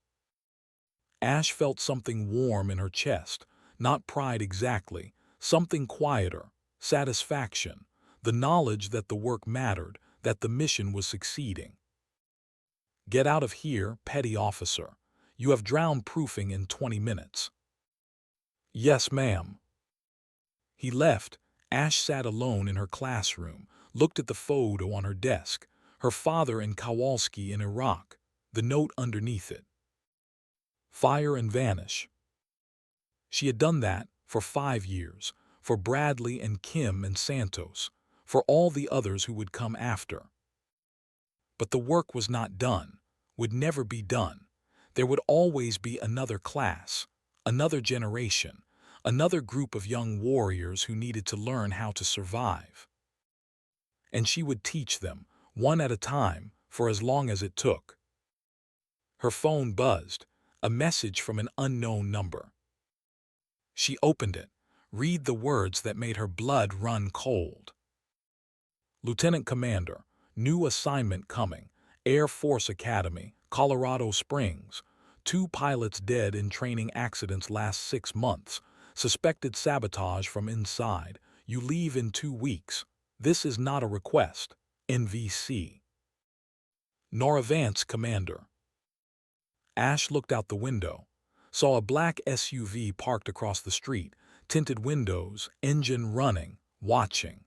Ash felt something warm in her chest. Not pride exactly. Something quieter. Satisfaction. The knowledge that the work mattered, that the mission was succeeding. "Get out of here, petty officer. You have drowned proofing in 20 minutes." "Yes, ma'am." He left. Ash sat alone in her classroom, looked at the photo on her desk, her father in Kowalski in Iraq, the note underneath it. Fire and vanish. She had done that for 5 years, for Bradley and Kim and Santos, for all the others who would come after. But the work was not done, would never be done. There would always be another class, another generation, another group of young warriors who needed to learn how to survive. And she would teach them, one at a time, for as long as it took. Her phone buzzed, a message from an unknown number. She opened it, read the words that made her blood run cold. "Lieutenant Commander, new assignment coming, Air Force Academy, Colorado Springs. 2 pilots dead in training accidents last 6 months. Suspected sabotage from inside. You leave in 2 weeks. This is not a request. NVC." "Nor advance, Commander." Ash looked out the window, saw a black SUV parked across the street, tinted windows, engine running, watching.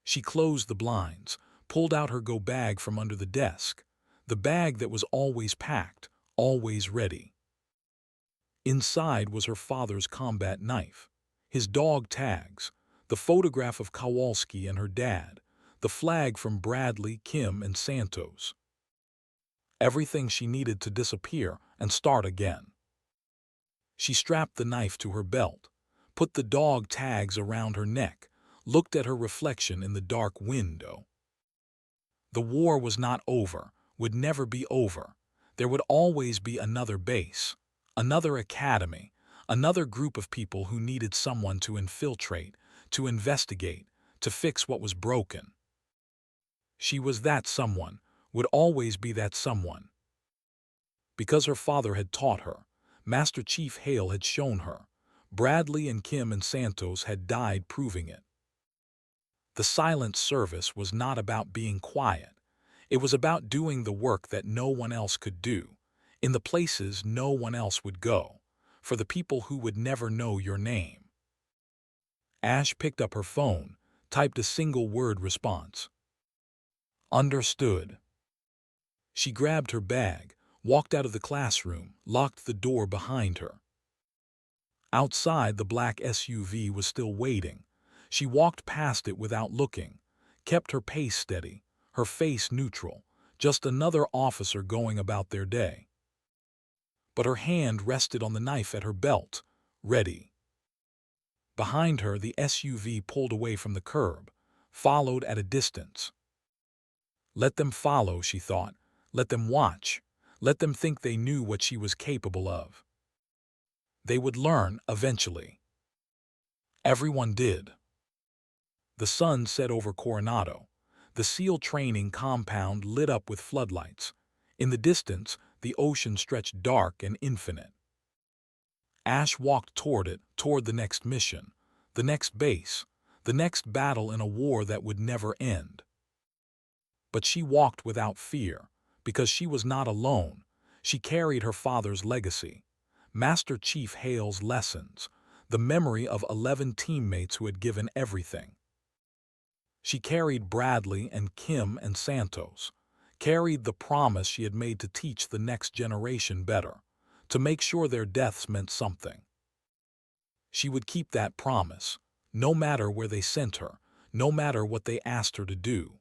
She closed the blinds, pulled out her go bag from under the desk, the bag that was always packed, always ready. Inside was her father's combat knife, his dog tags, the photograph of Kowalski and her dad, the flag from Bradley, Kim, and Santos. Everything she needed to disappear and start again. She strapped the knife to her belt, put the dog tags around her neck, looked at her reflection in the dark window. The war was not over, would never be over. There would always be another base, another academy, another group of people who needed someone to infiltrate, to investigate, to fix what was broken. She was that someone, would always be that someone. Because her father had taught her, Master Chief Hale had shown her, Bradley and Kim and Santos had died proving it. The silent service was not about being quiet. It was about doing the work that no one else could do, in the places no one else would go, for the people who would never know your name. Ash picked up her phone, typed a single-word response. "Understood." She grabbed her bag, walked out of the classroom, locked the door behind her. Outside, the black SUV was still waiting. She walked past it without looking, kept her pace steady, her face neutral, just another officer going about their day. But her hand rested on the knife at her belt, ready. Behind her, the SUV pulled away from the curb, followed at a distance. Let them follow, she thought. Let them watch. Let them think they knew what she was capable of. They would learn eventually. Everyone did. The sun set over Coronado. The SEAL training compound lit up with floodlights. In the distance, the ocean stretched dark and infinite. Ash walked toward it, toward the next mission, the next base, the next battle in a war that would never end. But she walked without fear, because she was not alone. She carried her father's legacy, Master Chief Hale's lessons, the memory of 11 teammates who had given everything. She carried Bradley and Kim and Santos, carried the promise she had made to teach the next generation better, to make sure their deaths meant something. She would keep that promise, no matter where they sent her, no matter what they asked her to do.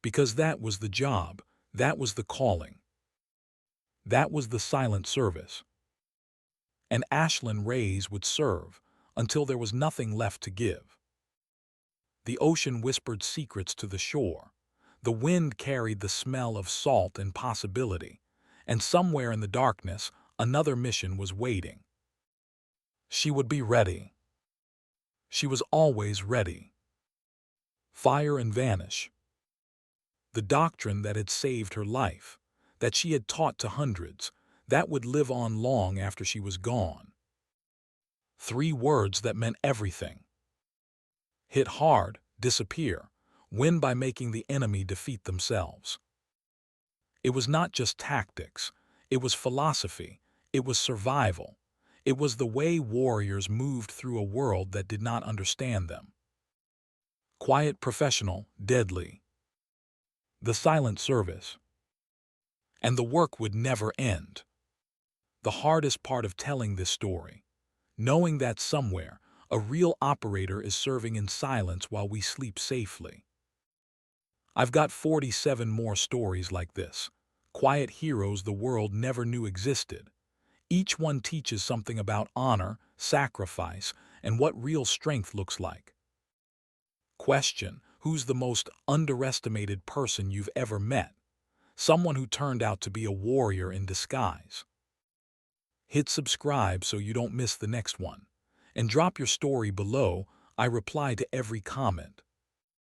Because that was the job, that was the calling. That was the silent service. And Ashlyn Reyes would serve until there was nothing left to give. The ocean whispered secrets to the shore. The wind carried the smell of salt and possibility. And somewhere in the darkness, another mission was waiting. She would be ready. She was always ready. Fire and vanish. The doctrine that had saved her life, that she had taught to hundreds, that would live on long after she was gone. 3 words that meant everything. Hit hard, disappear, win by making the enemy defeat themselves. It was not just tactics, it was philosophy, it was survival. It was the way warriors moved through a world that did not understand them. Quiet, professional, deadly. The silent service. And the work would never end. The hardest part of telling this story, knowing that somewhere, a real operator is serving in silence while we sleep safely. I've got 47 more stories like this, quiet heroes the world never knew existed. Each one teaches something about honor, sacrifice, and what real strength looks like. Question: who's the most underestimated person you've ever met? Someone who turned out to be a warrior in disguise. Hit subscribe so you don't miss the next one. And drop your story below. I reply to every comment.